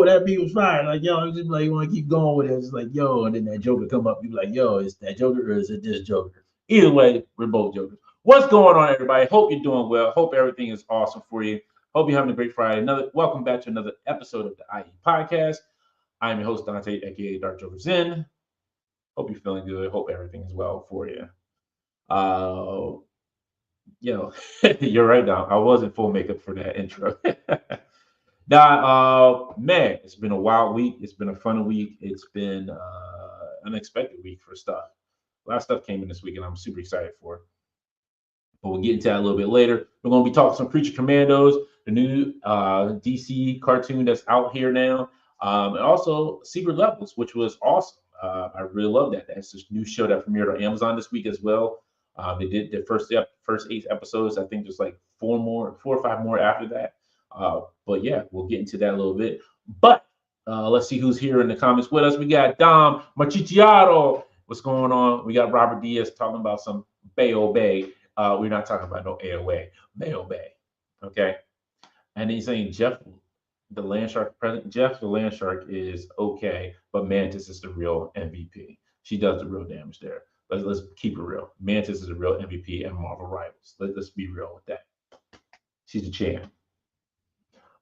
yo, that beat was fire. Like, yo, it's just like you want to keep going with it. It's like, yo, and then that Joker come up, you be like, yo, is that Joker or is it this Joker? Either way, we're both Jokers. What's going on, everybody? Hope you're doing well. Hope everything is awesome for you. Hope you're having a great Friday. Welcome back to another episode of the IE Podcast. I'm your host, Dante, aka Dark Joker Zen. Hope you're feeling good. Hope everything is well for you. You're right now. I was in full makeup for that intro. Man, it's been a wild week. It's been a fun week. It's been unexpected week for stuff. A lot of stuff came in this week, and I'm super excited for it. But we'll get into that a little bit later. We're going to be talking some Creature Commandos, the new DC cartoon that's out here now, and also Secret Levels, which was awesome. I really love that. That's this new show that premiered on Amazon this week as well. They did the first 8 episodes. I think there's like 4 or 5 more after that. But yeah, we'll get into that a little bit. But let's see who's here in the comments with us. We got Dom Machichiaro. What's going on? We got Robert Diaz talking about some Bayo Bay. We're not talking about no AOA, Bayo Bay. Okay. And he's saying Jeff the Landshark president. Jeff the Landshark is okay, but Mantis is the real MVP. She does the real damage there. Let's keep it real. Mantis is a real MVP and Marvel Rivals. Let's be real with that. She's a champ.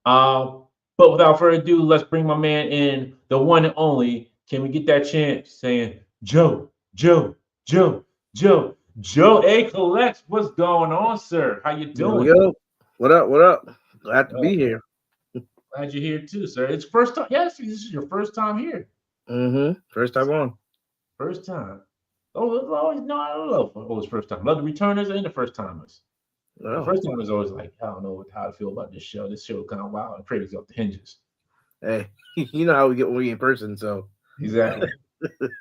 But without further ado, let's bring my man in, the one and only. Can we get that chant saying Joe A. Collects? What's going on, sir? How you doing? Yo, what up? Glad to be here. Glad you're here too, sir. It's first time. Yes, this is your first time here. First time on. First time. Oh, it's always no, I don't know. Always first time. Love the returners and the first timers. Oh. The first time is always like, I don't know how to feel about this show. This show kind of wild and crazy off the hinges. Hey, you know how we get when we in person, so exactly.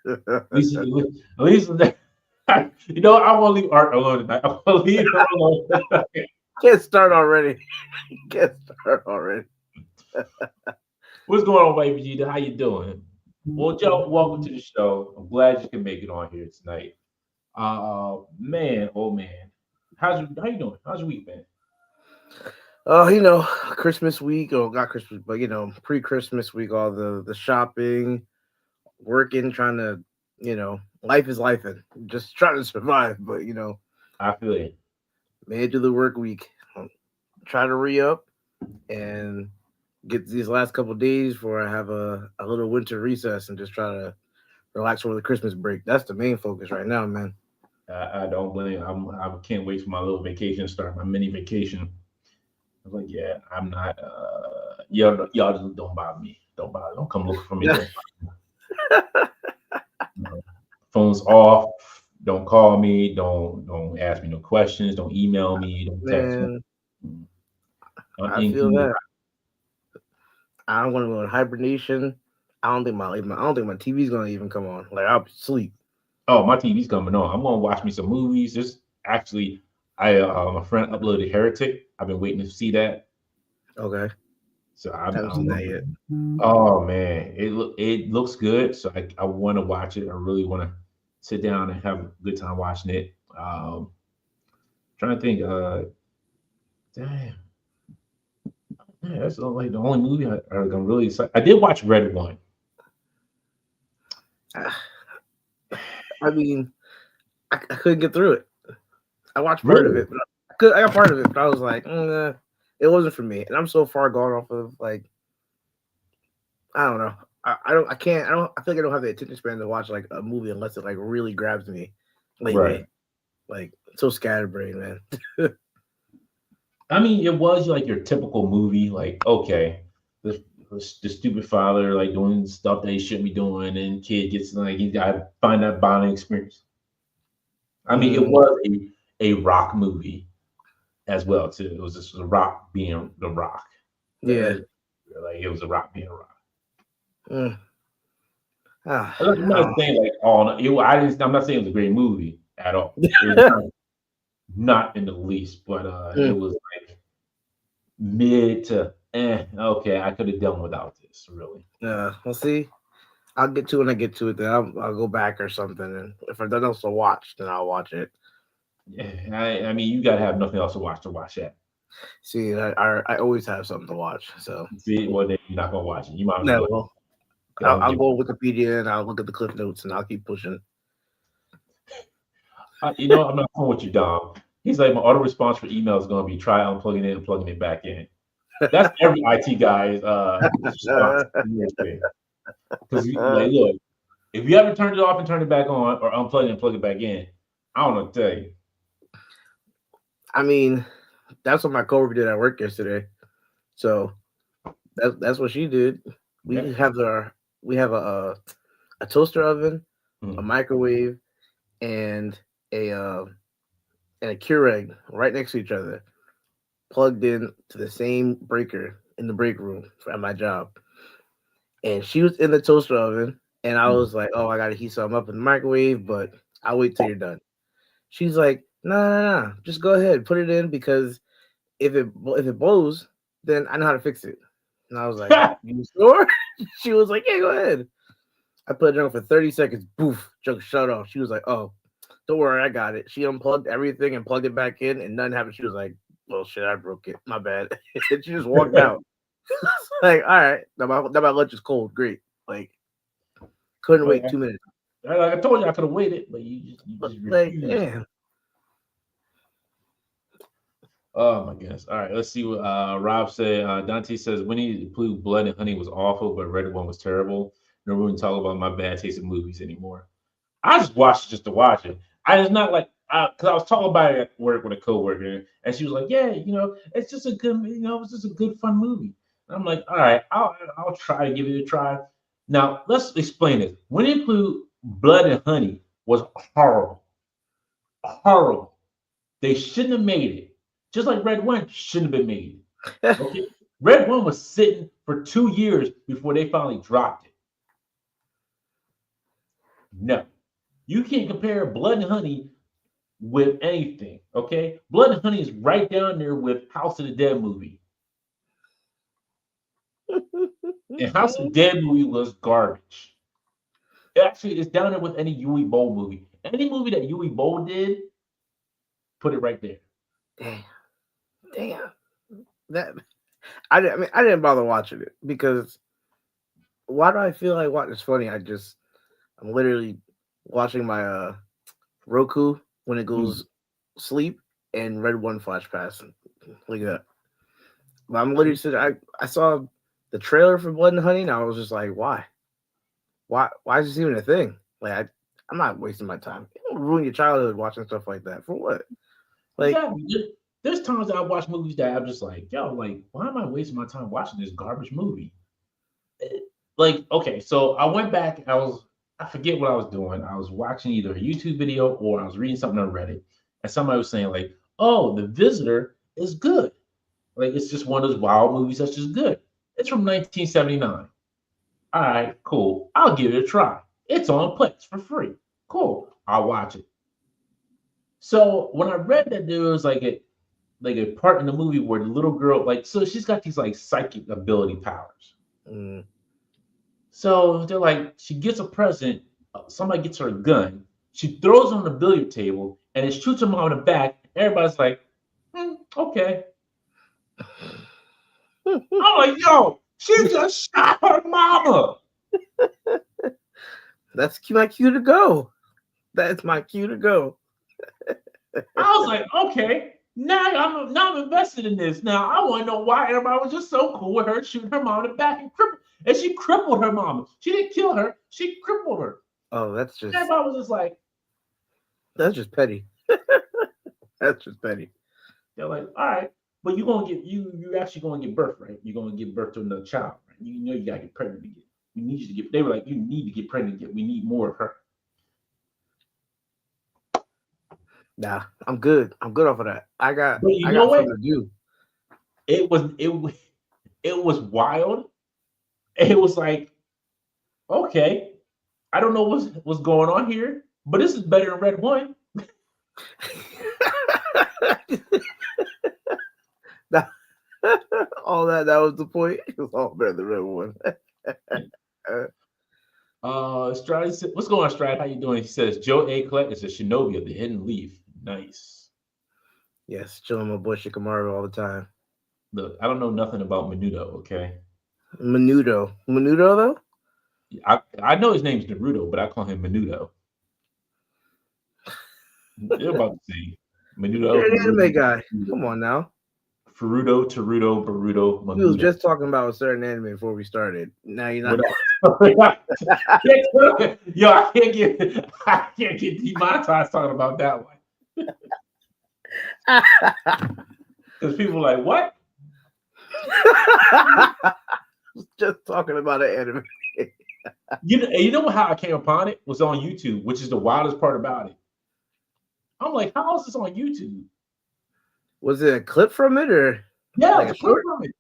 at least you know, I want to leave Art alone tonight. I want to leave her alone. Can't start already. What's going on, baby G? How you doing? Well, Joe, welcome to the show. I'm glad you can make it on here tonight. Man, oh man. How you doing? How's your week been? Christmas week, or not Christmas, but pre-Christmas week, all the shopping, working, trying to, life is life and just trying to survive. But I feel it. Made it to the work week. Try to re-up and get these last couple of days before I have a little winter recess and just try to relax over the Christmas break. That's the main focus right now, man. I don't blame. I can't wait for my little vacation to start, my mini vacation. I was like, yeah, I'm not. Y'all just don't bother me. Don't bother. Don't come looking for me. Phone's off. Don't call me. Don't ask me no questions. Don't email me. Don't text me. I feel that. I don't want to go in hibernation. I don't think my TV's gonna even come on. Like, I'll be asleep. Oh, my TV's coming on. I'm gonna watch me some movies. Just actually, my friend uploaded Heretic. I've been waiting to see that. Okay. So I haven't seen that yet. Oh man, it looks good. So I want to watch it. I really want to sit down and have a good time watching it. Trying to think. Damn. Yeah, that's like the only movie I'm really excited. I did watch Red One. I mean, I couldn't get through it. I watched part of it, but I got part of it, but I was like, it wasn't for me. And I'm so far gone off of, like, I don't know. I feel like I don't have the attention span to watch like a movie unless it like really grabs me lately. Right. Like, so scatterbrained, man. I mean, it was like your typical movie, like, okay, the stupid father like doing stuff that he shouldn't be doing, and kid gets like he got to find that bonding experience. I mean, it was a rock movie as well too. It was just the Rock being the Rock. Yeah, like it was a Rock being a Rock. I'm not saying like I'm not saying it was a great movie at all. Not in the least, but it was like mid to okay, I could have done without this, really. Yeah, we'll see. I'll get to it when I get to it. Then I'll go back or something, and if I've done else to watch, then I'll watch it. Yeah, I mean, you gotta have nothing else to watch that. See, I always have something to watch. So See, well then you're not gonna watch it. You might as no, well well, go and I'll give. go on Wikipedia and I'll look at the cliff notes and I'll keep pushing. I'm not fooling with you, Dom. He's like, my auto response for email is gonna be try unplugging it and plugging it back in. That's every IT guy's response to your thing. Because like, look, if you ever turn it off and turn it back on, or unplug it and plug it back in, I don't know what to tell you. I mean, that's what my coworker did at work yesterday. So that's what she did. Yeah. We have a toaster oven, a Mm. microwave, and a uh, and a Keurig right next to each other, plugged in to the same breaker in the break room at my job. And she was in the toaster oven, and I Mm. was like, "Oh, I gotta heat something up in the microwave, but I'll wait till you're done." She's like, "No, no, no, just go ahead, put it in because if it blows, then I know how to fix it." And I was like, "You sure?" She was like, "Yeah, go ahead." I put it on for 30 seconds. Boof, junk shut off. She was like, "Oh, don't worry, I got it." She unplugged everything and plugged it back in, and nothing happened. She was like, "Well, shit, I broke it. My bad." And she just walked out. Like, all right, now my lunch is cold. Great. Like, couldn't Like, wait 2 minutes. like I told you, I could have waited, but you just Like, refused. damn. Oh my goodness. All right, let's see what Rob said. Dante says Winnie the Pooh Blood and Honey was awful, but Red One was terrible. No room to talk about my bad taste in movies anymore. I just watched it just to watch it. I just not like because I was talking about it at work with a coworker, and she was like, "Yeah, it's just a good, it's just a good fun movie." And I'm like, "All right, I'll try to give it a try." Now let's explain this. Winnie the Pooh Blood and Honey was horrible, horrible. They shouldn't have made it. Just like Red One shouldn't have been made. Okay, Red One was sitting for 2 years before they finally dropped it. No, you can't compare Blood and Honey with anything. Okay, Blood and Honey is right down there with House of the Dead movie, and House of the Dead movie was garbage. Actually, it's down there with any Yui Bowl movie. Any movie that Yui Bowl did, put it right there. Damn. Damn. That I didn't bother watching it because why do I feel like what is funny? I'm literally watching my Roku when it Mm. goes sleep and Red One flash pass. Look at that. But I'm literally sitting. I saw the trailer for Blood and Honey, and I was just like, why? Why is this even a thing? Like I'm not wasting my time. You don't ruin your childhood watching stuff like that for what? Like Exactly. There's times that I watch movies that I'm just like, yo, like, why am I wasting my time watching this garbage movie? Like, okay, so I went back. I forget what I was doing. I was watching either a YouTube video or I was reading something on Reddit, and somebody was saying like, "Oh, The Visitor is good. Like, it's just one of those wild movies that's just good. It's from 1979. All right, cool. I'll give it a try. It's on Plex for free. Cool. I'll watch it." So when I read that there was like a part in the movie where the little girl so she's got these like psychic ability powers. mm, So they're like, she gets a present. Somebody gets her a gun. She throws it on the billiard table and it shoots her mom in the back. Everybody's like, okay. I'm like, yo, she just shot her mama. that's my cue to go. That's my cue to go. I was like, okay. Now I'm invested in this. Now I want to know why everybody was just so cool with her shooting her mom in the back and she crippled her mama. She didn't kill her. She crippled her. Oh, Everybody was just like, that's just petty. That's just petty. they're like, all right, but you actually gonna get birth, right? You're gonna give birth to another child, right? You know you gotta get pregnant to get. We need you to get. They were like, you need to get pregnant to get. We need more of her. Nah, I'm good. I'm good off of that. But you I know got what? something to do. It was wild. It was like, okay, I don't know what's going on here, but this is better than Red One. That- all that was the point. It was all better than the red one. Stride said, "What's going on, Stride? How you doing?" He says, "Joe A. Collect is a shinobi of the Hidden Leaf. Nice." Yes, chilling with my boy Shikamaru all the time. Look, I don't know nothing about Menudo. Okay, Menudo though. I know his name's Naruto, but I call him Menudo. They're about the same. Menudo, You're an Naruto, anime guy. Come on now. Furuto, Taruto, Baruto, We was Menudo. just talking about a certain anime before we started. Now you're What not. else? Yo, I can't get demonetized talking about that one because people are like, what? Just talking about an anime. You know how I came upon it was on YouTube, which is the wildest part about it. I'm like, how is this on YouTube? Was it a clip from it or Yeah, like it's a a clip short? from it.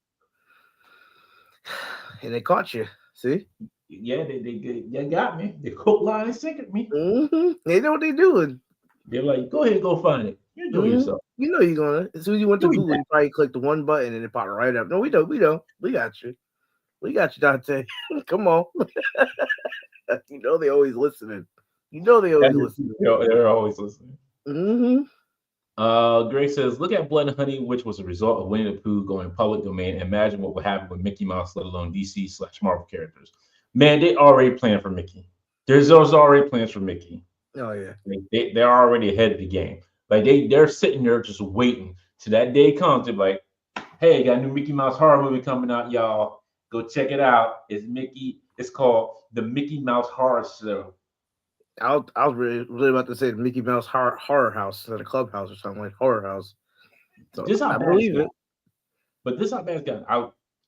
And they caught you. See? Yeah, they got me. They hook, line, and sinkered me. They know what they're doing. They're like, go ahead, go find it. You enjoy yourself. You know you're gonna. As soon as you went to Do Google, that. you probably clicked the one button and it popped right up. No, we don't. We don't. We got you. We got you, Dante. Come on. You know they always listening. You know they always listening. They're always listening. Mm-hmm. Gray says, look at Blood and Honey, which was a result of Winnie the Pooh going public domain. Imagine what would happen with Mickey Mouse, let alone DC/Marvel characters. Man, they already planned for Mickey. There's already plans for Mickey. Oh yeah. They're already ahead of the game. Like they're sitting there just waiting till that day comes. They're like, hey, got a new Mickey Mouse horror movie coming out, y'all. Go check it out. It's Mickey. It's called the Mickey Mouse Horror Show. I was really about to say the Mickey Mouse horror house instead of clubhouse or something like horror house. So This how I bad it's believe got. it. But this how bad it's got.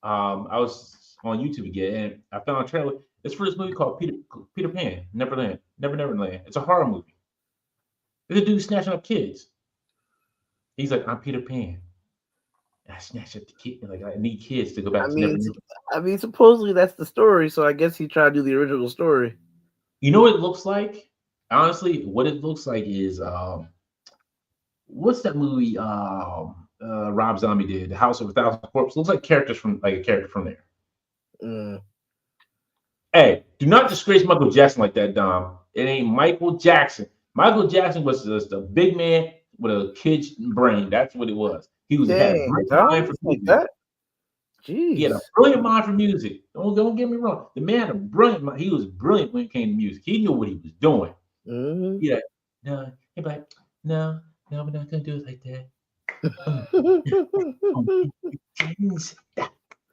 I was on YouTube again and I found a trailer. It's for this movie called Peter Pan, Neverland. It's a horror movie. There's a dude snatching up kids. He's like, I'm Peter Pan. I snatched up the kid. Like I need kids to go I back to mean, Neverland. supposedly that's the story. So I guess he tried to do the original story. You know what it looks like? Honestly, what it looks like is what's that movie Rob Zombie did? The House of a Thousand Corpses. Looks like characters from like a character from there. Mm. Hey, do not disgrace Michael Jackson like that, Dom. It ain't Michael Jackson. Michael Jackson was just a big man with a kid's brain. That's what it was. Had a Dang, great mind Dom, for like music. that. He had a Jeez. brilliant mind for music. Don't get me wrong. The man had a brilliant mind. He was brilliant when it came to music. He knew what he was doing. Mm-hmm. Yeah. No, he'd be like, no, we're not gonna do it like that.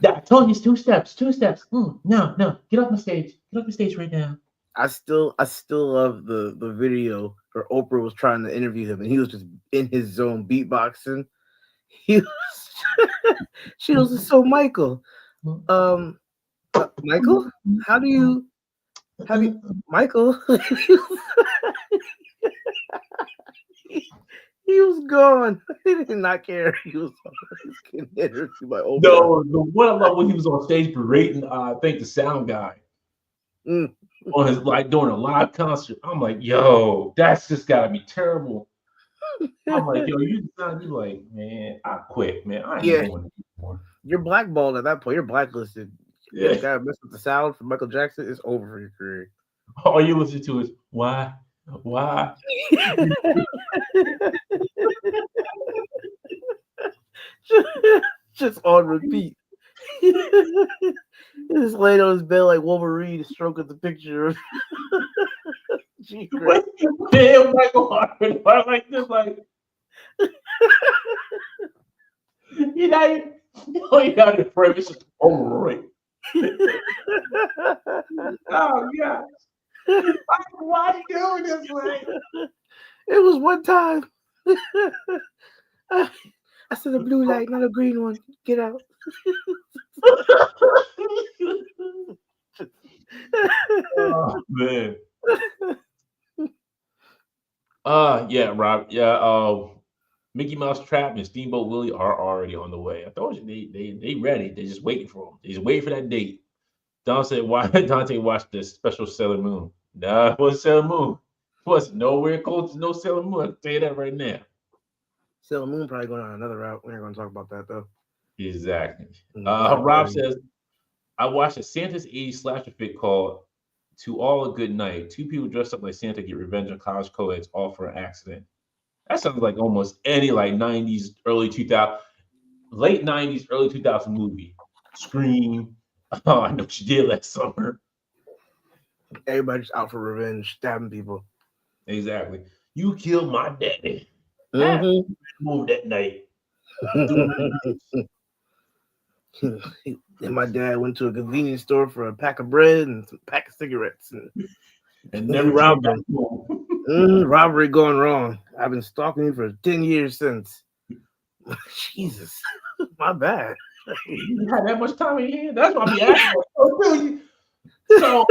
I told you it's two steps. No, get off my stage. Get off the stage right now. I still love the video where Oprah was trying to interview him and he was just in his zone beatboxing. He was, she was so Michael. Michael, how do you Michael? He was gone. He did not care. He was getting interviewed by Oprah. No, the one I love when he was on stage berating, I think the sound guy on his like doing a live concert. I'm like, yo, that's just gotta be terrible. I'm like, yo, you like, man, I quit, man. I ain't doing it anymore. You're blackballed at that point. You're blacklisted. Yeah. You gotta mess with the sound for Michael Jackson. It's over for your career. All you listen to is why. Just on repeat. Just laying on his bed like Wolverine, stroking the picture of Damn, Michael Hartman, like this, like you got to frame it's just overrated. Oh yeah. Why are you doing this way? It was one time. I said a blue light, not a green one. Get out. Oh man. Yeah, Rob. Yeah, Mickey Mouse Trap and Steamboat Willie are already on the way. I told you they ready. They're just waiting for them. They just waiting for that date. Don said, why Dante watched this special Sailor Moon? Nah, it wasn't Sailor Moon. It wasn't nowhere close to no Sailor Moon. I can tell you that right now. Sailor Moon probably going on another route. We're not going to talk about that though. Exactly. Rob says, I watched a Santa's 80s slasher flick called To All a Good Night. Two people dressed up like Santa get revenge on college co-eds all for an accident. That sounds like almost any like 90s, early 2000, late 90s, early 2000 movie. Scream. Oh, I know what you did last summer. Everybody's out for revenge, stabbing people. Exactly. You killed my daddy. Half Mm-hmm. moved that night. Doing And my dad went to a convenience store for a pack of bread and a pack of cigarettes, and and he never came robbed back him. home. Robbery going wrong. I've been stalking you for 10 years since. Jesus, my bad. You had that much time in your hand? That's what I be asking. Like, oh, really? So,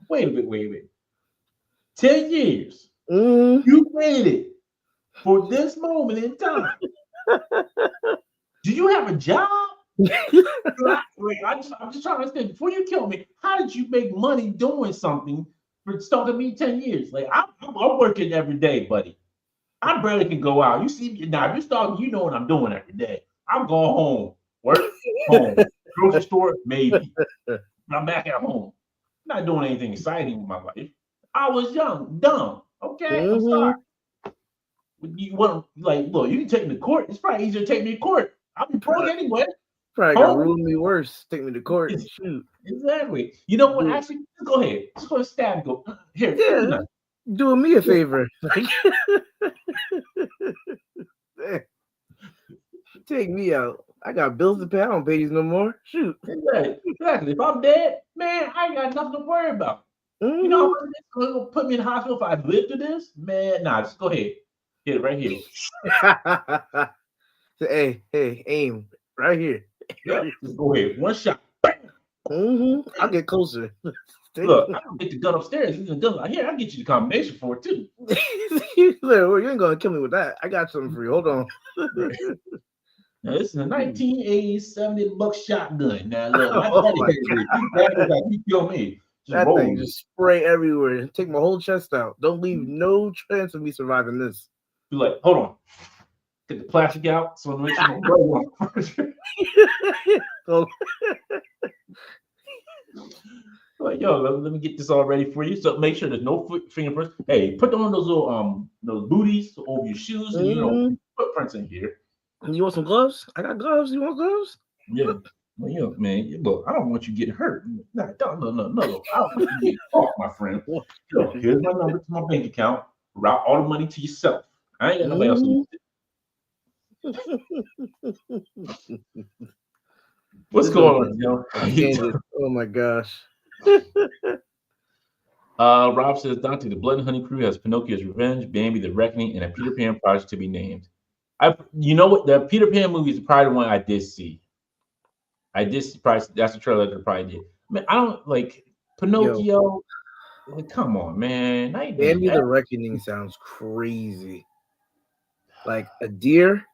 wait a minute. 10 years. Mm. You waited for this moment in time. Do you have a job? I'm just trying to understand. Before you kill me, how did you make money doing something for stalking me 10 years? Like, I'm working every day, buddy. I barely can go out. You see me now. If you're stalking, you know what I'm doing every day. I'm going home, work, home, grocery store, maybe. But I'm back at home. I'm not doing anything exciting with my life. I was young, dumb. Okay, I'm sorry. You want like look? You can take me to court. It's probably easier to take me to court. I'll be broke anyway. Probably gonna ruin me worse. Take me to court. Shoot. Exactly. You know what? Actually, just go ahead. Just go to stab and go. Here, Yeah, doing me a favor. Take me out. I got bills to pay. I don't pay these no more. Shoot. Exactly. If I'm dead, man, I ain't got nothing to worry about. You know how much it's gonna put me in the hospital if I live through this? Man, nah, just go ahead. Hit it right here. Hey, aim right here. Yeah, just go ahead. One shot. I'll get closer. Look, I can get the gun upstairs. Here, I'll get you the combination for it too. You ain't gonna kill me with that. I got something for you. Hold on. Now this is a 1980s 70 buck shotgun. Now look, my daddy like you kill me. That thing just spray everywhere. Take my whole chest out. Don't leave no chance of me surviving this. Be like, hold on. Get the plastic out so it makes it like, yo, let me get this all ready for you. So make sure there's no fingerprints. Hey, put on those little those booties over your shoes and you know footprints in here. You want some gloves? I got gloves. You want gloves? Yeah. Well, you know, man, look, I don't want you getting hurt. No. I don't want you getting caught, my friend. Yo, here's my number to my bank account. Route all the money to yourself. I ain't got nobody else to do it. What's going on, yo? Oh my gosh. Rob says, Dante, the Blood and Honey crew has Pinocchio's Revenge, Bambi, The Reckoning, and a Peter Pan project to be named. You know what? The Peter Pan movie is probably the one I did see. That's the trailer that I probably did. I mean, I don't like Pinocchio. Like, come on, man. Bambi the Reckoning sounds crazy. Like a deer.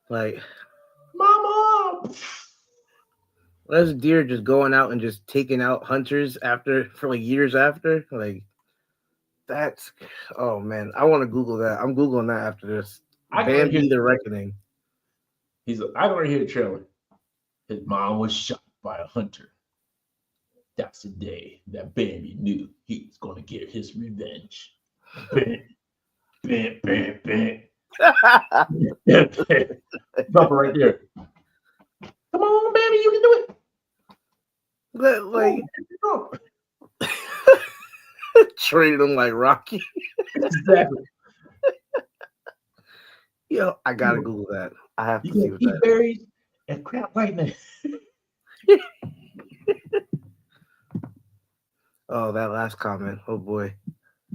Like, Mama. There's a deer just going out and just taking out hunters for like years after. Like, that's, oh man, I want to Google that. I'm Googling that after this. Bambi the Reckoning. I don't hear the trailer. His mom was shot by a hunter. That's the day that Bambi knew he was going to get his revenge. Bam, bam, bam, bam. Drop it right there. Come on, Bambi, you can do it. Like, treated him like Rocky. Exactly. Yo, I gotta Google that. I have to see what that berries and crap lightning. Oh, that last comment. Oh boy.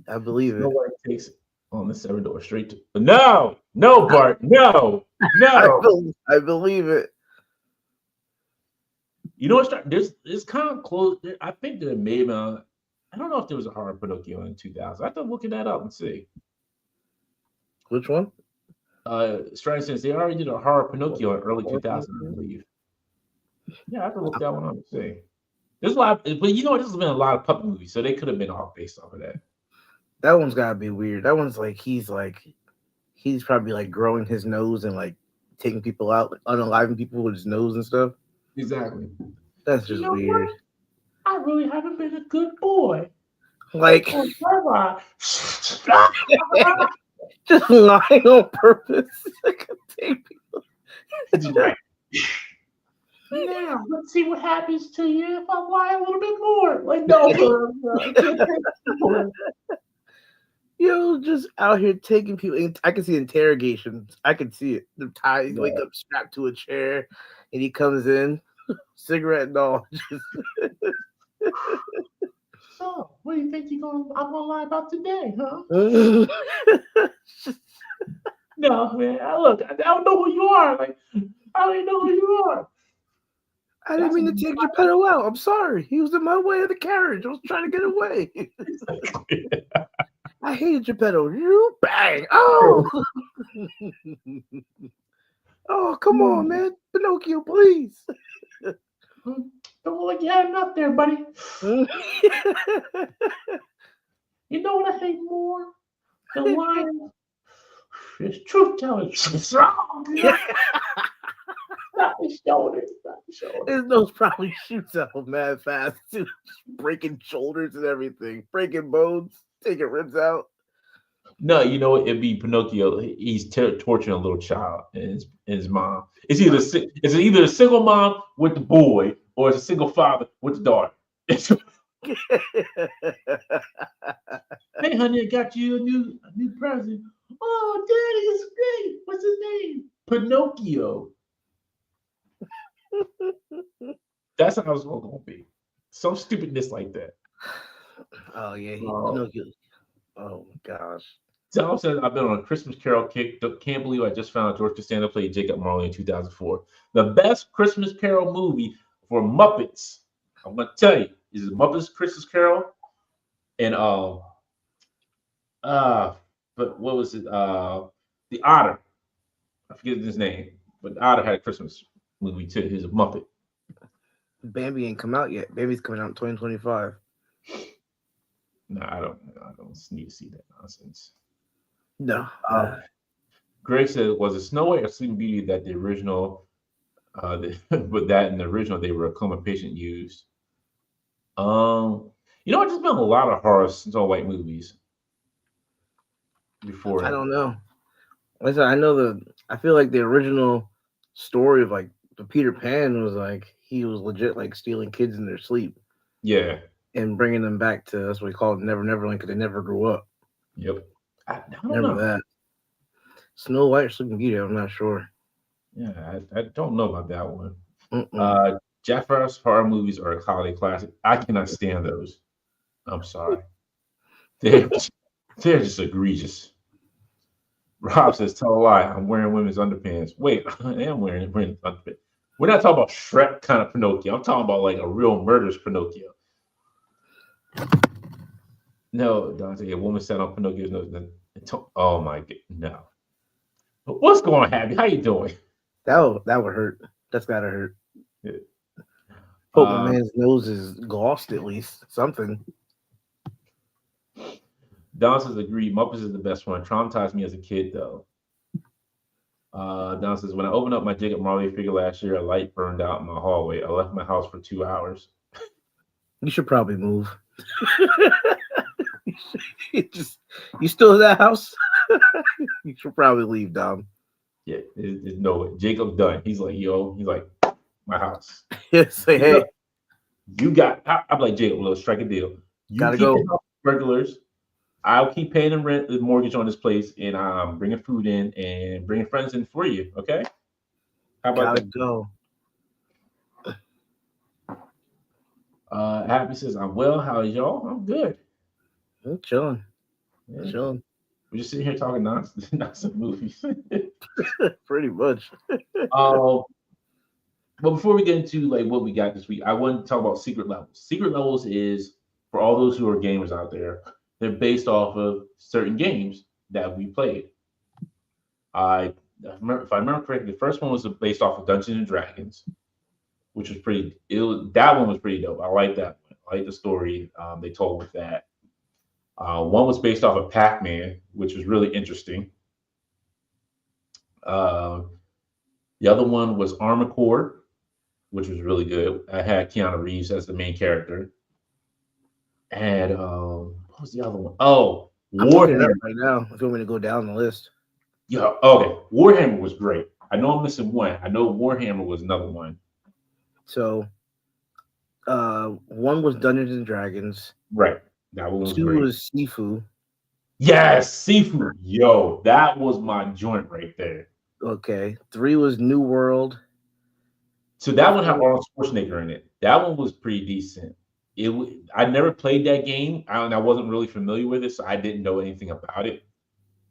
I believe it. Nobody takes it on the 7 door straight to No, Bart, no. I believe it. You know what? There's kind of close. I think there may have been. I don't know if there was a horror Pinocchio in 2000. I have to look that up and see. Which one? Strange Sense. They already did a horror Pinocchio in early 2000, I believe. Yeah, I have to look that one up and see. There's a lot, but you know, this has been a lot of puppet movies, so they could have been all based off of that. That one's gotta be weird. That one's like he's probably like growing his nose and like taking people out, like unaliving people with his nose and stuff. Exactly. That's just weird. What? I really haven't been a good boy. Like Oh, bye-bye. just lying on purpose. Like, take people. He's like, now let's see what happens to you if I lie a little bit more. Like, no, bro, no, I can't take more. Yo, just out here taking people. I can see interrogations. I can see it. The tie, Yeah. wake up strapped to a chair, and he comes in, cigarette and all. So, what do you think I'm gonna lie about today, huh? No, man. Look, I don't know who you are. Like, I don't even know who you are. I didn't mean to take Geppetto out. I'm sorry. He was in my way of the carriage. I was trying to get away. I hated Geppetto. You bang. Oh. Oh, come on, man. Pinocchio, please. Don't look like you had enough there, buddy. You know what I hate more than lying? It's truth telling. Stop the shoulders. Stop the shoulders. His nose probably shoots out mad fast, too. Breaking shoulders and everything. Breaking bones. Taking ribs out. No, you know what? It'd be Pinocchio. He's torturing a little child and his mom. It's either a single mom with the boy or it's a single father with the daughter. Hey, honey, I got you a new present. Oh, Daddy, it's great. What's his name? Pinocchio. That's how it's going to be. Some stupidness like that. Oh yeah, Pinocchio. Oh my gosh. Tom says, I've been on a Christmas Carol kick. Can't believe I just found out George Costanza played Jacob Marley in 2004. The best Christmas Carol movie for Muppets, I'm going to tell you, is Muppets Christmas Carol. And, but what was it? The Otter. I forget his name, but the Otter had a Christmas movie too. He's a Muppet. Bambi ain't come out yet. Bambi's coming out in 2025. No, I don't need to see that nonsense. No. Greg said, was it Snow White or Sleeping Beauty that the original, but that in the original they were a coma patient used? I've just been a lot of horror Snow White movies before. I don't know. Like I said, I feel like the original story of like the Peter Pan was like he was legit like stealing kids in their sleep. Yeah. And bringing them back to, that's what we call it, Neverland, because they never grew up. Yep. I don't Remember know that. Snow White or Sleeping Beauty, I'm not sure. Yeah, I don't know about that one. Jeff Frost horror movies are a holiday classic. I cannot stand those. I'm sorry. They're just egregious. Rob says, tell a lie. I'm wearing women's underpants. Wait, I am wearing underpants. We're not talking about Shrek kind of Pinocchio. I'm talking about like a real murderous Pinocchio. No, Dante, a woman sat on Pinocchio's nose. Oh my god, no. What's going on, Happy? How you doing? That would hurt. That's gotta hurt. Yeah. Hope my man's nose is glossed at least. Something. Don says, agreed. Muppets is the best one. Traumatized me as a kid, though. Don says, when I opened up my Jacob Marley figure last year, a light burned out in my hallway. I left my house for 2 hours. You should probably move. You still in that house? You should probably leave, Dom. Yeah, there's no way. Jacob's done. He's like, my house. Say, hey. I'm like, Jacob, let's strike a deal. You gotta keep go. the regulars. I'll keep paying the mortgage on this place, and I'm bringing food in and bringing friends in for you. Okay? How about that? Go. Happy says, I'm well. How is y'all? I'm good. I'm chilling. Yeah. Chilling. We're just sitting here talking nonsense movies. Pretty much. But before we get into like what we got this week, I want to talk about Secret Levels. Secret Levels is for all those who are gamers out there. They're based off of certain games that we played. If I remember correctly, the first one was based off of Dungeons and Dragons, which was that one was pretty dope. I like that one. I like the story they told with that. One was based off of Pac-Man, which was really interesting. The other one was Armored Core, which was really good. I had Keanu Reeves as the main character. And What was the other one? Oh, I'm looking it up Warhammer. right now. If you want me to go down the list. Yeah, okay. Warhammer was great. I know I'm missing one. I know Warhammer was another one. So, one was Dungeons and Dragons. Right. That one was Two great. was Sifu. Yes, seafood. Yo, that was my joint right there. Okay. Three was New World. So that one had Four, Arnold Schwarzenegger in it. That one was pretty decent. I never played that game. I wasn't really familiar with it, so I didn't know anything about it.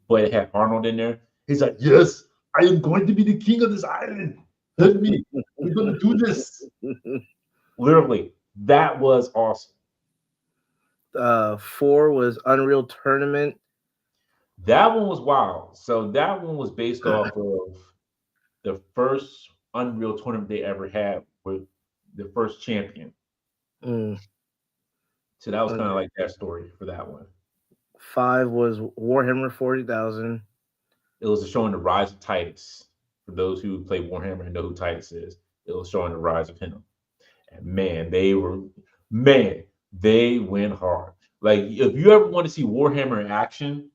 But it had Arnold in there. He's like, "Yes, I am going to be the king of this island. Let me. We're gonna do this." Literally, that was awesome. Four was Unreal Tournament. That one was wild. So that one was based off of the first Unreal tournament they ever had with the first champion. Mm, So that was kind of okay. like that story for that one. Five was Warhammer 40,000. It was showing the rise of Titus. For those who play Warhammer and know who Titus is, it was showing the rise of him. And man, they went hard. Like if you ever want to see Warhammer in action,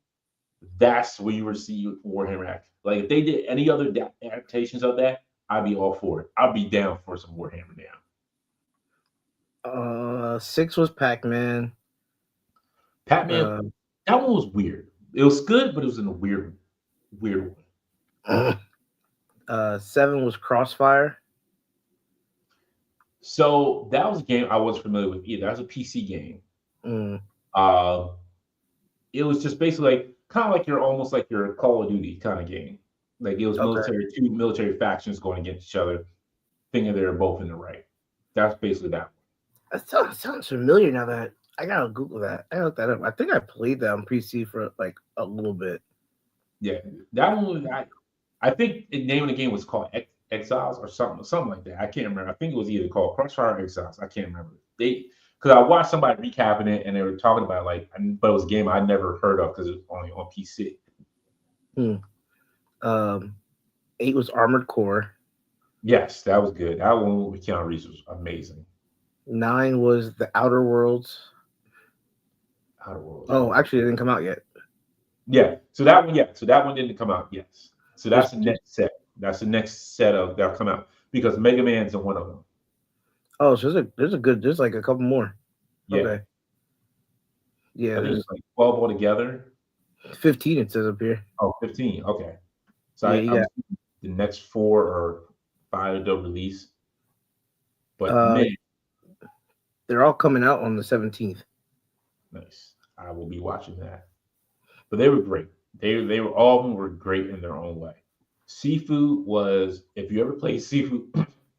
that's where you would see Warhammer action. Like if they did any other adaptations of that, I'd be all for it. I'd be down for some Warhammer now. Six was Pac Man. Pac-Man, Uh, that one was weird. It was good, but it was in a weird one. seven was Crossfire. So that was a game I wasn't familiar with either. That was a PC game. Mm, Uh, it was just basically like kind of like your almost like your Call of Duty kind of game. Like it was okay. two military factions going against each other, thinking they're both in the right. That's basically that. That sounds familiar now that I gotta Google that. I gotta look that up. I think I played that on PC for like a little bit. Yeah, that one was I think the name of the game was called Exiles or something like that. I can't remember. I think it was either called Crossfire or Exiles. I can't remember. They because I watched somebody recapping it and they were talking about but it was a game I never heard of because it was only on PC. Hmm. Eight was Armored Core. Yes, that was good. That one with Keanu Reeves was amazing. Nine was The Outer Worlds. Outer Worlds. Oh, actually, it didn't come out yet. Yeah. So that one, yeah. So that one didn't come out. Yes. So that's There's the next set. That's the next set of that'll come out because Mega Man's in one of them. Oh, so there's like a couple more. Yeah. Okay. Yeah, I think there's it's like 12 altogether. 15 it says up here. Oh, 15. Okay. So Yeah, I'm yeah. the next 4 or 5 they'll release. But Uh, man, they're all coming out on the 17th. nice. I will be watching that. But they were great. They were all of them were great in their own way. Seafood was if you ever played Seafood,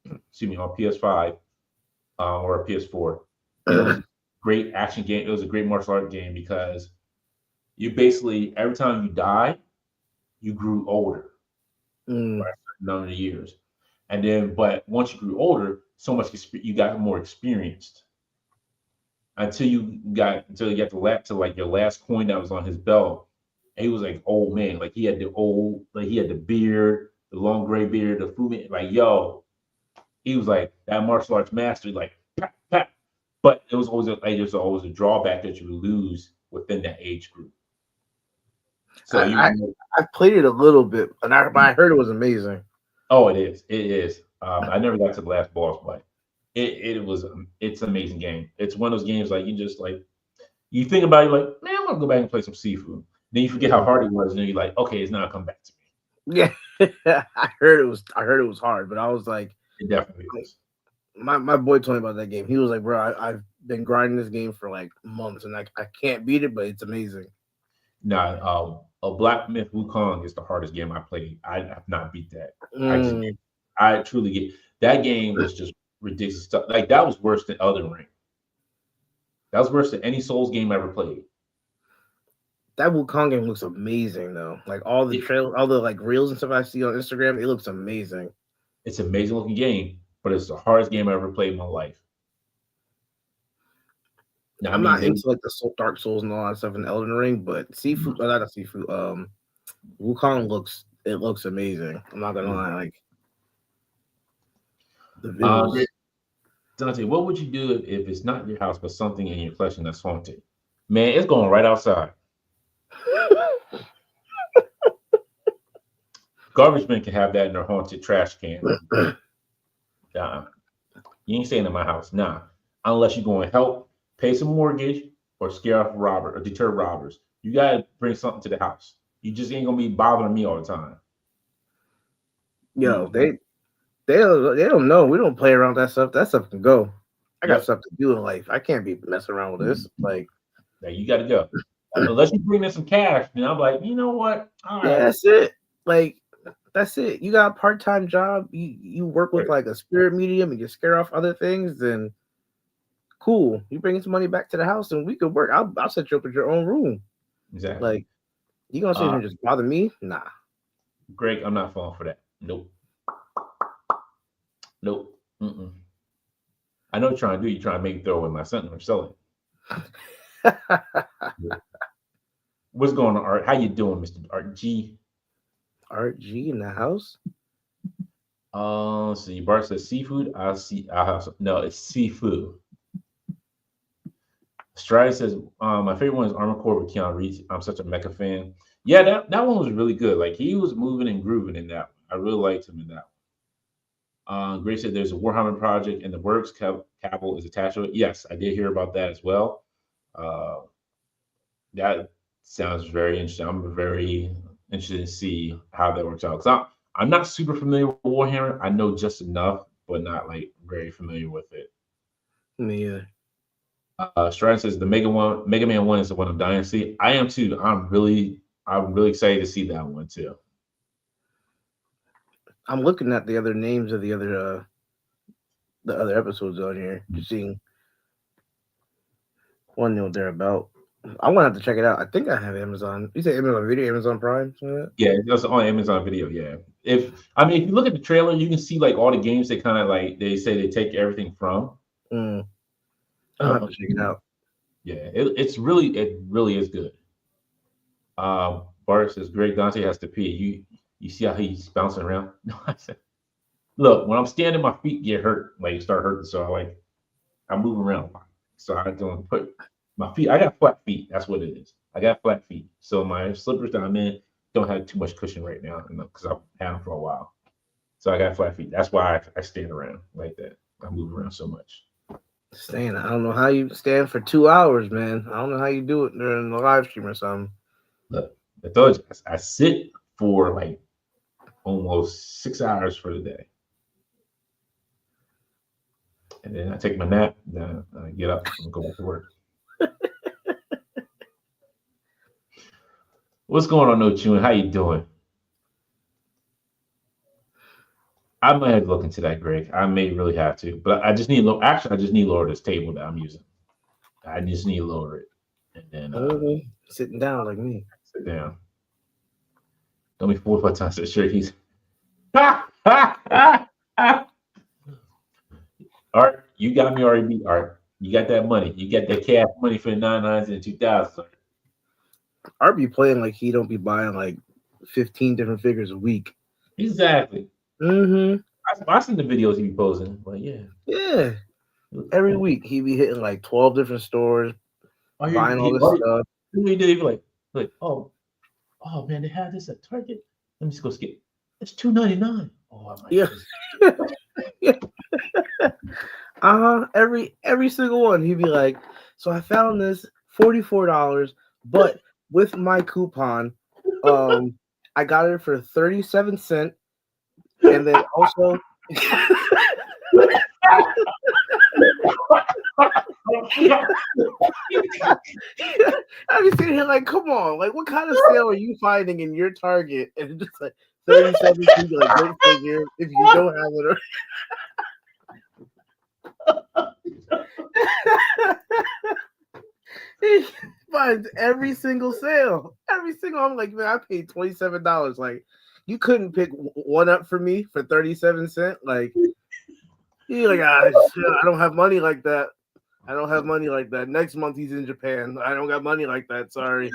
excuse me, on PS5 or a PS4, it was a great action game. It was a great martial art game because you basically every time you die, you grew older Mm, by a certain number of years, and then but once you grew older, so much you got more experienced until you got to like your last coin that was on his belt. And he was like old man, like he had the beard, the long gray beard, the Fu Man, like yo, he was like that martial arts master, like pat, pat. But it was always there's always a drawback that you lose within that age group. So I I played it a little bit, and I heard it was amazing. oh, it is, it is. I never got to the last boss, but it's an amazing game. It's one of those games like you just like you think about it, like man, I'm gonna go back and play some Seafood. Then you forget how Mm. hard it was, and then you're like, okay, it's not come back to me. Yeah, I heard it was hard, but I was like, It definitely is. my boy told me about that game. He was like, bro, I've been grinding this game for like months, and I can't beat it, but it's amazing. Now, a Black Myth Wukong is the hardest game I played. I have not beat that. Mm, I truly get that game was just ridiculous stuff. Like that was worse than Elden Ring. That was worse than any Souls game I ever played. that Wukong game looks amazing though. Like all the It, trail, all the like reels and stuff I see on Instagram, it looks amazing. it's an amazing looking game, but it's the hardest game I ever played in my life. Now, I I'm mean, not into like the Dark Souls and all that stuff in Elden Ring, but Seafood, not a Seafood. Wukong looks amazing. I'm not gonna lie, like the visuals. Dante, what would you do if it's not your house but something in your collection that's haunted? Man, it's going right outside. Garbage men can have that in their haunted trash can. Nah, you ain't staying in my house. Nah, unless you're going to help pay some mortgage or scare off robber or deter robbers. You gotta bring something to the house. You just ain't gonna be bothering me all the time. Yo, they don't know. We don't play around with that stuff. That stuff can go. I got Yep. stuff to do in life. I can't be messing around with this. Like, Now you gotta go. Unless you bring in some cash, then I'm like, you know what? All yeah, right. that's it. Like, that's it. You got a part-time job. You work with like a spirit medium and you scare off other things. Then cool. You bring some money back to the house and we could work. I'll set you up with your own room. Exactly. Like, you gonna sit here and just bother me? Nah. Greg, I'm not falling for that. Nope. Nope. Mm-mm. I know what you're trying to do. You're trying to make me throw away my something I'm selling. What's going on, Art? How you doing, Mr. Art G? Art G in the house? See, Bart says seafood. I'll have some. No, it's seafood. Stride says, my favorite one is Armored Core with Keanu Reeves. I'm such a mecha fan. Yeah, that one was really good. Like he was moving and grooving in that one. I really liked him in that one. Grace said there's a Warhammer project in the works. Capital is attached to it. Yes, I did hear about that as well. That sounds very interesting. I'm very interested to see how that works out. Because I'm not super familiar with Warhammer. I know just enough, but not like very familiar with it. Me either. Stratton says the Mega Man 1 is the one I'm dying to see. I am too. I'm really excited to see that one too. I'm looking at the other names of the other episodes on here, just seeing one know they're about. I'm gonna have to check it out. I think I have Amazon. You say Amazon Video, Amazon Prime, something like that? Yeah, it's on Amazon Video. Yeah, if you look at the trailer, you can see like all the games they kind of like they say they take everything from. I'll have to check it out. Yeah, it really is good. Bart says Greg Dante has to pee. You see how he's bouncing around? No, I said, look, when I'm standing, my feet get hurt, like start hurting. So I move around. So I don't put my feet. I got flat feet. That's what it is. I got flat feet. So my slippers that I'm in don't have too much cushion right now, because I've had them for a while. So I got flat feet. That's why I stand around like that. I move around so much. I don't know how you stand for 2 hours, man. I don't know how you do it during the live stream or something. Look, I told you, I sit for like almost 6 hours for the day. And then I take my nap, then I get up and go back to work. What's going on, No Chewing? How you doing? I might have to look into that, Greg. I may really have to, but I just need I just need to lower this table that I'm using. I just need to lower it, and then sitting down like me. Sit down. Don't be fooled by times that shirt. He's Art. You got me already. Art. You got that money. You got that cash money for the 99s and 2000s. Art be playing like he don't be buying like 15 different figures a week. Exactly. I seen the videos he be posting. But yeah. Every week he be hitting like 12 different stores, buying all this stuff. He did like oh man, they had this at Target. Let me just go skip. It's $2.99. Oh yeah. Every single one he'd be like, so I found this $44, but with my coupon, I got it for 37 cents, and then also I'd be sitting here like, come on, like what kind of sale are you finding in your Target? And it's just like 37 cents, like great figure if you don't have it. He finds every single sale. Every single, I'm like, man, I paid $27. Like, you couldn't pick one up for me for 37 cents. Like, he's like, I don't have money like that. I don't have money like that. Next month he's in Japan. I don't got money like that. Sorry.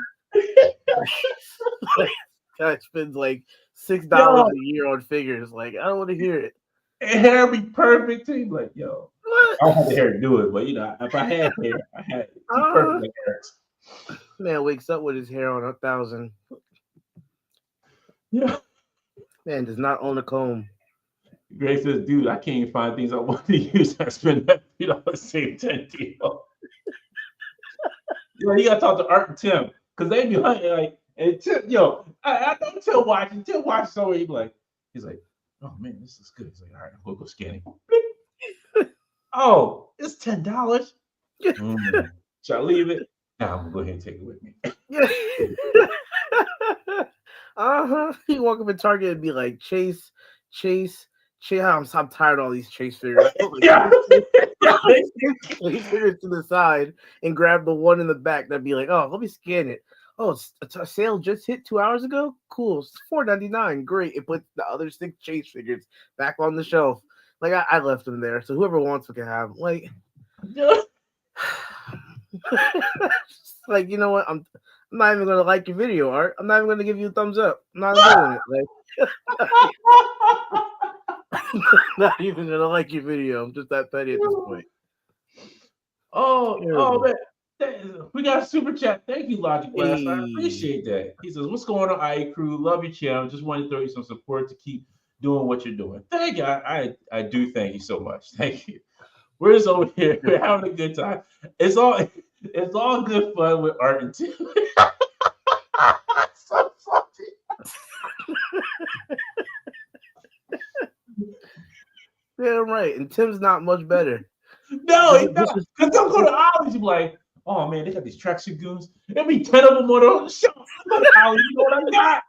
Guy spends like $6 a year on figures. Like, I don't want to hear it. Hair be perfect too. Like, yo. I don't have the hair to do it, but if I had hair, I had perfect hair. Man wakes up with his hair on 1,000. Yeah. Man does not own a comb. Grace says, dude, I can't even find things I want to use. I spend that same 10 deal. You gotta talk to Art and Tim because they be like, and Tim, I know Tim watching. Tim watches somewhere. He's like, oh man, this is good. He's like, all right, we'll go scan it. Oh, it's $10. Should I leave it? Nah, I'm gonna go ahead and take it with me. He walk up in Target and be like, Chase. I'm tired of all these Chase figures. Chase figures to the side and grab the one in the back. That'd be like, oh, let me scan it. Oh, a sale just hit 2 hours ago. Cool, it's $4.99. Great. It puts the other 6 Chase figures back on the shelf. Like I left them there, so whoever wants them can have them. Like, like you know what? I'm not even gonna like your video, Art. I'm not even gonna give you a thumbs up. I'm not doing it. Like, not even gonna like your video. I'm just that petty at this point. Oh man. We got a super chat. Thank you, Logic Blast. I appreciate that. He says, what's going on, IE crew? Love your channel. Just want to throw you some support to keep doing what you're doing. Thank you. I do thank you so much. Thank you. We're just over here. We're having a good time. It's all good fun with Art and Tim. So funny. Damn right. And Tim's not much better. No, he's not. Because they'll go to Ollie's and be like, oh man, they got these tracksuit goons. There'll be 10 of them on the show. I'm like, Ollie, you know what I got?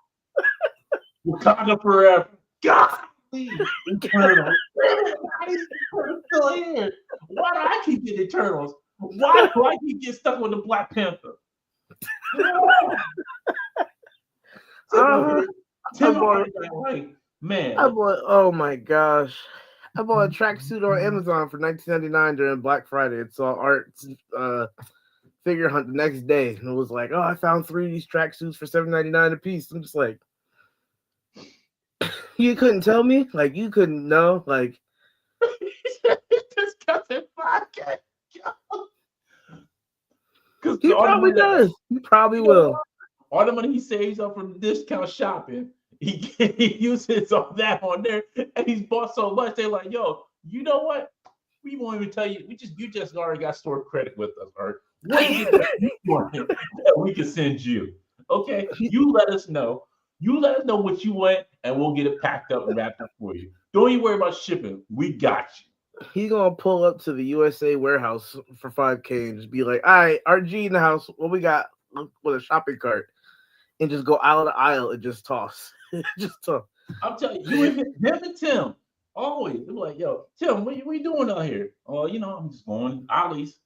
Wakanda forever. God, Eternals. Why is Eternals still here? Why do I keep getting Eternals? Why do I keep getting stuck with the Black Panther? Man. Oh my gosh. I bought a tracksuit on Amazon for $19.99 during Black Friday. It saw Art's figure hunt the next day. And it was like, oh, I found 3 of these tracksuits for $7.99 a piece. I'm just like, you couldn't tell me? Like, you couldn't know? Like, he probably does. He probably will. All the money he saves up from discount shopping, he uses all that on there, and he's bought so much. They're like, "Yo, you know what? We won't even tell you. You just already got store credit with us, Art. What is it that we can send you? Okay, you let us know. You let us know what you want, and we'll get it packed up and wrapped up for you. Don't you worry about shipping. We got you." He's gonna pull up to the USA warehouse for $5K and just be like, "All right, RG in the house. What we got with a shopping cart?" And just go out of the aisle and just toss. Just toss. I'm telling you, him and Tim always. They're like, "Yo, Tim, what you doing out here?" "Oh, I'm just going Ollie's.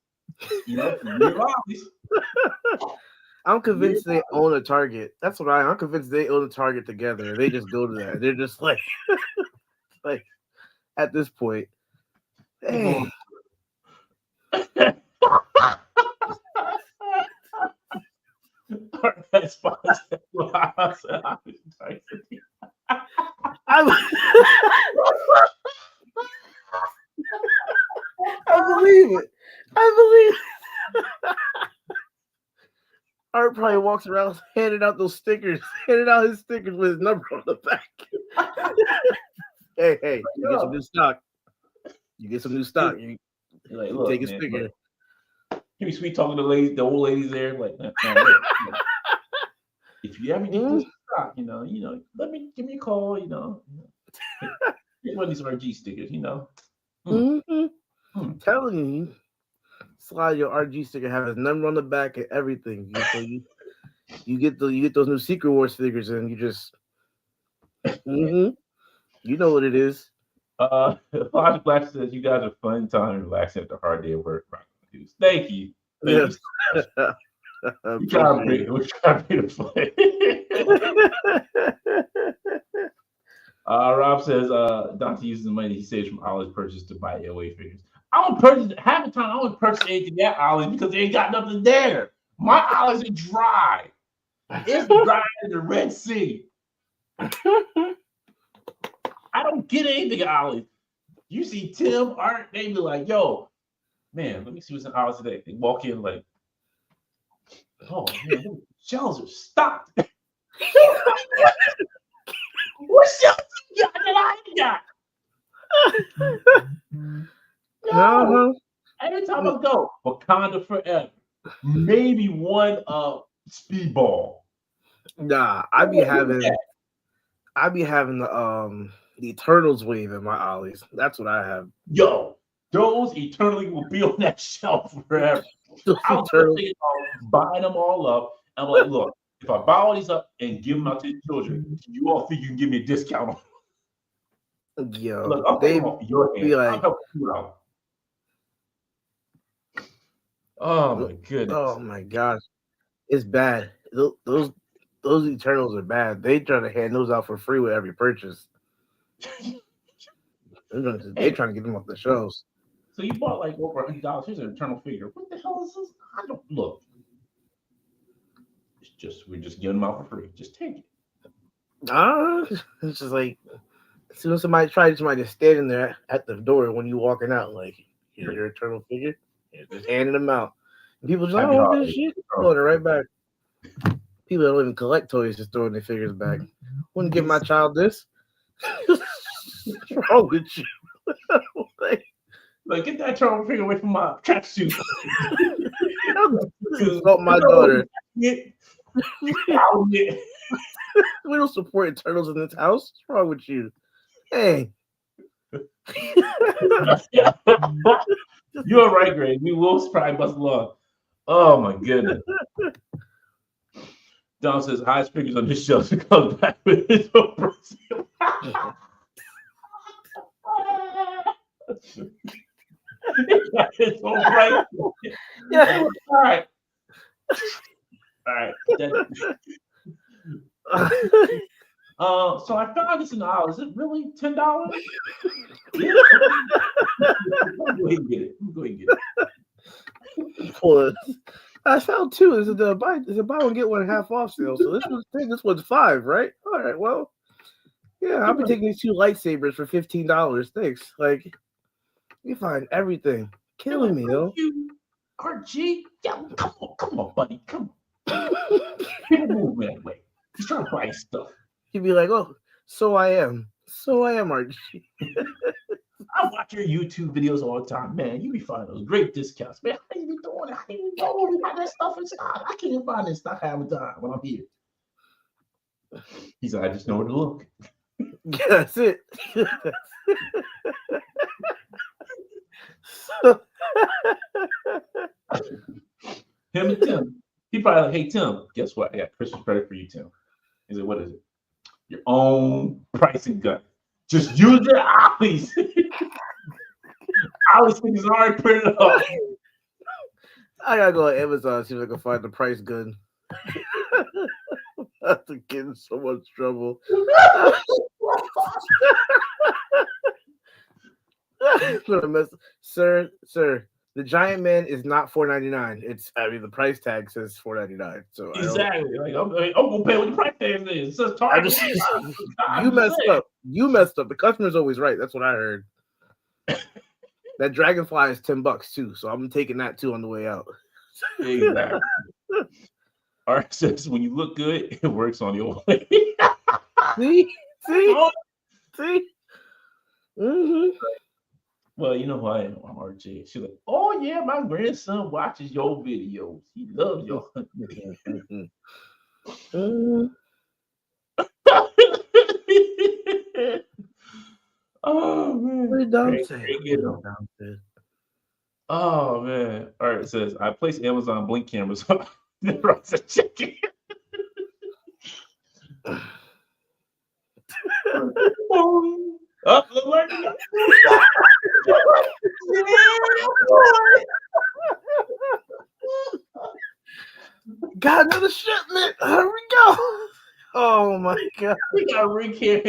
Ollie's." I'm convinced they own a Target. That's what I'm convinced they own a Target together. They just go to that. They're just like, like at this point. Hey. I believe it. Art probably walks around handing out those stickers, handing out his stickers with his number on the back. Hey, you get some new stock. You like, look, take a sticker. He be sweet talking to the old ladies there. Like, if you ever get this stock, give me a call. Get one of these RG stickers. Telling you, slide your RG sticker, have his number on the back and everything. You get those new Secret Wars figures, and you just, you know what it is. Logic Black says you guys are fun time and relaxing after a hard day of work. Thank you. You try to bring it fun. Rob says Dante uses the money he saves from Ollie's purchase to buy LA figures. I don't purchase half the time. I don't purchase anything at Ollie's because they ain't got nothing there. My Ollie's are dry. It's dry as the Red Sea. I don't get anything at Ollie's. You see Tim, Art, they be like, "Yo, man, let me see what's in Ollie's today." They walk in like, Oh man, those shells are stocked. What shells you got that I ain't got? No. No, Every time I go, Wakanda forever. Maybe one speedball. nah. I be having the Eternals wave in my ollies. That's what I have. Yo, those eternally will be on that shelf forever. Those I was just Eternals. thinking about buying them all up. I'm like, look, if I buy all these up and give them out to the children, you all think you can give me a discount on them? Look, Yo, I'm they taking off your be hand. I'll like, help you out. Oh my oh goodness. my gosh, it's bad. Those Eternals are bad. They try to hand those out for free with every purchase. They Hey, trying to get them off the shelves. so you bought like over $100. Here's an eternal figure. What the hell is this? I don't look. We're just giving them out for free. Just take it. It's just like as soon as somebody just standing there at the door when you walking out, like here's your Eternal figure, just handing them out. And people just like, Happy oh, this holidays. shit, throwing it right back. People that don't even collect toys just throwing their figures back. Wouldn't give my child this. What's wrong with you? Like, get that eternal figure away from my tracksuit. Insult my daughter. We We don't support Eternals in this house. What's wrong with you? Hey. You're right, Greg. We will probably bust along. Oh my goodness. Don says highest figures on this shelf comes back with his own person. It's all right. Yeah. All right. All right. So I found this in the aisle. Is it really $10? Yeah. Go ahead and get it. Go ahead and get it. Well, I found two. Is it buy one get one half off sale? So this one's $5, right? All right. Well, yeah, I'll be taking these two lightsabers for $15. Thanks. Like, you find everything. Killing me, yo. RG, yeah, come on, buddy, come on. People move that way. He's trying to buy stuff. He'd be like, "Oh, so I am, RG." I watch your YouTube videos all the time, man. You be finding those great discounts, man. How you be doing it? How you know we got that stuff in stock? I can't find this stuff half the time when I'm here. He said, I just know where to look. Yeah, that's it. So, Him and Tim. He probably like, hey Tim, guess what? I got Christmas credit for you, Tim. He said, what is it? Your own pricing gun. Just use your Ollie's. Ollie's thing is already printed up. I gotta go on Amazon see if I can find the price good. I'm about to get in so much trouble. Sir, the Giant Man is not $4.99. The price tag says $4.99. So exactly. Like I'm gonna pay what the price tag is. It says Target. You messed up. You messed up. The customer's always right. That's what I heard. That Dragonfly is $10 too, so I'm taking that too on the way out. Exactly. All right, says when you look good, it works on your way. See. Mm-hmm. Well, you know who I am. I'm RJ. She's like, oh yeah, my grandson watches your videos. He loves your videos. Oh man. What did Dom say? Oh man. All right, it says I place Amazon Blink cameras on the price of chicken. Got another shipment. Here we go. Oh my god. We got Rick here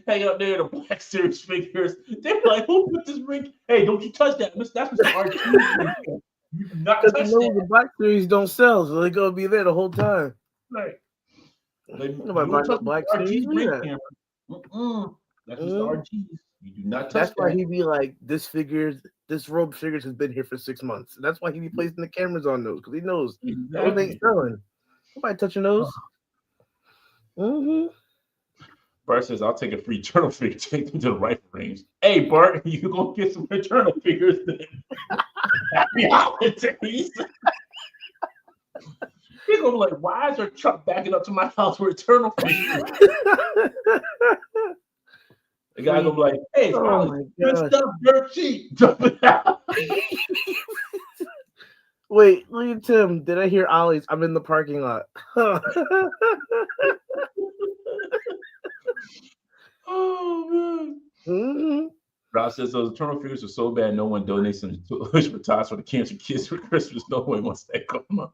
hanging up there, the Black Series figures. They're like, who put this Rick? Hey, don't you touch that. That's Mr. RG. You do not touch that. The Black Series don't sell, so they're gonna be there the whole time. Right. Nobody buys the Black Series. That's Mr. RG. You do not touch That's that. why he'd be like, this figure this robe figures has been here for 6 months. And that's why he be placing the cameras on those because he knows those Exactly. ain't selling. Nobody touching those. Mm-hmm. Bart says, I'll take a free turtle figure, take them to the rifle range. Hey, Bart, you gonna get some turtle figures then? Happy holidays. He's gonna be like, why is our truck backing up to my house with a turtle figure? The guy gonna be like, hey, oh good stuff, dirt cheap. Dump it out. Wait, look at Tim. Did I hear Ollie's? I'm in the parking lot. Oh man. Mm-hmm. Rob says those turtle figures are so bad, no one donates them to Hush for Tots for the cancer kids for Christmas. No one wants that come up.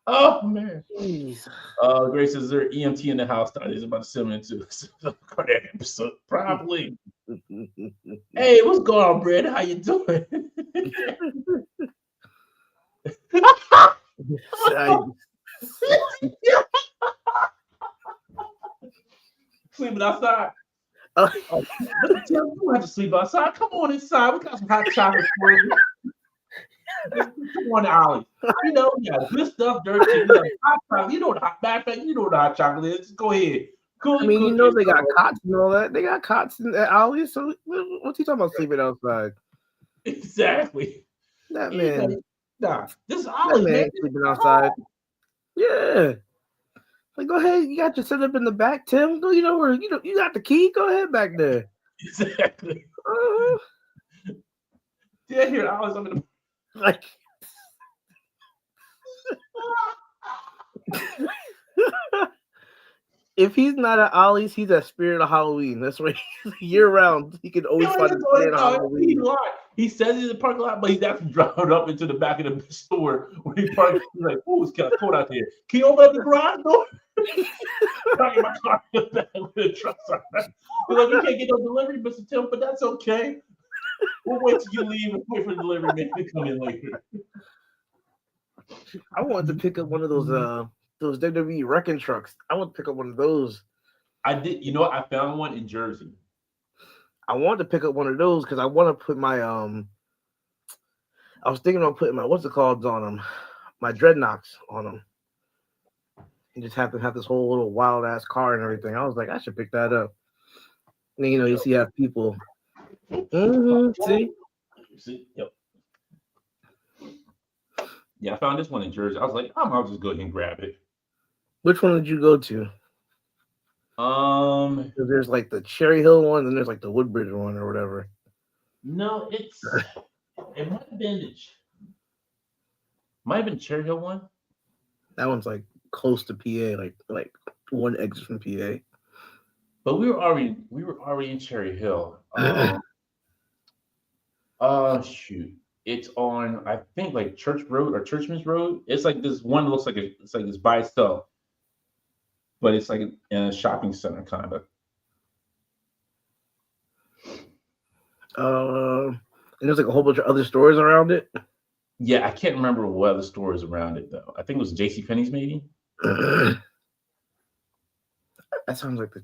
Oh man. Grace says, is there EMT in the house? He's about to send into the cardiac episode. Probably. Hey, what's going on, Brad? How you doing? Sleeping outside. You don't have to sleep outside. Come on inside. We got some hot chocolate for you. Come on, Ollie. You know, we got good stuff, dirt cheap. We got hot chocolate. You know what hot chocolate is. Just go ahead. I mean, you know they got cots and all that. They got cots at Ollie's. So what's he talking about sleeping outside? Exactly. That man. Nah, this is Ollie, man. Sleeping outside. Yeah. Like, go ahead. You got your setup in the back, Tim. Go, you know where you got the key. Go ahead back there. Exactly. Yeah, here I was under the like. If he's not at Ollie's, he's at Spirit of Halloween. That's right. Year round, he can always find the Spirit of Halloween. He says he's in the parking lot, but he's actually driving up into the back of the store where he parks. He's like, "Oh, it's kind of cold out here. Can you open up the garage door?" Parking my car in the back with the trucks on. He's like, "We can't get no delivery, Mr. Tim, but that's okay. We'll wait till you leave and wait for the delivery man to come in later." I wanted to pick up one of those WWE wrecking trucks. I want to pick up one of those. I did. You know what? I found one in Jersey. I wanted to pick up one of those because I want to put my I was thinking about putting my what's it called on them, my dreadnoughts on them. And just have to have this whole little wild ass car and everything. I was like, I should pick that up. And then, you see, have people. See, yep. Yeah, I found this one in Jersey. I was like, I might just go ahead and grab it. Which one did you go to? There's like the Cherry Hill one, and there's like the Woodbridge one or whatever. No, it might have been Cherry Hill one. That one's like close to PA, like one exit from PA. But we were already in Cherry Hill. Shoot. It's on, I think, like Church Road or Churchman's Road. It's like this one that looks like it's like this by itself, but it's like in a shopping center kind of. And there's like a whole bunch of other stores around it. Yeah, I can't remember what other stores around it though. I think it was JCPenney's maybe. That sounds like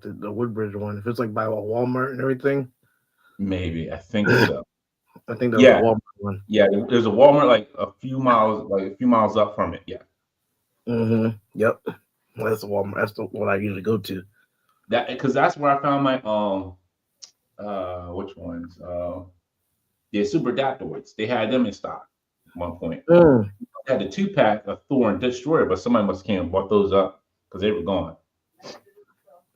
the Woodbridge one. If it's like by a Walmart and everything. Maybe. I think so. I think that was a Walmart one. Yeah, there's a Walmart like a few miles up from it. Yeah. Mm-hmm. Yep. Well, that's the Walmart. That's the one I usually go to. Because that's where I found my which ones? Super Adaptoids. They had them in stock at one point. They had the 2-pack of Thor and Destroyer, but somebody must have came and bought those up because they were gone.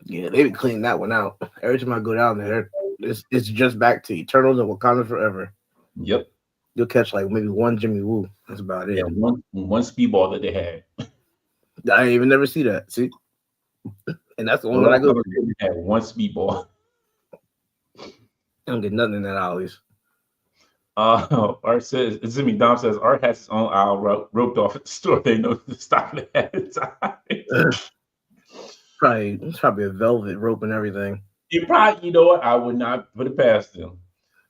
Yeah, they would clean that one out. Every time I go down there, it's just back to Eternals and Wakanda Forever. Yep. You'll catch like maybe one Jimmy Woo. That's about it. Yeah, one speedball that they had. I ain't even never see that. See? And that's the only one I go to. They had one speedball. I don't get nothing in that Ollie's. Art says, Zimmy Dom says, Art has his own aisle roped off at the store. They know to stop it ahead of time. It's probably a velvet rope and everything. You know what? I would not put it past them.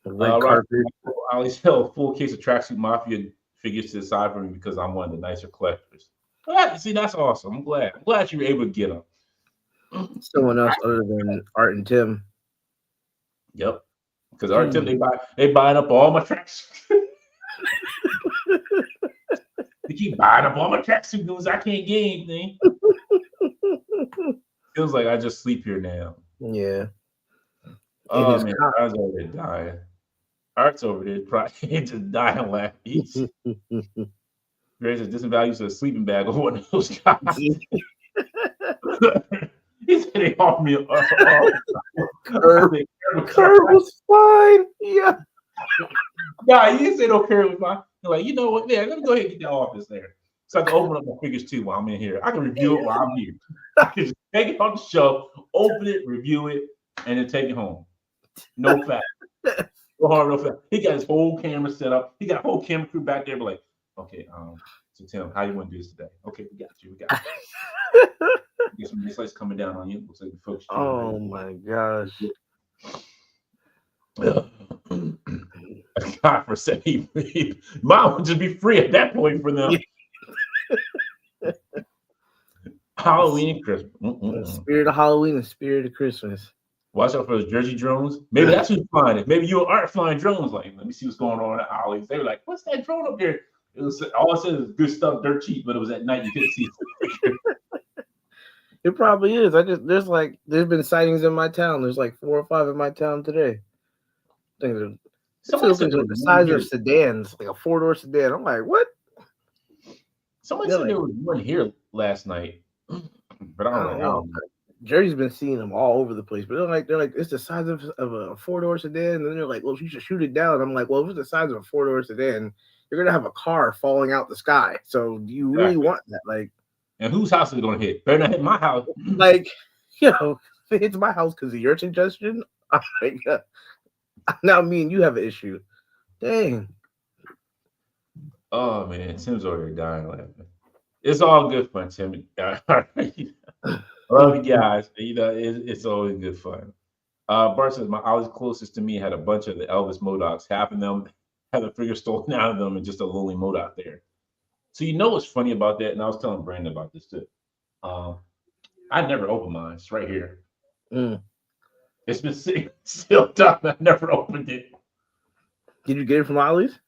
Red carpet. I always sell a full case of Tracksuit Mafia figures to the side for me because I'm one of the nicer collectors. See, that's awesome. I'm glad you were able to get them. Someone else other than Art and Tim. Yep. Because our tip, they buying up all my tracks. They keep buying up all my tracksuit news. I can't get anything. Feels like I just sleep here now. Yeah. Oh man, I was over there dying. Art's over there probably just dying laughing. Grace says disavalues a sleeping bag or one of those guys. He said they offered me Curve was fine. Yeah. Nah, he didn't say no curve was fine. They're like, you know what? Yeah, let me go ahead and get that office there. So I can open up my figures too while I'm in here. I can review it while I'm here. I can just take it on the shelf, open it, review it, and then take it home. No fact. No hard, no fact. He got his whole camera set up. He got a whole camera crew back there. But like, okay, so Tim, how you want to do this today? Okay, we got you. Get some nice lights coming down on you. Looks like the folks. Oh my gosh. God for saying mine would just be free at that point for them. Halloween and Christmas. Spirit of Halloween and spirit of Christmas. Watch out for those Jersey drones. Maybe that's who's flying it. Maybe you and Art flying drones. Like, let me see what's going on at Ollie's. They were like, "What's that drone up there?" It was all I said is good stuff, dirt cheap, but it was at night. You couldn't see it. It probably is. There's been sightings in my town. There's like 4 or 5 in my town today. I think they're the size of sedans, like a 4-door sedan. I'm like, what? Somebody said there was one here last night, but I don't know. Jerry's been seeing them all over the place, but they're like it's the size of a 4-door sedan, and then they're like, well, you should shoot it down. I'm like, well, if it's the size of a 4-door sedan, you're gonna have a car falling out the sky. So do you really want that? Like, and whose house is it gonna hit? Better not hit my house. Like, if it hits my house because of your suggestion, I'm like, now me and you have an issue. Dang. Oh man, Tim's already dying laughing. It's all good fun, Tim. Love you guys. You know, it's always good fun. Bart says my Ollie's closest to me had a bunch of the Elvis Modocs. Half of them had a figure stolen out of them and just a lonely Modoc there. So you know what's funny about that? And I was telling Brandon about this too. I never opened mine. It's right here. It's been sitting sealed up. I never opened it. Did you get it from Ollie's?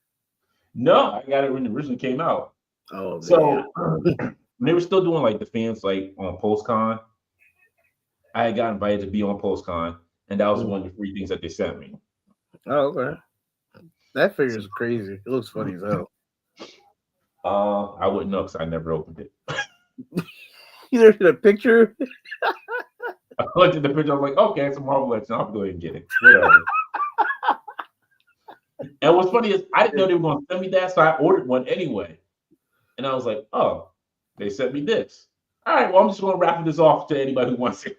No, I got it when it originally came out. Oh, so when they were still doing like the fans like on PostCon, I had got invited to be on PostCon, and that was one of the free things that they sent me. Oh, okay. That figure is crazy. It looks funny as hell. I wouldn't know because I never opened it. You looked at a picture? I looked at the picture. I was like, okay, it's a Marvel Legend. I'll go ahead and get it. Whatever. And what's funny is I didn't know they were going to send me that, so I ordered one anyway. And I was like, oh, they sent me this. All right, well, I'm just going to wrap this off to anybody who wants it.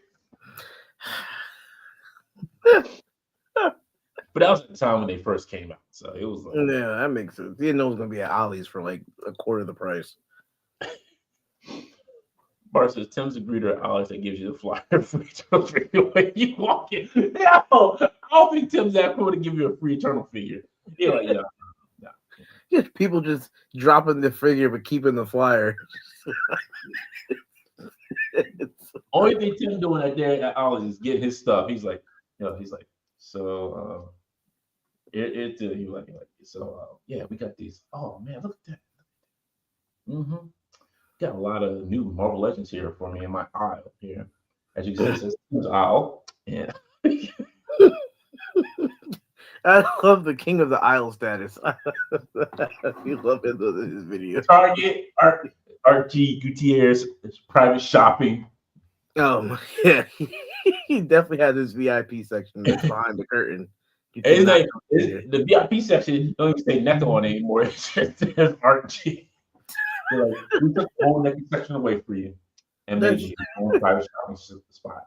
But that was at the time when they first came out. So it was like, yeah, that makes sense. You didn't know it was going to be at Ollie's for like a quarter of the price. Bart says, Tim's a greeter at Ollie's that gives you the flyer for Eternal figure when you walk in. No, I don't think Tim's that cool to give you a free Eternal figure. You're like, no. Yeah, people just dropping the figure but keeping the flyer. Only thing Tim doing out there at Ollie's is getting his stuff. He's like, so yeah, we got these. Oh man, look at that. Got a lot of new Marvel Legends here for me in my aisle here. As you can see, it says Tim's aisle. Yeah. I love the king of the aisle status. You love it in his video. Target, RG Gutierrez, private shopping. Yeah, he definitely had this VIP section that's behind the curtain. Like, the VIP section don't even say nothing on it anymore. It just says RG. Like, we took the whole next section away for you and made you your own private shopping spot.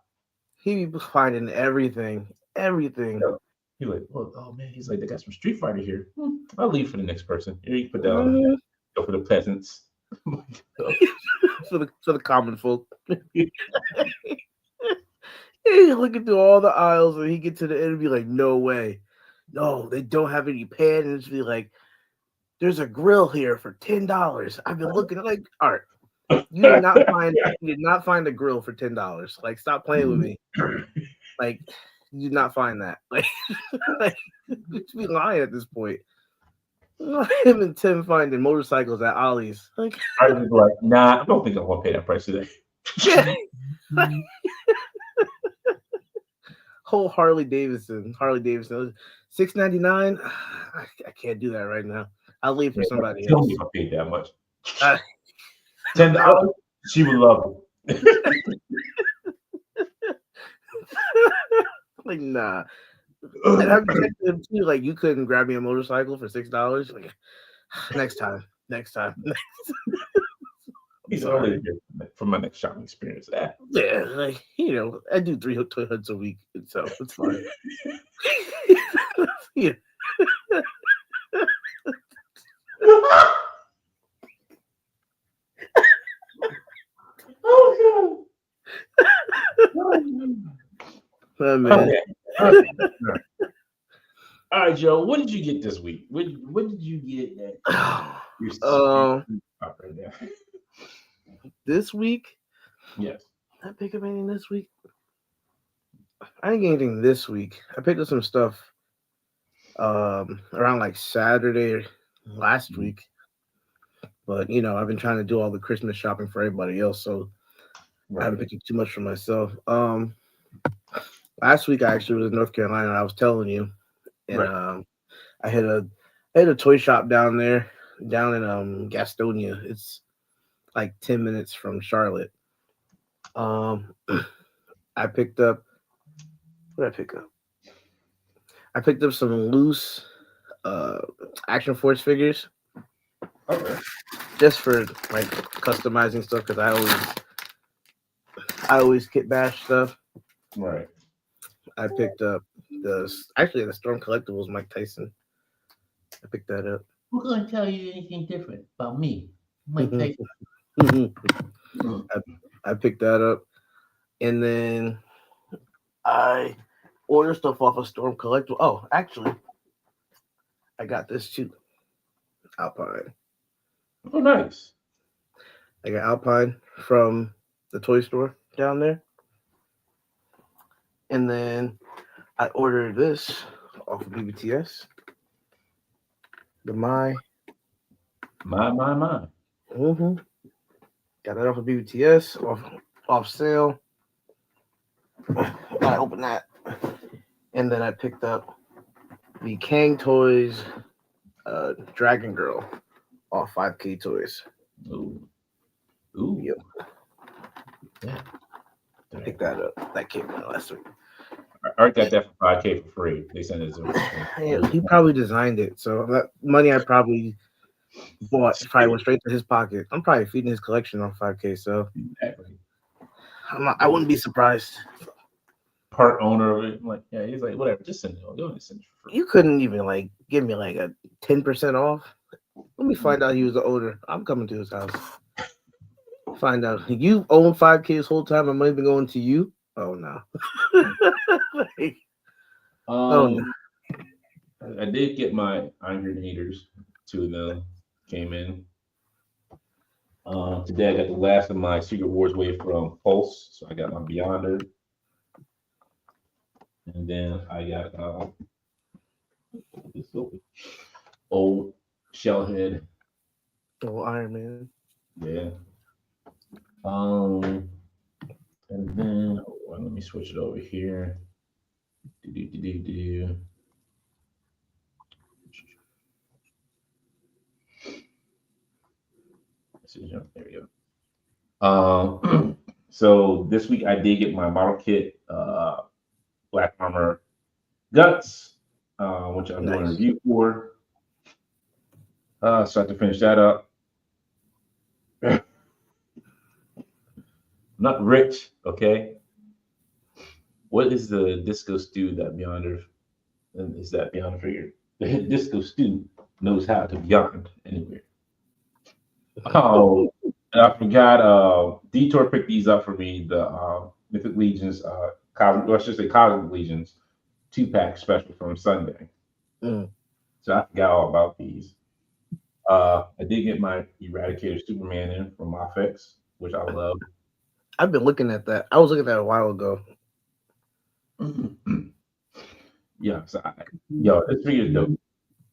He be finding everything. He's like, oh man, he's like, they got some Street Fighter here. I'll leave for the next person. Here, you put that on. Go for the peasants. for the common folk. He's looking through all the aisles and he get to the end and be like, no way. No, they don't have any pan. And it's be like, there's a grill here for $10. I've been looking like Art. You did not find a grill for $10. Like, stop playing with me. Like, You do not find that. Like you should be lying at this point. Him and Tim finding motorcycles at Ollie's. Like, I was like, nah, I don't think I want to pay that price today. yeah, like, whole Harley Davidson, $6.99. I can't do that right now. I'll leave for somebody Tell else. me if I paid that much. Uh, $10, she would love it. like, nah. And I've texted him too. Like, you couldn't grab me a motorcycle for $6. Like, next time. He's already here for my next shopping experience. Yeah, like I do 3 toy hunts a week, so it's fine. Yeah. Oh Oh, man. Okay. All right, Joe. What did you get this week? What did you get? Right now? This week? Yes. Did I pick up anything this week? I didn't get anything this week. I picked up some stuff around like Saturday last week. But I've been trying to do all the Christmas shopping for everybody else, so I haven't picked up too much for myself. Last week I actually was in North Carolina, I was telling you. And I had a toy shop down in Gastonia. It's like 10 minutes from Charlotte. I picked up what did I pick up? I picked up some loose Action Force figures. Okay. Just for like customizing stuff, because I always kit bash stuff. Right. I picked up the Storm Collectibles Mike Tyson. I picked that up. Who's gonna tell you anything different about me, Mike Tyson? I picked that up, and then I ordered stuff off of Storm Collectible. Oh, actually, I got this too. Alpine. Oh, nice. I got Alpine from the toy store down there. And then I ordered this off of BBTS. The My. Mm-hmm. Got that off of BBTS, off sale. I opened that. And then I picked up the Kang Toys Dragon Girl off 5K Toys. Ooh. Yep. Yeah. I picked that up. That came out last week. Art got that for $5K for free. They sent it to him. Yeah, he probably designed it. So that money I probably bought probably went straight to his pocket. I'm probably feeding his collection on 5K. So exactly. I wouldn't be surprised. Part owner of it. I'm like, yeah, he's like, whatever, just send it. Go ahead and send it for free. You couldn't even like give me like a 10% off. Let me find out he was the owner. I'm coming to his house. Find out you own 5K this whole time. My money's been going to you. Oh no. No. I did get my Iron Grenaders. 2 of them came in. Today I got the last of my Secret Wars wave from Pulse. So I got my Beyonder. And then I got this old Shellhead. Oh, Iron Man. Yeah. And then let me switch it over here. There we go. So this week I did get my model kit, Black Armor Guts, which I'm doing a review for. So I have to finish that up. Not rich, okay? What is the Disco Stew that Beyonder is that Beyonder figure? The Disco Stew knows how to beyond anywhere. Oh, and I forgot. Detour picked these up for me. The Mythic Legions, Cosmic Legions 2-pack special from Sunday. So I forgot all about these. I did get my Eradicator Superman in from Mafex, which I love. I've been looking at that. I was looking at that a while ago. Yeah, yo, this figure is dope.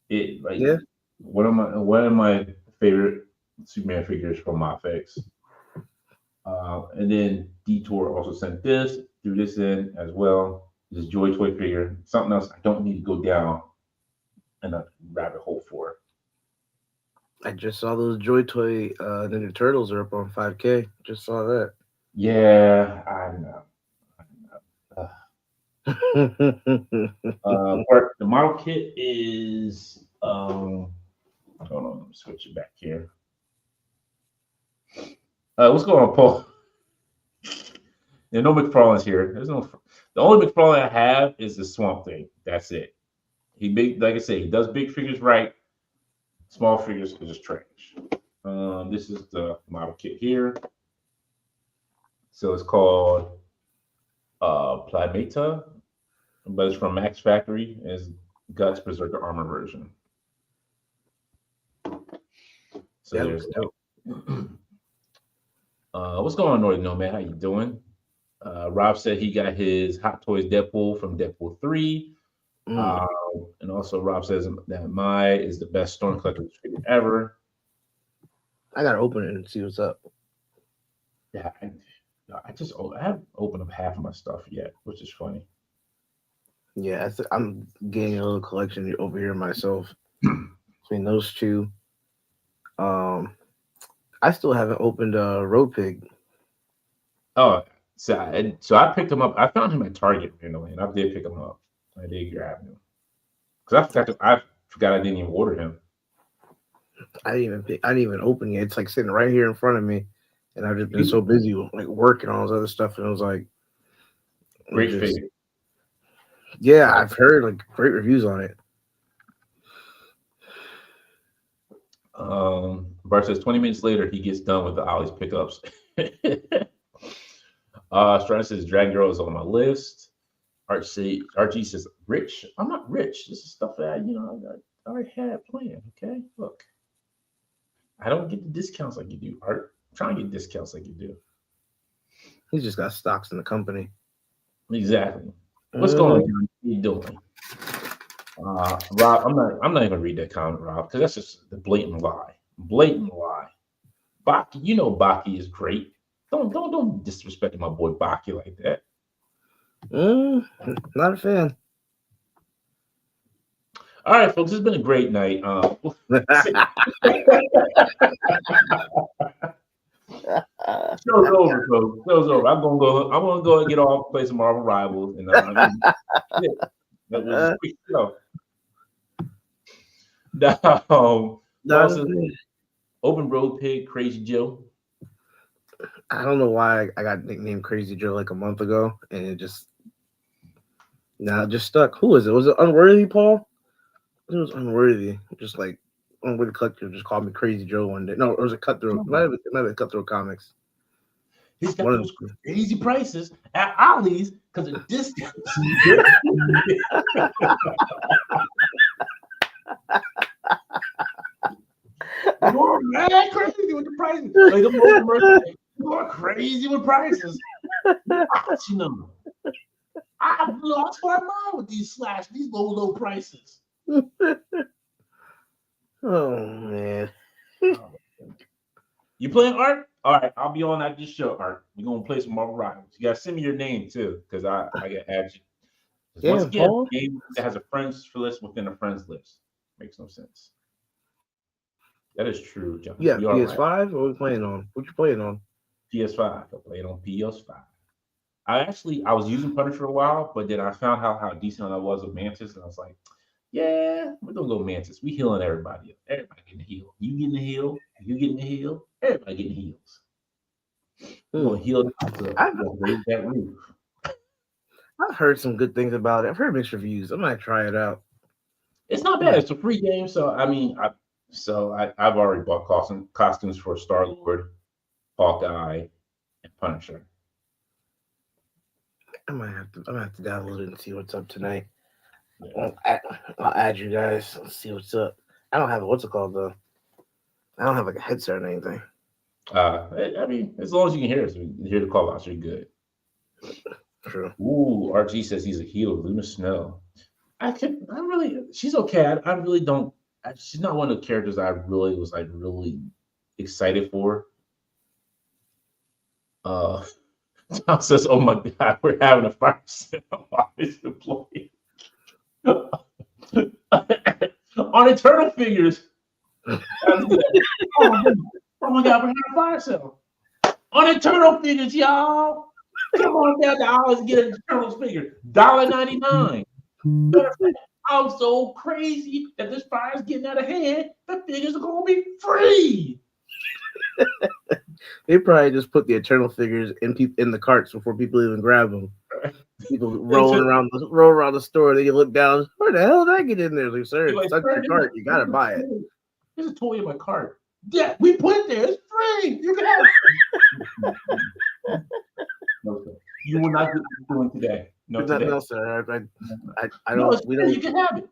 It like Yeah, one of my favorite Superman figures from MyFX. And then Detour also sent this, threw this in as well. This Joy Toy figure, something else I don't need to go down in a rabbit hole for. I just saw those Joy Toy Ninja Turtles are up on 5K. Just saw that. Yeah, I know. But the model kit is hold on, let me switch it back here. What's going on, Paul? There's no McFarlane's here. The only McFarlane I have is the Swamp Thing. That's it. He big, like I say, he does big figures right. Small figures are just trash. This is the model kit here. So it's called Planeta, but it's from Max Factory. It's Guts Berserker Armor version. So That there's looks dope. what's going on, Northern Nomad? How you doing? Rob said he got his Hot Toys Deadpool from Deadpool 3. And also Rob says that Mai is the best Storm Collector figure ever. I gotta open it and see what's up. Yeah, I haven't opened up half of my stuff yet, which is funny. Yeah, I'm getting a little collection over here myself. Between those two, I still haven't opened Road Pig. Oh, so I picked him up. I found him at Target randomly, and I did pick him up. I did grab him because I forgot I didn't even order him. I didn't even open it. It's like sitting right here in front of me, and I've just been so busy with like work and all this other stuff. And it was like, Great figure. Yeah, I've heard like great reviews on it. Bart says 20 minutes later he gets done with the Ollie's pickups. Strider says Dragon Girl is on my list. RG says rich. I'm not rich. This is stuff that I already had planned. Okay, look, I don't get the discounts like you do. Art, I'm trying to get discounts like you do. He's just got stocks in the company. Exactly. What's going on? What are you doing? Rob, I'm not even gonna read that comment, Rob, because that's just the blatant lie. Blatant lie. Baki, Baki is great. Don't disrespect my boy Baki like that. Not a fan. All right, folks, it's been a great night. Show's over, folks. Show's over. I'm gonna go and get off, play some Marvel Rivals, and that was a quick show. Open Road Pig, Crazy Joe. I don't know why I got nicknamed Crazy Joe like a month ago, and it just stuck. Who is it? Was it Unworthy, Paul? It was Unworthy. Just like Unworthy Collector just called me Crazy Joe one day. No, or was it Cutthroat? It might have been Cutthroat Comics. He's got those crazy prices at Ollie's because of discounts. Man, crazy with the prices. Like I'm going crazy with prices. I've lost my mind with these low prices. Oh man. You playing Art? All right, I'll be on that show, Art. We're gonna play some Marvel Rivals. You gotta send me your name too, because I gotta add you. Yeah, once again, a game that has a friends list within a friends list. Makes no sense. That is true, John. Yeah, PS5? Right. What are we playing on? What you playing on? PS5. I played on PS5. I was using Punisher for a while, but then I found how decent I was with Mantis, and I was like, yeah, we're gonna go Mantis. We healing everybody up. Everybody getting healed. You getting the heal. You getting the heal. Everybody getting heals. We're gonna heal that roof. I've heard some good things about it. I've heard mixed reviews. I might try it out. It's not bad. It's a free game, so I mean, I've already bought costumes for Star-Lord, Hawkeye, and Punisher. I'm gonna have to download it and see what's up tonight. Yeah. I'll add you guys. Let's see what's up. I don't have what's it called though. I don't have like a headset or anything. I mean, as long as you can hear us, hear the call outs, you're good. True. Ooh, RG says he's a heel. Luna Snow. She's okay. I really don't. She's not one of the characters I really was like really excited for. Uh, Tom says, "Oh my God, we're having a fire sale." It's employee on Eternal figures. Oh my God, we're having a fire sale on Eternal figures, y'all. Come on down to ours and get an Eternal figure. $1.99. I'm so crazy that this fire's getting out of hand. The figures are gonna be free. They probably just put the Eternal figures in the carts before people even grab them. People rolling around the store. They look down. Where the hell did I get in there? Like, sir, it's such a cart. You gotta buy it. There's a toy in my cart. Yeah, we put it there. It's free. You can have it. No, sir. You will not get what you're doing today. No, sir. I don't. No, We don't. You can have it.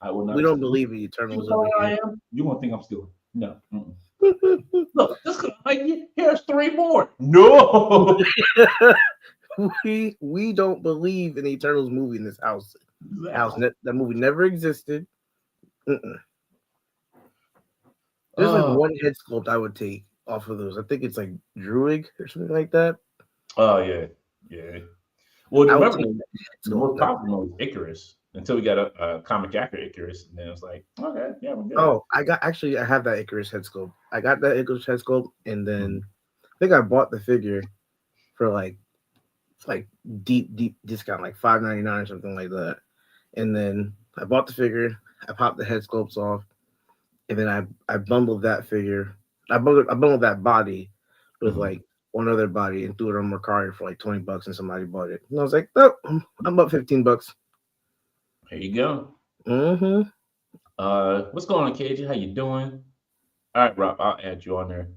I will not. We don't believe in Eternals. I am. You won't think I'm stealing. No. Look, here's 3 more. No. we don't believe in the Eternals movie in this house. Exactly. That movie never existed. There's like one head sculpt I would take off of those. I think it's like Druig or something like that. Oh yeah. Well, remember the most popular one was Icarus until we got a comic accurate Icarus, and then it was like, okay, yeah, we're good. Oh, I have that Icarus head sculpt. I got that Icarus head sculpt, and then I think I bought the figure for like deep discount, like $5.99 or something like that. And then I bought the figure, I popped the head sculpts off, and then I bundled that figure. I bundled that body with like one other body and threw it on Mercari for like $20, and somebody bought it. And I was like, oh, I'm up $15. There you go. What's going on, KJ? How you doing? All right, Rob, I'll add you on there.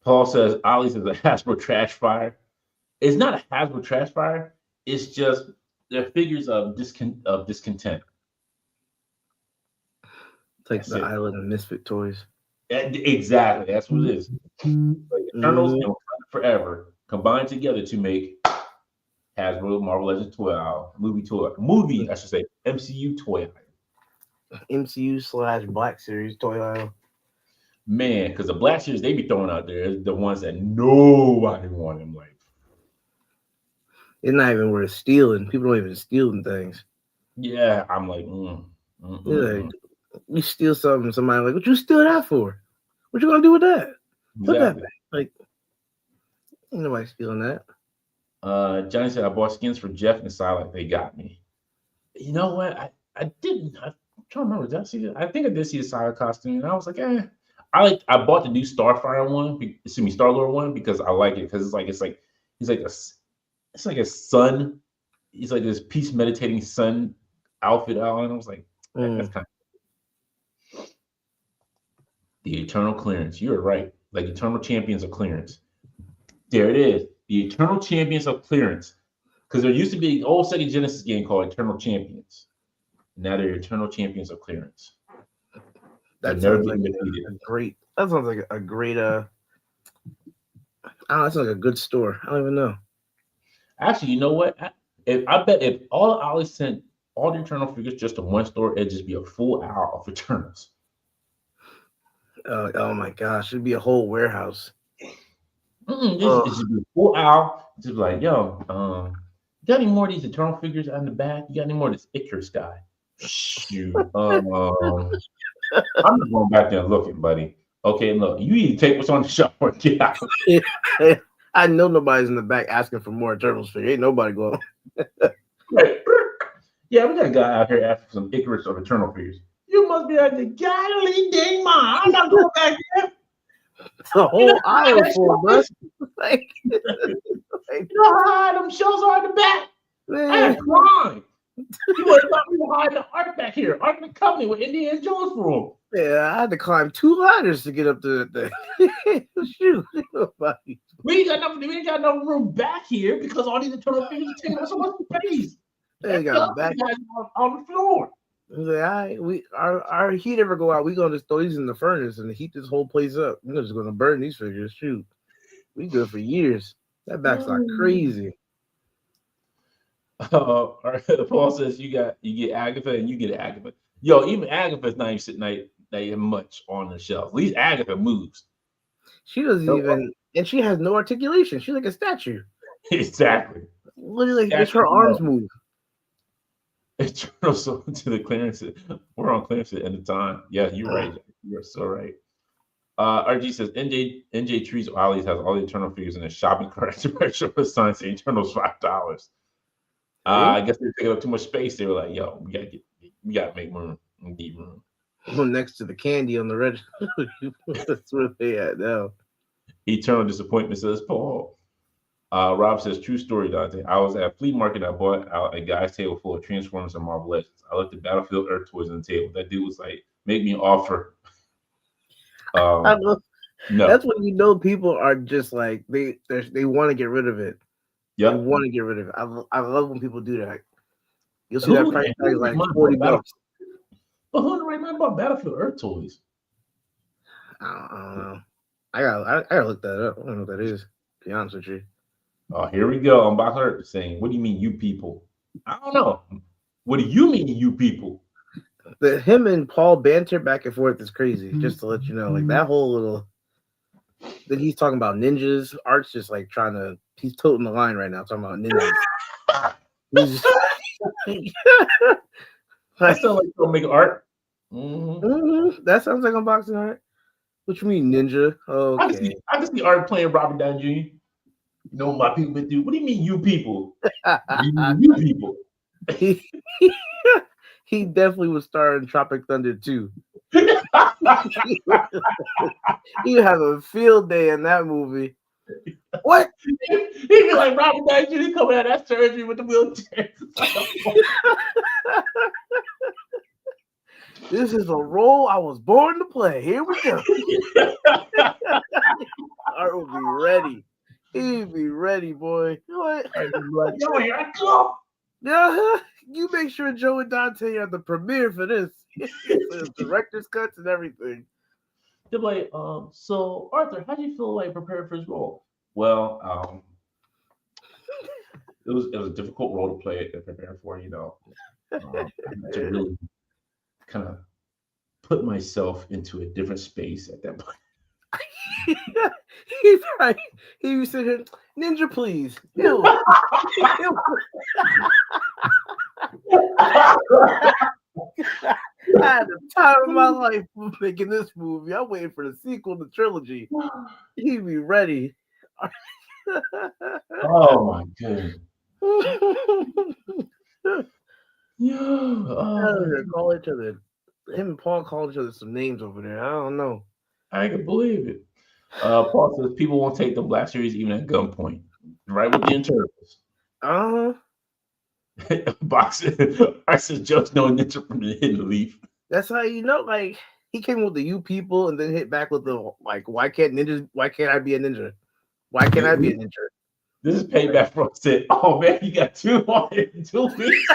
Paul says Ollie's is a Hasbro trash fire. It's not a Hasbro trash fire. It's just they're figures of discontent. It's like the Island of Misfit Toys. Exactly, that's what it is. Like Eternals and Forever combined together to make Hasbro Marvel Legends toy aisle movie. I should say MCU toy aisle. MCU / Black Series toy aisle. Man, because the Black Series they be throwing out there is the ones that nobody want in life. It's not even worth stealing. People don't even steal things. Yeah, I'm like, you steal something, somebody like, what you steal that for? What you gonna do with that? Put that back. Like, ain't nobody stealing that. Johnny said I bought skins for Jeff and Silent. They got me. You know what? I didn't. I'm trying to remember. Did I see it? I think I did see the Silent costume, and I was like, I bought the new Starfire one. Star-Lord one because I like it because it's like a sun. He's like this peace meditating sun outfit out, and I was like, that's kind of the Eternal clearance. You're right. Like Eternal Champions of clearance. There it is. The Eternal Champions of clearance. Because there used to be an old Sega Genesis game called Eternal Champions. Now they're Eternal Champions of clearance. That sounds like a great. That sounds like a great. I don't know. That sounds like a good store. I don't even know. Actually, you know what? I bet if all Ollie sent all the Eternal figures just to one store, it'd just be a full hour of Eternals. Oh my gosh, it'd be a whole warehouse. It should be a full hour. Just like, yo, you got any more of these Eternal figures out in the back? You got any more of this Icarus guy? Shoot. I'm not going back there and looking, buddy. Okay, look, you need to take what's on the shelf or get out. I know nobody's in the back asking for more Eternals figures. Ain't nobody going. Yeah, we got a guy out here asking for some Icarus or Eternal figures. You must be out the golly dang mind. I'm not going back there. The whole aisle full, bro. Like, you know how high them shelves are in the back? Man. I had to climb. You would have thought we were hiding the Ark back here. Ark of the Covenant with Indiana Jones room. Yeah, I had to climb 2 ladders to get up to the thing. Shoot, nobody. We ain't got no room back here because all these Eternal figures are taking up so much space. They got back on the floor. Like, our heat ever go out, we gonna just throw these in the furnace and heat this whole place up. We're just gonna burn these figures. Shoot, we good for years. That back's like crazy. Paul says you get Agatha and you get Agatha. Yo, even Agatha's not even sitting that even much on the shelf. At least Agatha moves. She doesn't even, and she has no articulation. She's like a statue. Exactly. Literally, like, just her arms move. Eternal Soul to the clearance. We're on clearance at the end of time. Yeah, you're right. You're so right. RG says NJ Trees Ollie's has all the Eternal figures in a shopping cart. Direction for sign saying Eternal's $5. I guess they're taking up too much space. They were like, "Yo, we gotta make room. We need room." Next to the candy on the register. That's where they at now. Eternal disappointment, says Paul. Rob says, true story, Dante. I was at a flea market. I bought out a guy's table full of Transformers and Marvel Legends. I looked at Battlefield Earth toys on the table. That dude was like, make me an offer. No. That's when you know people are just like, they want to get rid of it. Yeah. They want to get rid of it. I love when people do that. You'll see that price tag like $40. But who right about Battlefield Earth toys? I don't know. I gotta look that up. I don't know what that is, to be honest with you. Oh, here we go. I'm about her saying, what do you mean, you people? I don't know. What do you mean, you people? Him and Paul banter back and forth is crazy, just to let you know. Like that whole little. Then he's talking about ninjas. Art's just like he's toting the line right now, talking about ninjas. That sounds like you'll make art. That sounds like unboxing art. What you mean, ninja? Okay. I can see Art playing Robert Downey Jr. You know my people been through. What do you mean, you people? You people. He definitely was starring Tropic Thunder too. He have a field day in that movie. What? He'd be like Robert Downey Jr. coming out of that surgery with the wheelchair. This is a role I was born to play. Here we go. Art will be ready. He'd be ready, boy. What? Like, yo, here I come. Yeah, you make sure Joe and Dante are the premiere for this. Director's cuts and everything. They're like, so Arthur, how do you feel like preparing for his role? Well, it was a difficult role to play to prepare for, to really kind of put myself into a different space at that point. He's right. He was sitting, Ninja, please. Ew. I had the time of my life making this movie. I'm waiting for the sequel to the trilogy. He'd be ready. Oh my goodness. Call each other. Him and Paul call each other some names over there. I don't know. I can believe it. Paul says people won't take the Black Series even at gunpoint. Right with the Internals. Boxing. I said Joe's no ninja from the hidden leaf. That's how you know, like he came with the you people and then hit back with the like, why can't I be a ninja? Why can't I be a ninja? This is payback for said, oh man, you got 2 on it in 2 weeks.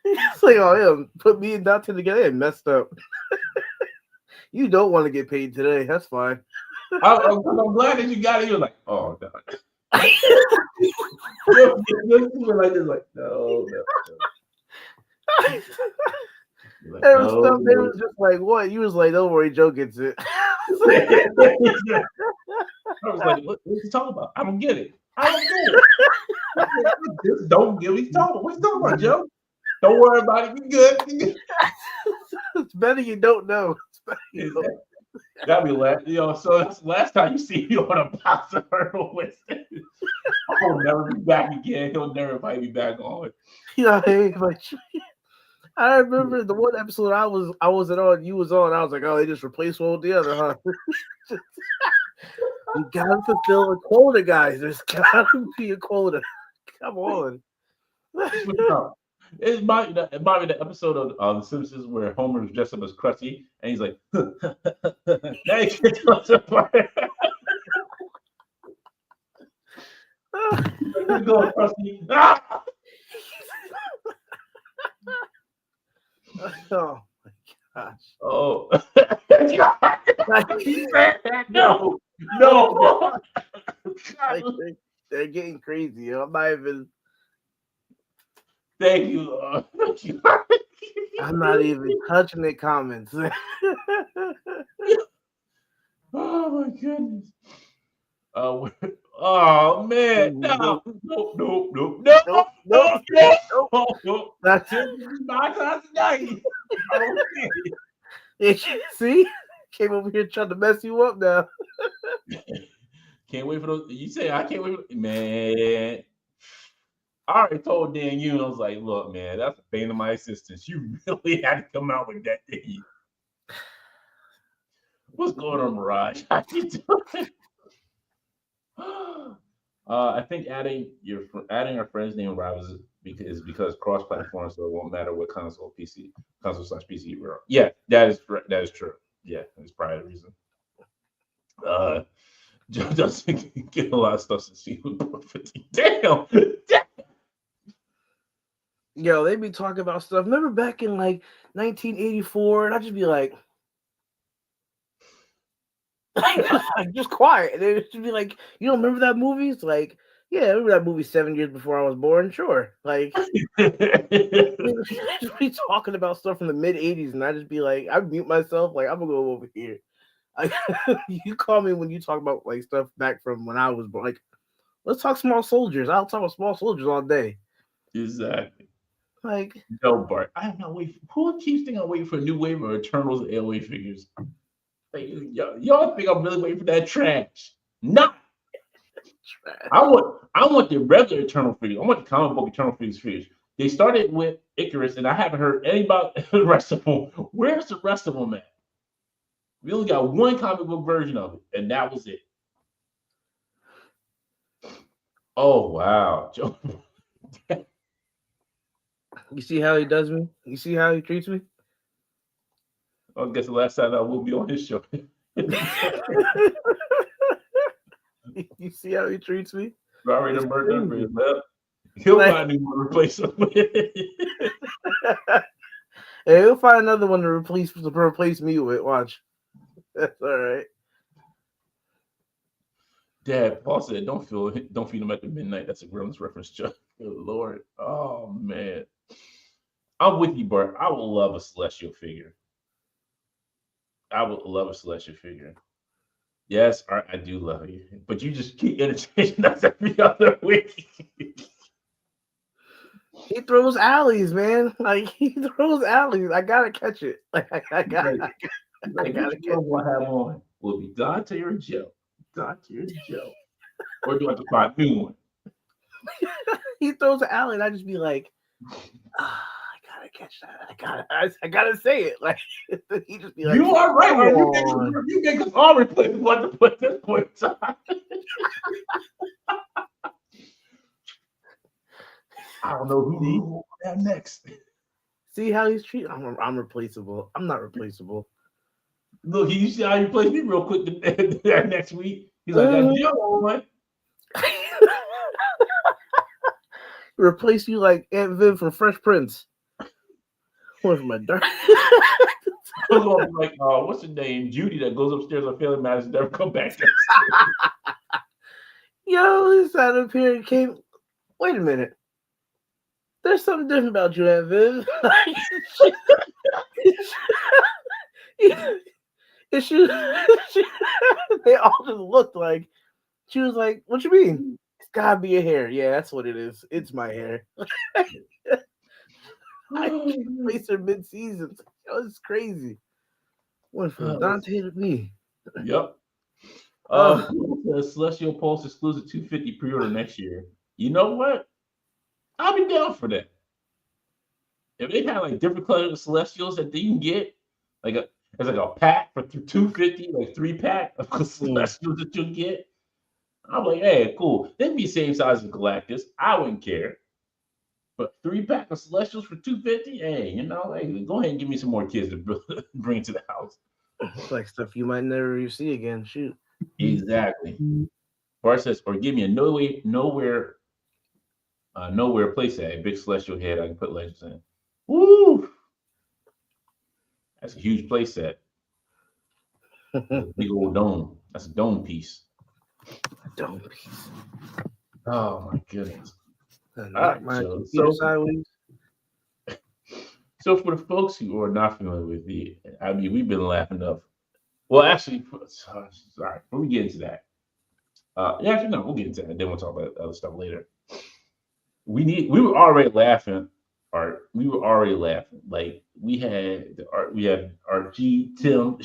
It's like, oh yeah, put me and Dante together and messed up. You don't want to get paid today. That's fine. I'm glad that you got it. You're like, oh no. You're like this, like no. Like, there was stuff. They was just like, what? You was like, don't worry, Joe gets it. I was like, what's he talking about? I don't get it. Just don't get what he's talking about. What's he talking about, Joe? Don't worry about it. You're good. It's better you don't know. Got me laughing. So that's the last time you see me on a box of hurdle with it. I'll never be back again. He'll never invite me back on. Yeah, I remember the one episode I wasn't on, you was on. I was like, oh, they just replaced one with the other, huh? You gotta fulfill a quota, guys. There's gotta be a quota. Come on. It might be the episode of The Simpsons where Homer is dressed up as Krusty and he's like, now you can't tell us apart. Go, Krusty. Oh my gosh. Oh. No. God Like they're getting crazy. I'm not even. Thank you, Lord. Thank you. I'm not even touching the comments. Oh my goodness. Oh man, no, Nope, nope, nope, nope, nope, nope, nope, nope, nope. nope, nope. That's This is my class tonight. Okay. it. See, came over here trying to mess you up now. Can't wait for those. You say I can't wait for man. I already told Dan you, I was like, look, man, that's a pain in my existence. You really had to come out with that thing. What's going on, Mirage? How you doing? I think adding our friend's name rivals is because cross-platform, so it won't matter what console/PC we're on. Yeah, that is true. Yeah, that's probably the reason. Joe doesn't get a lot of stuff to see with 50. Damn. Yo, they be talking about stuff. Remember back in like 1984, and I just be like, just quiet. And they just be like, you don't remember that movie? It's like, yeah, I remember that movie 7 years before I was born. Sure, like just be talking about stuff from the mid 80s, and I just be like, I mute myself, like I'm gonna go over here. Like, you call me when you talk about like stuff back from when I was born. Like, let's talk small soldiers. I'll talk about small soldiers all day. Exactly. Like, No, Bart. I am not waiting. Who keeps thinking I'm waiting for a new wave of Eternals and AOA figures? Like, y'all think I'm really waiting for that trash? Nah. I want the regular Eternal figures. I want the comic book Eternal figures. They started with Icarus, and I haven't heard any about the rest of them. Where's the rest of them at? We only got one comic book version of it, and that was it. Oh wow, Joe. you see how he does me? You see how he treats me? I guess the last time I will be on his show. You see how he treats me? Already It's burned up for crazy. his left. He'll Like, find a new one to replace him with. hey, he'll find another one to replace me with. Watch. That's all right. Dad, Paul said, don't feed him at the midnight. That's a Gremlins reference, Chuck. Good Lord. Oh man. I'm with you, Bart. I would love a celestial figure. I would love a celestial figure. Yes, I do love you. But you just keep interchanging us every other week. He throws alleys, man. Like he throws alleys. I gotta catch it. Like I gotta Which catch one will I have on? Will it be Dante or Joe? Dante or Joe? Or do I have to find a new one? He throws an alley, and I just be like, I gotta catch that. I gotta say it. Like he just be like, You are right, man. on. You make us all replace one to put this point in time. I don't know who will have next. See how he's treated? I'm replaceable. I'm not replaceable. Look, you see how you play me real quick next week. He's like, I do one. Replace you like Aunt Viv from Fresh Prince. One from my dark. I'm gonna be like, what's her name? Judy that goes upstairs on Family Matters and never come back. Yo, he sat up here and came. Wait a minute. There's something different about you, Aunt Viv. They all just looked like she was like, "What you mean? It's gotta be your hair." Yeah, that's what it is. It's my hair. I can't place her mid-season. It's crazy. Went from Dante to me. Yep. Celestial Pulse exclusive 250 pre-order next year. You know what? I'll be down for that. If they had like different color Celestials that you can get, like it's like a pack for 250, like 3-pack of Celestials that you'll get. I'm like, hey, cool. They'd be same size as Galactus. I wouldn't care. But 3-pack of Celestials for 250, hey, hey, go ahead and give me some more kids to bring to the house. It's like stuff you might never see again. Shoot. Exactly. Bart says, or give me a nowhere playset, a big celestial head I can put legends in. Woo! That's a huge playset. Big old dome. That's a dome piece. Dome piece. Oh my goodness. All Knock right, my Joe. computer sideways. So for the folks who are not familiar with the, I mean, we've been laughing up. Well, actually, sorry, before we get into that, yeah, actually, no, we'll get into that. Then we'll talk about other stuff later. We were already laughing, or we were already laughing. Like we had our G Tim.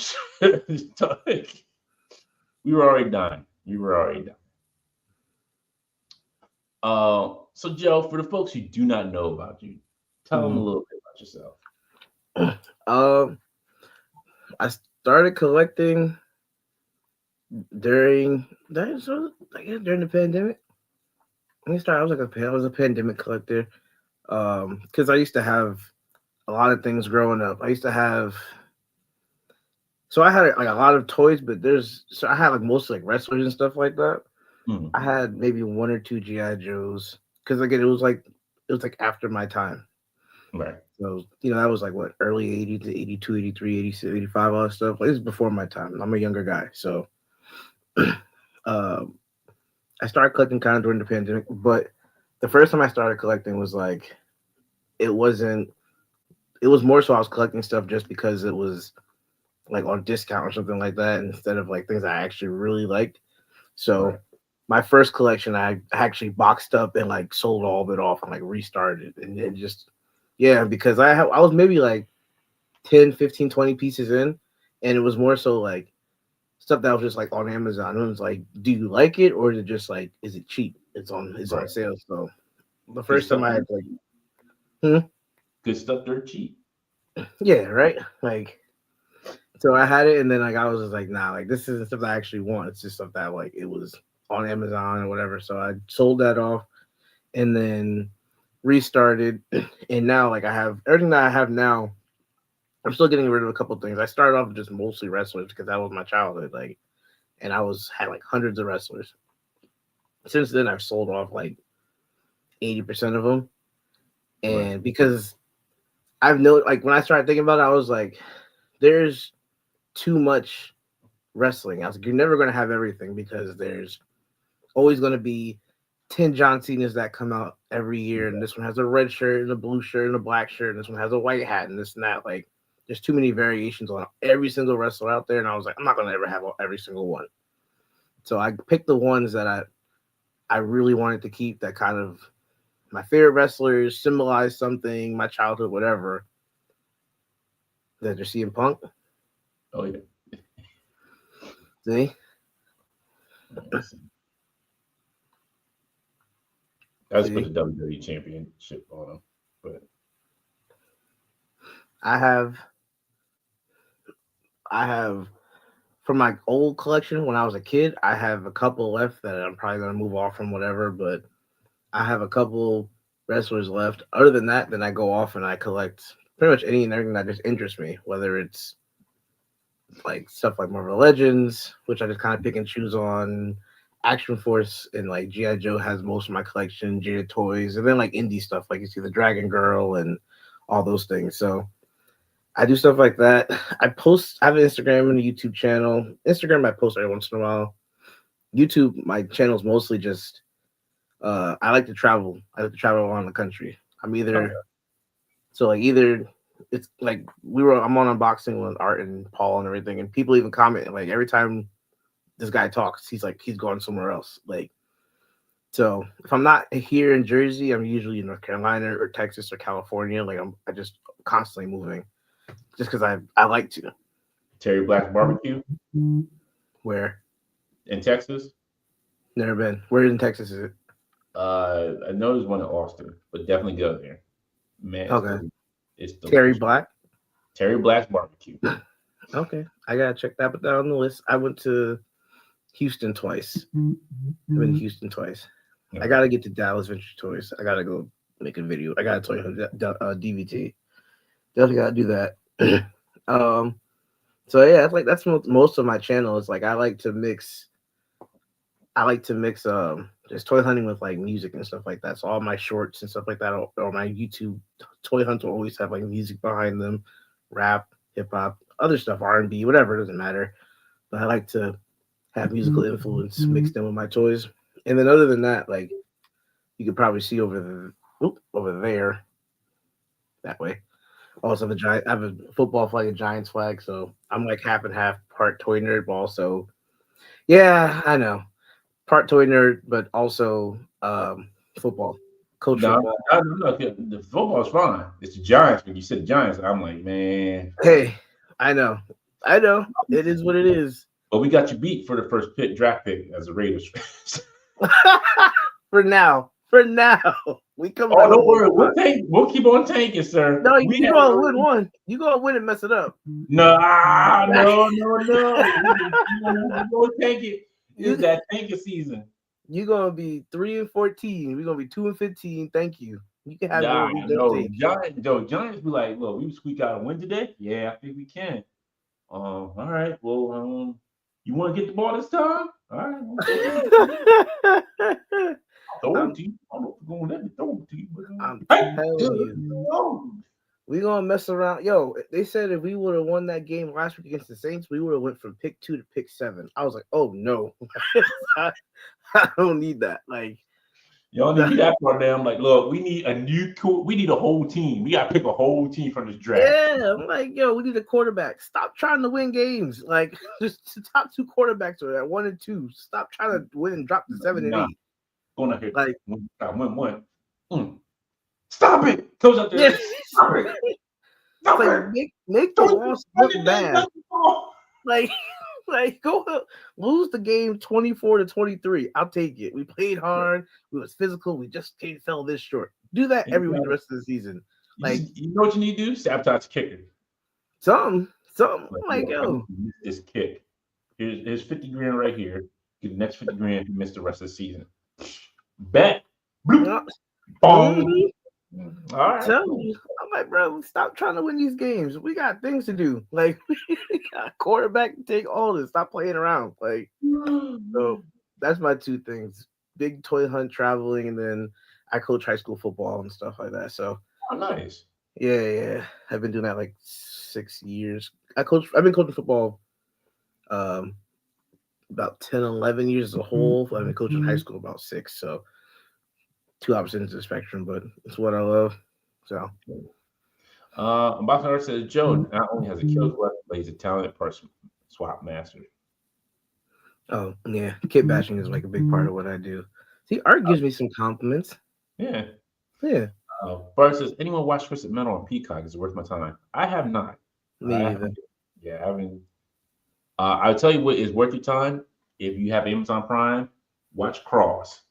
We were already dying. We were already dying. So Joe, for the folks who do not know about you, tell them a Mhm. little bit about yourself. Um, I started collecting during I guess during the pandemic. Let me start. I was a pandemic collector. Because I used to have a lot of things growing up. I used to have so I had like a lot of toys, but I had like mostly like wrestlers and stuff like that. Mhm. I had maybe one or two GI Joes because again it was like after my time. Right. So that was like what early 80 to 82, 83, 86, 85, all that stuff. Like, this is before my time. I'm a younger guy, so um, I started collecting kind of during the pandemic. But the first time I started collecting was like it wasn't. It was more so I was collecting stuff just because it was like on discount or something like that instead of like things I actually really liked. So Right. my first collection I actually boxed up and like sold all of it off and like restarted and it just yeah, because I was maybe like 10, 15, 20 pieces in and it was more so like stuff that was just like on Amazon. It was like, do you like it or is it just like is it cheap? It's on Right. sale. So the Good first time stuff. I had like hmm, Good stuff. They're cheap. yeah, right? Like so I had it, and then like I was just like, nah, like this isn't stuff I actually want. It's just stuff that like it was on Amazon or whatever. So I sold that off, and then restarted, and now like I have everything that I have now. I'm still getting rid of a couple things. I started off with just mostly wrestlers because that was my childhood, like, and I was had like hundreds of wrestlers. Since then, I've sold off like 80% of them, Right. and because I've no like when I started thinking about it, I was like, there's too much wrestling. I was like, you're never gonna have everything because there's always going to be 10 John Cena's that come out every year, and this one has a red shirt and a blue shirt and a black shirt, and this one has a white hat and this and that. Like, there's too many variations on every single wrestler out there, and I was like, I'm not going to ever have every single one. So I picked the ones that I really wanted to keep that kind of my favorite wrestlers symbolize something, my childhood, whatever. That you're seeing Punk. Oh yeah. See, Let's see. I just put see, the WWE Championship on them, but I have, I have from my old collection when I was a kid, I have a couple left that I'm probably gonna move off from whatever, but I have a couple wrestlers left. Other than that, then I go off and I collect pretty much any and everything that just interests me, whether it's like stuff like Marvel Legends, which I just kind of pick and choose on. Action Force and like GI Joe has most of my collection, Jada toys, and then like indie stuff like you see the Dragon Girl and all those things. So I do stuff like that. I have an Instagram and a YouTube channel. Instagram I post every once in a while. YouTube, my channel is mostly just I like to travel. I like to travel around the country. I'm okay. either it's like I'm on unboxing with Art and Paul and everything, and people even comment like every time this guy talks, he's like he's going somewhere else. Like so if I'm not here in Jersey, I'm usually in North Carolina or Texas or California. Like I just constantly moving just because I like to. Terry Black's barbecue Where in Texas. never been. Where in Texas is it? I know there's one in Austin, but definitely go there. Man, Okay. it's Terry delicious. Black. Terry Black's barbecue. Okay. I gotta check that but that on the list. I went to Houston twice. I've been to Houston twice. I Okay. gotta get to Dallas Vintage Toys. I gotta go make a video. I gotta toy hunt DVT. Definitely gotta do that. um so yeah, that's most of my channel is like I like to mix just toy hunting with like music and stuff like that. So all my shorts and stuff like that or my YouTube toy hunts will always have like music behind them, rap, hip hop, other stuff, R&B, whatever, it doesn't matter. But I like to have musical influence mixed in with my toys. And then other than that, like you could probably see over there that way. Also, I have a football flag, a Giants flag, so I'm like half and half, part toy nerd, but also, yeah, I know, part toy nerd, but also football, coach No, football. look, the football's fine. It's the Giants. When you said Giants, I'm like, man. Hey, I know, it is what it is. But we got you beat for the first draft pick as a Raiders. For now, we come Oh, back. don't worry. We'll keep on tanking, sir. No, you gonna win one. You gonna win and mess it up. No. We're gonna tank it. It's that tanking season. You're gonna be 3-14. We're gonna be 2-15. Thank you. You can have Nah, your no. Giants be like, look, we squeak out a win today. Yeah, I think we can. All right. Well, you want to get the ball this time? All right. Throw it to you. I don't know if you're gonna let me throw it to you, but I'm telling you, we gonna mess around. Yo, they said if we would have won that game last week against the Saints, we would have went from pick 2 to pick 7. I was like, oh no, I don't need that. Like, y'all need to be that far down. Like, look, we need a whole team. We gotta pick a whole team from this draft. Yeah, I'm like, yo, we need a quarterback. Stop trying to win games. Like, just the top 2 quarterbacks are at 1 and 2. Stop trying to win and drop to 7 and 8. Going out here, like, win. Stop it! Coach out there. Stop it! Stop it! Make the loss look bad. Like go lose the game 24-23. I'll take it. We played hard. We was physical. We just fell this short. Do that every week the rest of the season. Like, you know what you need to do? Sabotage kicker. Something. Like yo, this kick. Here's 50 grand right here. Get the next 50 grand if you miss the rest of the season. Bet. Bloop. Boom. All right. I'm like, bro, stop trying to win these games. We got things to do. Like, we got a quarterback to take all this. Stop playing around. Like, so that's my 2 things: big toy hunt, traveling, and then I coach high school football and stuff like that. So, nice. Yeah. I've been doing that like 6 years. I've been coaching football about 10, 11 years as a whole. I've been coaching high school about 6. So 2 opposite ends of the spectrum, but it's what I love. So, Ambassador says Joe not only has a killer's weapon, but he's a talented person swap master. Oh yeah, kit bashing is like a big part of what I do. See, Art gives me some compliments. Yeah. Bart says, anyone watch Twisted Metal on Peacock? Is it worth my time? I have not. Me either. I haven't. I'll tell you what is worth your time. If you have Amazon Prime, watch Cross.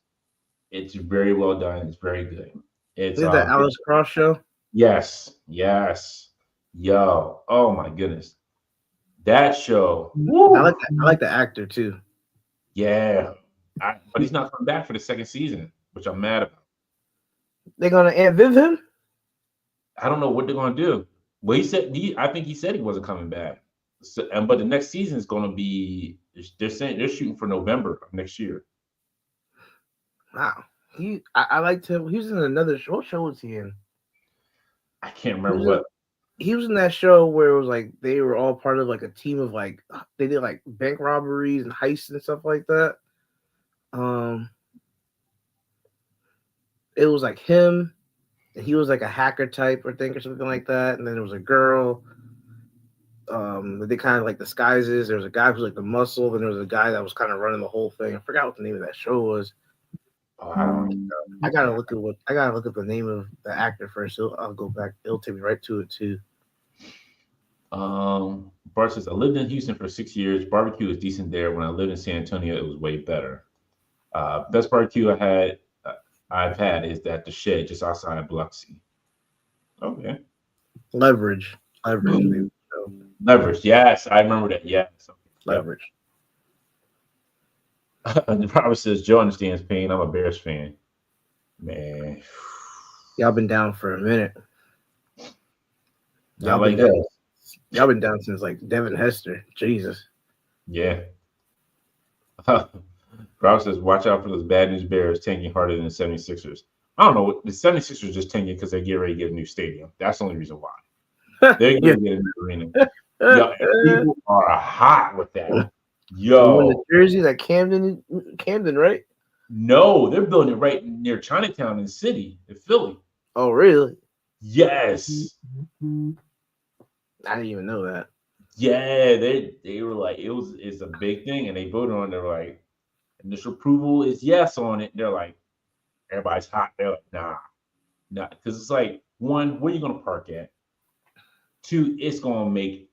It's very well done. It's very good. It's that Alice Cross show. Yes. Yo, oh my goodness, that show. Woo. I like the actor too. Yeah, but he's not coming back for the 2nd season, which I'm mad about. They're gonna Aunt Viv him. I don't know what they're gonna do. Well, I think he said he wasn't coming back. So, but the next season is gonna be. They're shooting for November of next year. Wow, I liked him. He was in another show. What show was he in? I can't remember what. He was in that show where it was like they were all part of like a team of like they did like bank robberies and heists and stuff like that. It was like him, and he was like a hacker type or something like that. And then there was a girl. They kind of like disguises. There was a guy who's like the muscle, then there was a guy that was kind of running the whole thing. I forgot what the name of that show was. Oh, I don't know. I gotta look at the name of the actor first. I'll go back. It'll take me right to it too. Bart says, I lived in Houston for 6 years. Barbecue was decent there. When I lived in San Antonio, it was way better. Best barbecue I've had is at the Shed just outside of Biloxi. Okay. Leverage. Yes, I remember that. Yeah. Leverage. Robert says, Joe understands pain. I'm a Bears fan. Man. Y'all been down for a minute. Y'all like that. Y'all been down since like Devin Hester. Jesus. Yeah. Robert says, watch out for those bad news Bears tanking harder than the 76ers. I don't know. The 76ers just tanking because they get ready to get a new stadium. That's the only reason why. They're going to get a new arena. People are hot with that. The one in Yo, Jersey, that Camden, right? no, they're building it right near Chinatown in the city, in Philly. Oh, really? Yes. I didn't even know that. Yeah, they were like, it's a big thing, and they voted on it. They're like, initial approval is yes on it. They're like, everybody's hot. They're like, nah, because it's like, one, where you gonna park at? Two, it's gonna make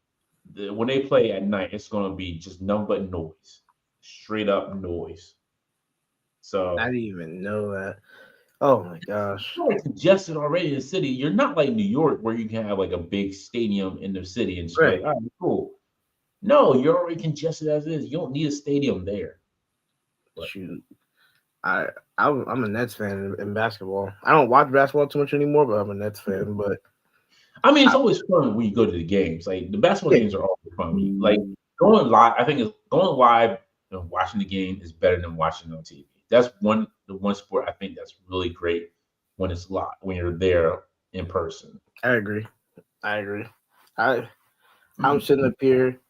when they play at night, it's gonna be just nothing but noise, straight up noise. I So didn't even know that. Oh my gosh. you're like congested already in the city. You're not like New York where you can have like a big stadium in the city and just be like, Right. all right, cool. No, you're already congested as is. You don't need a stadium there. But Shoot. I I'm a Nets fan in basketball. I don't watch basketball too much anymore, but I'm a Nets fan. But I mean, it's I, always fun when you go to the games. Like the basketball yeah, games are always fun. Like going live, I think going live and watching the game is better than watching it on TV. That's the one sport I think that's really great when it's live, when you're there in person. I agree. I agree. I I'm sitting up here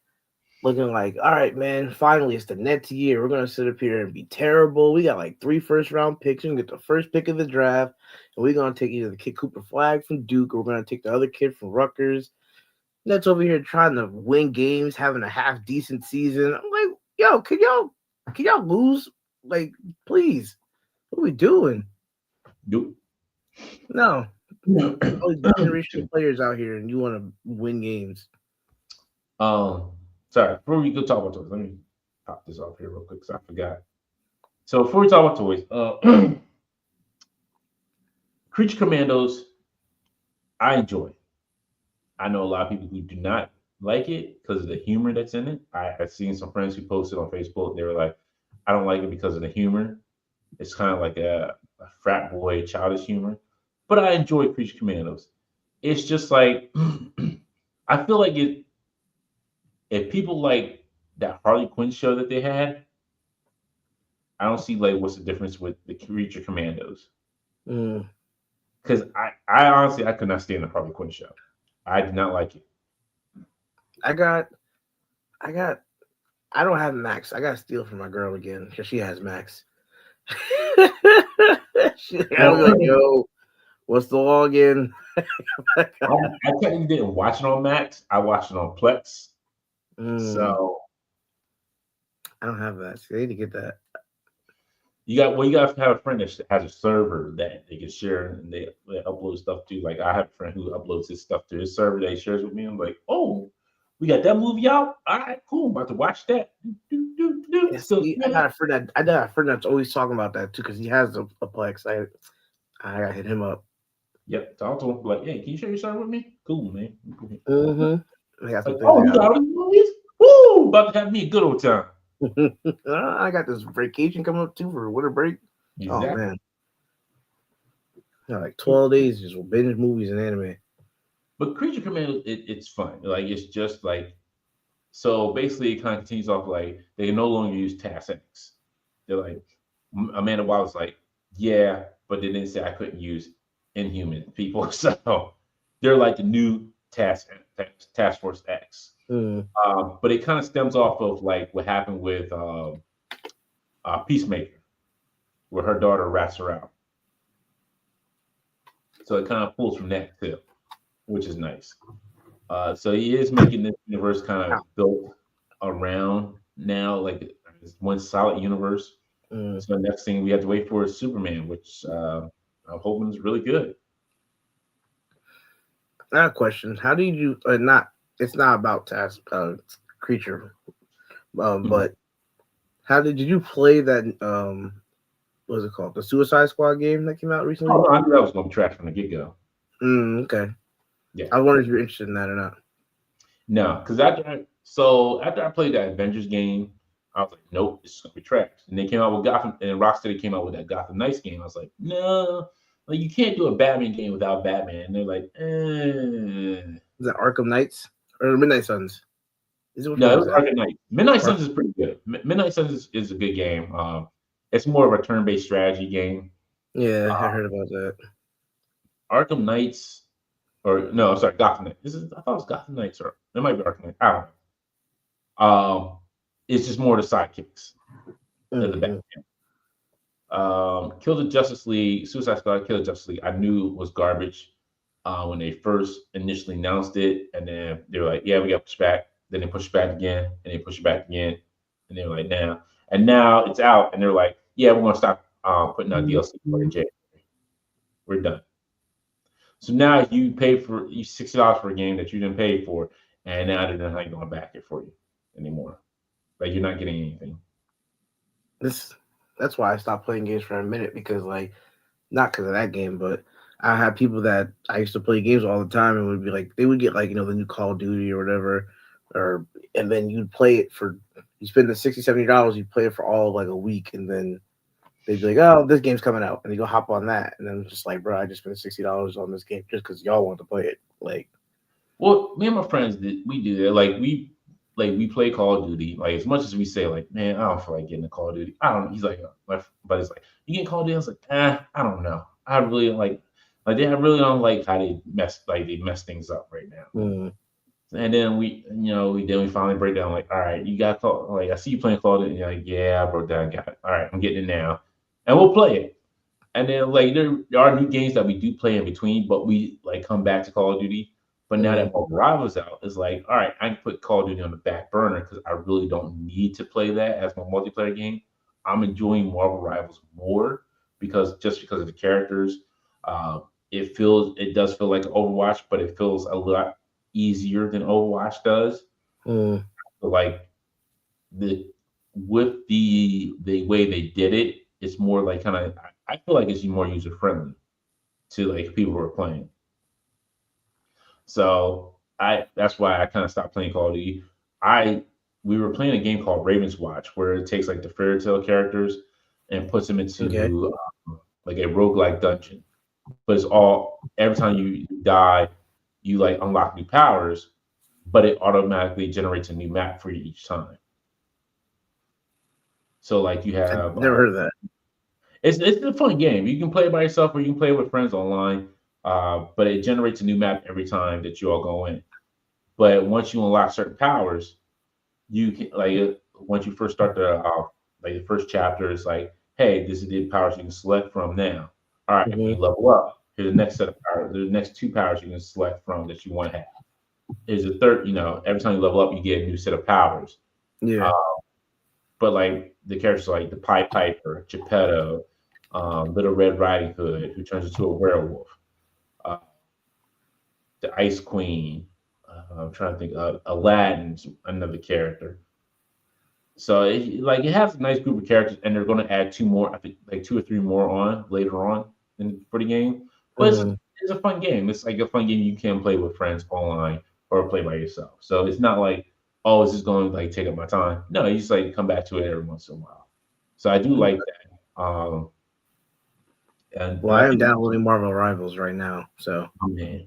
looking like, all right, man, finally it's the next year. We're gonna sit up here and be terrible. We got like 3 first-round picks. We can get the first pick of the draft, and we're gonna take either the kid Cooper Flag from Duke, or we're gonna take the other kid from Rutgers. Nets over here trying to win games, having a half decent season. I'm like, yo, can y'all lose? Like, please, what are we doing? Nope. No, all these generational players out here, and you want to win games. um, sorry. Before we go talk about toys, let me pop this off here real quick because I forgot. So before we talk about toys, Creature Commandos, I enjoy. I know a lot of people who do not like it because of the humor that's in it. I've seen some friends who posted on Facebook. They were like, I don't like it because of the humor. It's kind of like a frat boy, childish humor. But I enjoy Creature Commandos. It's just like, I feel like if people like that Harley Quinn show that they had, I don't see like what's the difference with the Creature Commandos. Mm. Because I honestly, I could not stand the Harley Quinn show. I did not like it. I got, I got. I don't have Max. I got to steal from my girl again because she has Max. I was like, yo, what's the login? I technically didn't watch it on Max. I watched it on Plex. Mm, So I don't have that. So I need to get that. you got to have a friend that has a server that they can share and they upload stuff to. Like I have a friend who uploads his stuff to his server that he shares with me. I'm like, oh, we got that movie out. All right, cool. I'm about to watch that. Yeah, So see, I got a friend that's always talking about that too because he has a Plex. I got to hit him up. yep, talk to him like, hey, can you share your server with me? Cool, man. Mm-hmm. I got some Like, things oh, I you got. got all these movies? Woo! About to have me a good old time. I got this vacation coming up too for winter break. Oh Exactly. man, like 12 days just binge movies and anime. But Creature Commandos, it's fun. Like it's just like so. Basically, it kind of continues off like they no longer use Task X. They're like Amanda Wallace, like yeah, but they didn't say I couldn't use Inhuman people. So they're like the new Task Force X. Mm. But it kind of stems off of like what happened with Peacemaker, where her daughter rats her out. So it kind of pulls from that too, which is nice. So he is making this universe kind of built around now, like it's one solid universe. Mm. So the next thing we have to wait for is Superman, which I'm hoping is really good. I have a question. How did you not? It's not about task creature, Mhm. but how did you play that? What was it called? The Suicide Squad game that came out Oh, recently. no, I knew that was going to be trash from the get go. Okay. Yeah, I wonder if you're interested in that or not. no, because after I played that Avengers game, I was like, nope, this is going to be trash. And they came out with Gotham, and Rocksteady came out with that Gotham Knights game. I was like, no, like you can't do a Batman game without Batman. And they're like, Is that Arkham Knights or Midnight Suns? Which No, one it is was that? Arkham Knight. Midnight Ar- Suns is pretty good. Midnight Suns is a good game. It's more of a turn-based strategy game. yeah, I Uh, heard about that. Arkham Knights, or no, I'm sorry, Gotham Knights. I thought it was Gotham Knights, or it might be Arkham Knights. I don't know. It's just more the sidekicks of the Mm-hmm. Batman. Kill the Justice League, Suicide Squad, Kill the Justice League. I knew was garbage when they first initially announced it, and then they were like, "Yeah, we got pushed back." Then they pushed back again, and they pushed back again, and they were like, "Now," and now it's out, and they're like, "Yeah, we're gonna stop putting out DLC for the J. We're done." So now you pay for you $60 for a game that you didn't pay for, and now they're not going to back it for you anymore. Like you're not getting anything. This that's why I stopped playing games for a minute because like not because of that game, but I had people that I used to play games all the time and would be like they would get like the new Call of Duty or whatever, or and then you'd play it for you spend the $60-$70, you play it for all like a week, and then they'd be like, oh, this game's coming out, and you go hop on that, and then it's just like, bro, I just spent $60 on this game just because y'all want to play it. Like, Well, me and my friends we do that. Like we play Call of Duty. Like as much as we say like, man, I don't feel like getting a Call of Duty. I don't. He's like, but it's like you get Call of Duty. I was like, I don't know. I really like they I really don't like how they mess things up right now. mm, And then we finally break down like, all right, you got call like I see you playing Call of Duty. And you're like, yeah, I broke down, got it. All right, I'm getting it now, and we'll play it. And then like there are new games that we do play in between, but we like come back to Call of Duty. But now mm, that Marvel Rivals out, it's like, all right, I can put Call of Duty on the back burner because I really don't need to play that as my multiplayer game. I'm enjoying Marvel Rivals more because of the characters. Uh, it does feel like Overwatch, but it feels a lot easier than Overwatch does. mm. So, like the with the way they did it, it's more like kind of I feel like it's more user friendly to like people who are playing. So I that's why I kind of stopped playing Call of Duty. I We were playing a game called Raven's Watch where it takes like the fairy tale characters and puts them Okay. into like a roguelike dungeon. But it's all every time you die, you like unlock new powers, but it automatically generates a new map for you each time. So like you I have never heard of that. it's a fun game. You can play it by yourself or you can play it with friends online. But it generates a new map every time that you all go in. But once you unlock certain powers, you can once you first start the first chapter is like, hey, this is the powers you can select from now. All right, when you Hmm. level up, here's the next set of powers. There's the next two powers you can select from that you want to have. Here's the third, every time you level up, you get a new set of powers. Yeah. Uh, but like the characters like the Pied Piper, Geppetto, Little Red Riding Hood, who turns into a werewolf, uh, the Ice Queen. I'm trying to think. Aladdin's another character. So it has a nice group of characters, and they're going to add two more. I think like two or three more on later on for the game. But Mm. it's a fun game. It's like a fun game you can play with friends online or play by yourself. So it's not like oh, is this going to like take up my time? No, you just like come back to it every once in a while. So I do like that. And Well, I I am think downloading Marvel Rivals right now, so oh, man,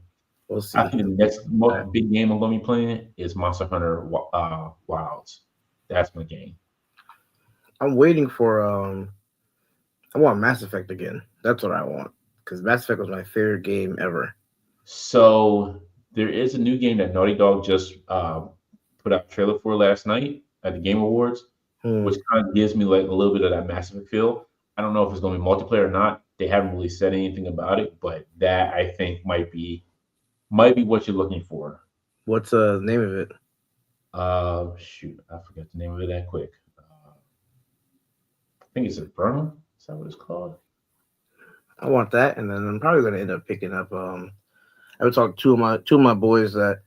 we'll I see. think the next big game I'm going to be playing is Monster Hunter Wilds. That's my game. I'm waiting for I want Mass Effect again. That's what I want because Mass Effect was my favorite game ever. So there is a new game that Naughty Dog just put out a trailer for last night at the Game Awards, Hmm. which kind of gives me like a little bit of that Mass Effect feel. I don't know if it's going to be multiplayer or not. They haven't really said anything about it, but that I think might be what you're looking for. What's the name of it? Shoot, I forgot the name of it that quick. I think it's Inferno. Is that what it's called? I want that, and then I'm probably gonna end up picking up. I would talk to two of my boys that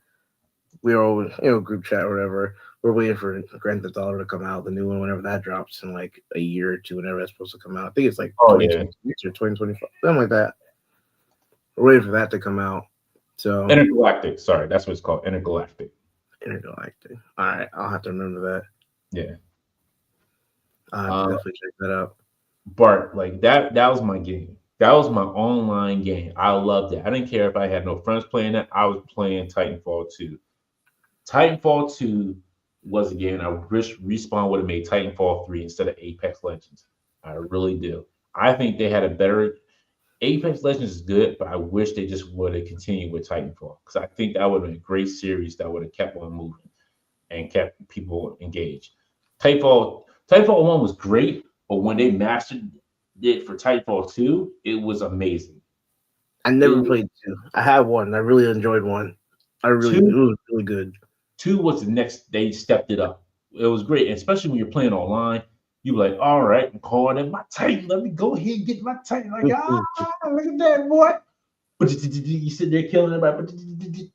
we are over, group chat or whatever. We're waiting for Grand Theft Auto to come out, the new one, whenever that drops in like a year or two, whenever that's supposed to come out. I think it's like Oh yeah, 2026 or 2025, something like that. We're waiting for that to come out. So Intergalactic. Sorry, that's what it's called. Intergalactic. intergalactic. All right, I'll have to remember that. Yeah. I'll have to Um, definitely check that out. Bart, like that was my game. That was my online game. I loved it. I didn't care if I had no friends playing it. I was playing Titanfall 2. Titanfall 2 was a game I wish Respawn would have made Titanfall 3 instead of Apex Legends. I really do. I think they had a better Apex Legends is good, but I wish they just would have continued with Titanfall because I think that would have been a great series that would have kept on moving and kept people engaged. Titanfall 1 was great, but when they mastered it for Titanfall 2, it was amazing. I It never was played two. I had one. I really enjoyed one. It two was really good. two was the next they stepped it up. It was great, especially when you're playing online. You be like, all right, I'm calling in my Titan. Let me go ahead and get my Titan. Like, look at that boy. But you sit there killing everybody.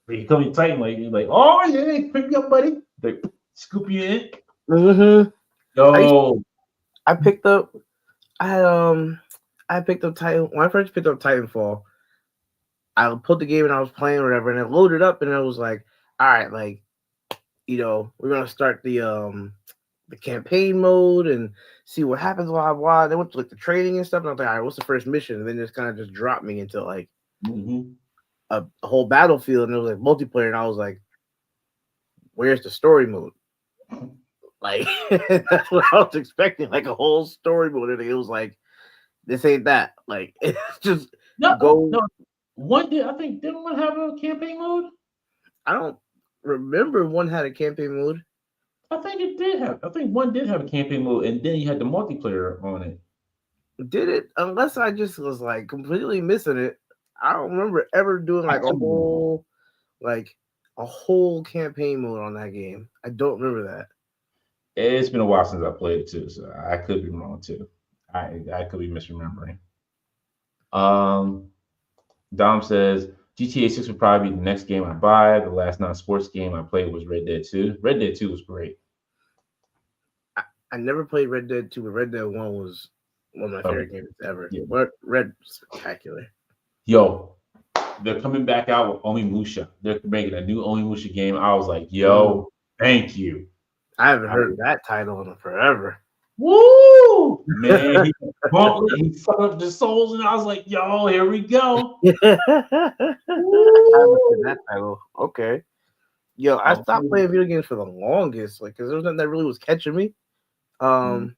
But you come your Titan, like you're like, oh yeah, pick me up, buddy. Like scoop you in. Mm-hmm. I used, Yo, I picked up. I had I picked up Titan when I first picked up Titanfall. I put the game and I was playing or whatever, and it loaded up, and I was like, all right, like we're gonna start the campaign mode and see what happens. Blah blah. They went to like the training and stuff, and I was like, all right, what's the first mission? And then just kind of just dropped me into like mm-hmm. a whole battlefield, and it was like multiplayer, and I was like, where's the story mode? Like that's what I was expecting, like a whole story mode. And it was like, this ain't that. Like it's just go. no. One did I think didn't one have a campaign mode? I don't remember one had a campaign mode. I think it did have. I think one did have a campaign mode, and then you had the multiplayer on it. Did it? Unless I just was like completely missing it. I don't remember ever doing I like could be wrong. like a whole campaign mode on that game. I don't remember that. It's been a while since I played it too, so I could be wrong too. I could be misremembering. Um, Dom says GTA 6 would probably be the next game I buy. The last non-sports game I played was Red Dead 2. Red Dead 2 was great. I never played Red Dead 2, but Red Dead 1 was one of my Uh, favorite games ever. yeah. What Red spectacular. Yo, they're coming back out with Onimusha. They're making a new Onimusha game. I was like, Mm. yo, thank you. I haven't I, heard that title in forever. woo! Man, he bumped it, he sucked up the souls, and I was like, yo, here we go. I haven't heard Woo! that title. Okay. Yo, I I'm stopped playing video games for the longest, like, because there was nothing that really was catching me. mm.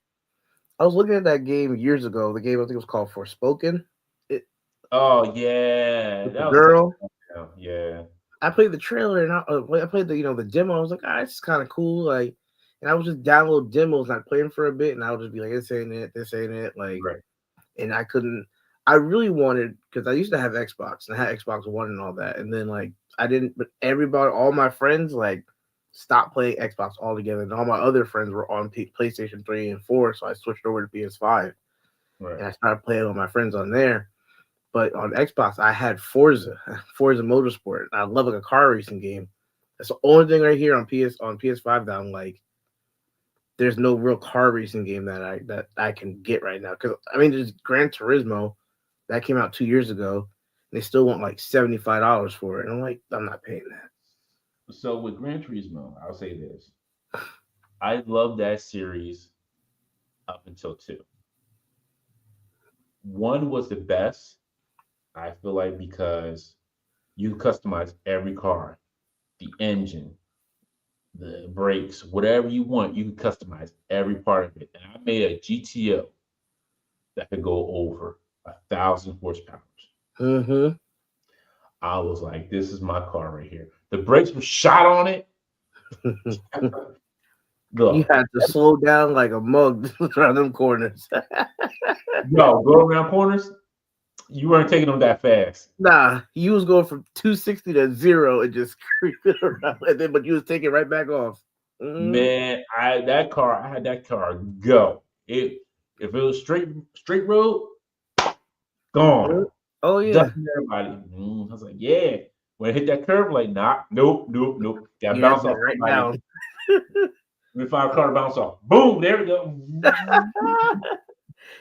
I was looking at that game years ago. The game I think it was called Forspoken. It Oh yeah, with the that was such girl. a yeah. I played the trailer and I played the demo. I was like, ah, it's kind of cool. Like, and I would just download demos and I'd play them for a bit, and I would just be like, this ain't it. Like, Right. and I couldn't. I really wanted because I used to have Xbox and I had Xbox One and all that, and then like I didn't. But everybody, all my friends, like stopped playing Xbox altogether, and all my other friends were on PlayStation 3 and 4, so I switched over to PS5 Right. and I started playing with my friends on there. But on Xbox, I had Forza Motorsport. I love like a car racing game. That's the only thing right here on PS5 that I'm like, there's no real car racing game that I can get right now. Because I mean, there's Gran Turismo that came out 2 years ago. And they still want like $75 for it, and I'm like, I'm not paying that. So with Gran Turismo, I'll say this: I love that series up until two. One was the best. I feel like because you customize every car, the engine, the brakes, whatever you want, you can customize every part of it. And I made a GTO that could go over 1,000 horsepower. Mm-hmm. I was like, this is my car right here. The brakes were shot on it. You Look, had to slow down like a mug around them corners. yo, go around corners. You weren't taking them that fast. Nah, you was going from 260 to 0 and just creeping around, and then but you was taking right back off. Mm-hmm. Man, I had that car go. It if it was straight road, gone. Oh yeah, Dusting everybody. I was like, yeah. When I hit that curve, like, nah, nope. Got to you had bounce to off right somebody. down. Let me find a car to bounce off. Boom, there we go.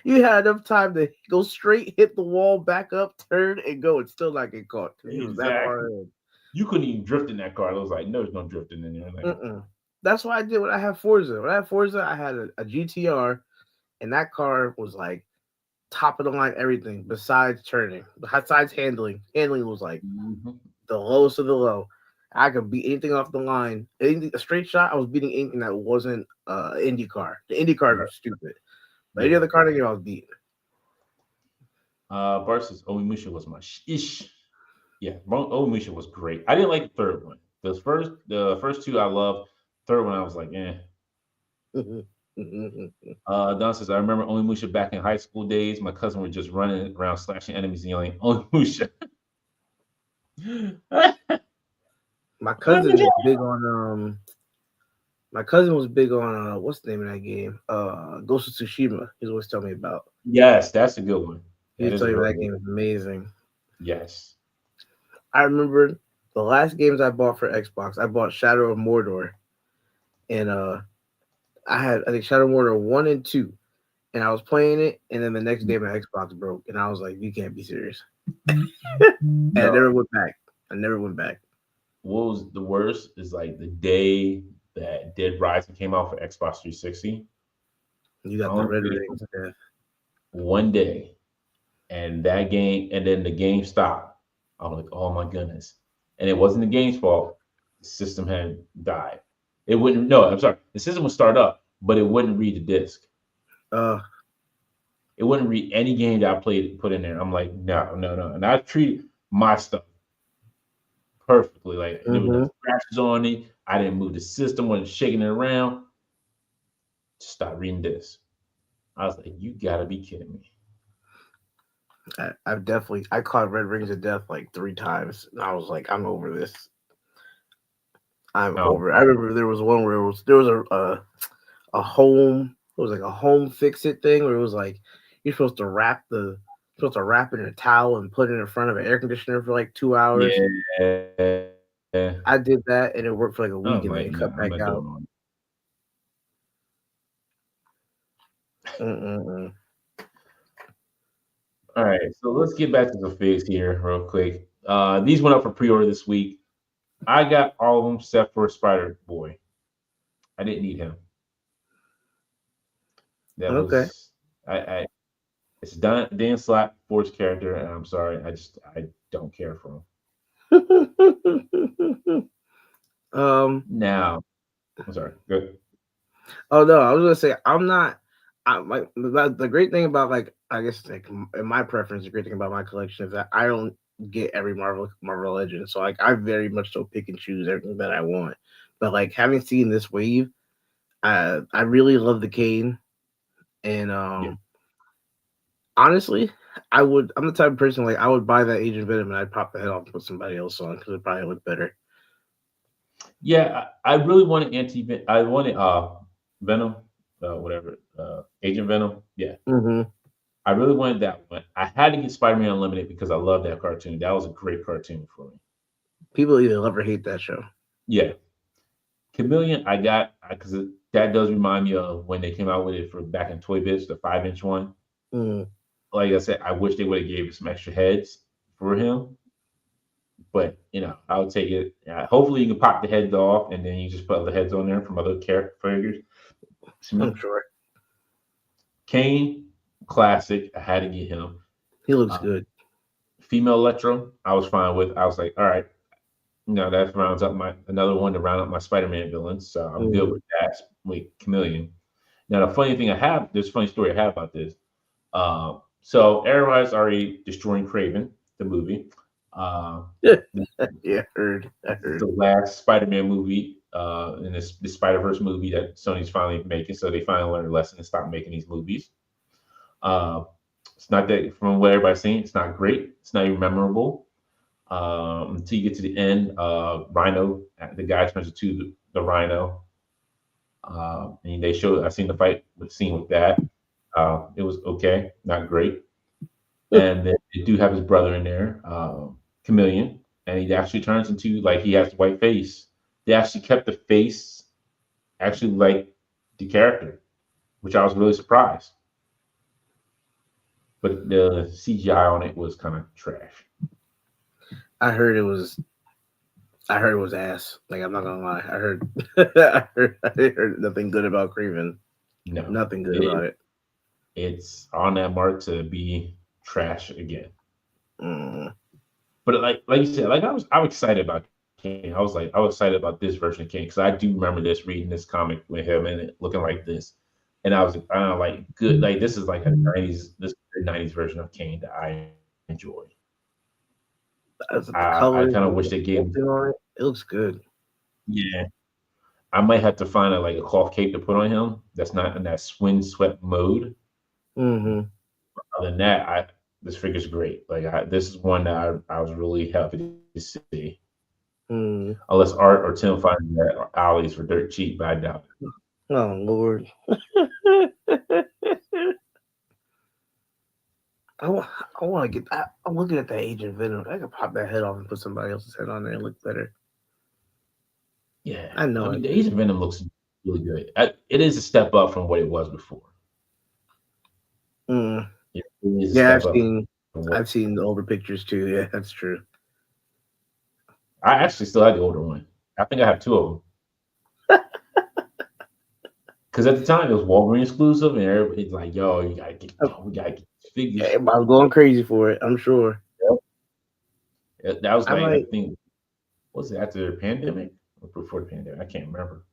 You had enough time to go straight, hit the wall, back up, turn, and go, and still not get caught. You was that far Exactly. ahead. You couldn't even drift in that car. I was like, no, there's no drifting in there. Like, That's what I did when I had Forza. When I had Forza, I had a GTR, and that car was like top of the line everything besides turning, besides handling. Handling was like the lowest of the low. I could beat anything off the line. Anything, a straight shot, I was beating anything that wasn't Indy car. The Indy cars were stupid. But any other car that game I was beating. versus Onimusha was my ish. Yeah, Onimusha was great. I didn't like the third one. The first two I loved. Third one I was like, eh. Don says, I remember Onimusha back in high school days. My cousin would just running around slashing enemies and yelling, Onimusha. My cousin was big on my cousin was big on what's the name of that game? Ghost of Tsushima. He's always telling me about. Yes, that's a good one. He's That is a telling me really that good game one. is amazing. Yes. I remember the last games I bought for Xbox. I bought Shadow of Mordor, and I think Shadow of Mordor 1 and 2, and I was playing it, and then the next day my Xbox broke, and I was like, "You can't be serious." And I No. never went back. I never went back. What was the worst is like the day that Dead Rising came out for Xbox 360. You I got the only red played rings. Yeah. one day, and that game, and then the game stopped. I'm like, oh my goodness. And it wasn't the game's fault. The system had died. It wouldn't, no, I'm sorry. The system would start up, but it wouldn't read the disc. Uh, It wouldn't read any game that I played, put in there. I'm like, no, no, no. And I treated my stuff perfectly. Like there was no hmm scratches on it. I didn't move the system, wasn't shaking it around. Just stop reading this. I was like, you gotta be kidding me. I caught red rings of death like 3 times, and I was like, I'm over this. I'm Oh, over it. I remember there was one where there was a home. It was like a home fix it thing where it was like you're supposed to wrap it in a towel and put it in front of an air conditioner for like 2 hours. yeah. I did that and it worked for like a I'm week and like, then it no, cut I'm not back doing out. all that. Mm-mm-mm. All right, so let's get back to the figs here real quick. These went up for pre-order this week. I got all of them except for Spider Boy. I didn't need him. That Okay. was I it's Dan Slott Force character, and I'm sorry, I don't care for him. um. Now, I'm sorry. Good. Oh no, I was gonna say I'm not. I like the great thing about like I guess like in my preference, the great thing about my collection is that I don't get every Marvel Legend. So like I very much so pick and choose everything that I want. But like having seen this wave, I really love the Kane, and Yeah. honestly, I'm the type of person like I would buy that Agent Venom and I'd pop the head off and put somebody else on because it probably look better. Yeah, I really wanted I wanted Venom, whatever, Agent Venom. Yeah. hmm I really wanted that one. I had to get Spider-Man Unlimited because I love that cartoon. That was a great cartoon for me. People either love or hate that show. Yeah. Chameleon, I got because that does remind me of when they came out with it for back in Toy Biz, the 5-inch one. Mm. Like I said, I wish they would have gave some extra heads for him, but I'll take it. Hopefully, you can pop the heads off and then you just put other heads on there from other character figures. To I'm me, sure Kane, classic. I had to get him. he looks Uh, good. Female Electro, I was fine with. I was like, all right, that rounds up my another one to round up my Spider-Man villains. So I'm good Mm. with that. With Chameleon. Now the funny thing there's a funny story I have about this. So everybody's already destroying Craven, the movie. Uh, Yeah, heard. I this is heard. the last Spider-Man movie in this Spider-Verse movie that Sony's finally making. So they finally learned a lesson and stopped making these movies. Uh, it's not that from what everybody's saying, it's not great. It's not even memorable until you get to the end. Rhino, the guy turns into the Rhino, and they show. I seen the fight with scene with that. It was okay, not great. And then they do have his brother in there, Chameleon, and he actually turns into like he has the white face. They actually kept the face actually like the character, which I was really surprised. But the CGI on it was kind of trash. I heard it was. I heard it was ass. Like I'm not gonna lie. I heard. I heard nothing good about Craven. No, Nothing good it about it. it's on that mark to be trash again. Mm. But like you said, like I was excited about King. I was excited about this version of King because I do remember this reading this comic with him and it looking like this, and I was like good like this is like a '90s version of King that I enjoy. As the I colors kind of and wish the they gave sculpting on it, it looks good. yeah I might have to find a cloth cape to put on him. That's not in that wind swept mode. Mm-hmm. Other than that, I this figure's great. This is one that I was really happy to see. Mm. Unless Art or Tim find that Ollie's for dirt cheap, but I doubt it. Oh Lord. I want. I want to get. I'm looking at that Agent Venom. I could pop that head off and put somebody else's head on there and look better. Yeah, I I know I mean the could. Agent Venom looks really good. It is a step up from what it was before. Mm. It really is a Yeah, step up from what I've seen the older pictures too. Yeah, that's true. I actually still have the older one. I think I have two of them. Because at the time it was Walgreens exclusive, and everybody's like, "Yo, we gotta get these figures." Everybody's going crazy for it. I'm sure. That was I like I might. think was it after the pandemic or before the pandemic? I can't remember.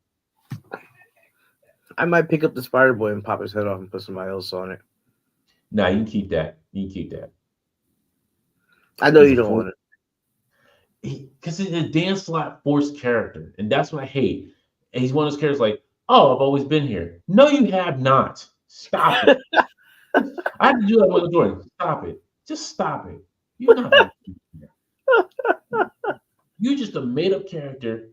I might pick up the Spider Boy and pop his head off and put somebody else on it. Nah, you can keep that. You can keep that. I know He's a you don't full want it. because he's a Dan Slott forced character, and that's what I hate. And he's one of those characters like, "Oh, I've always been here." No, you have not. Stop it. I had to do that with Jordan. Stop it. Just stop it. You're not always been here. You're just a made up character.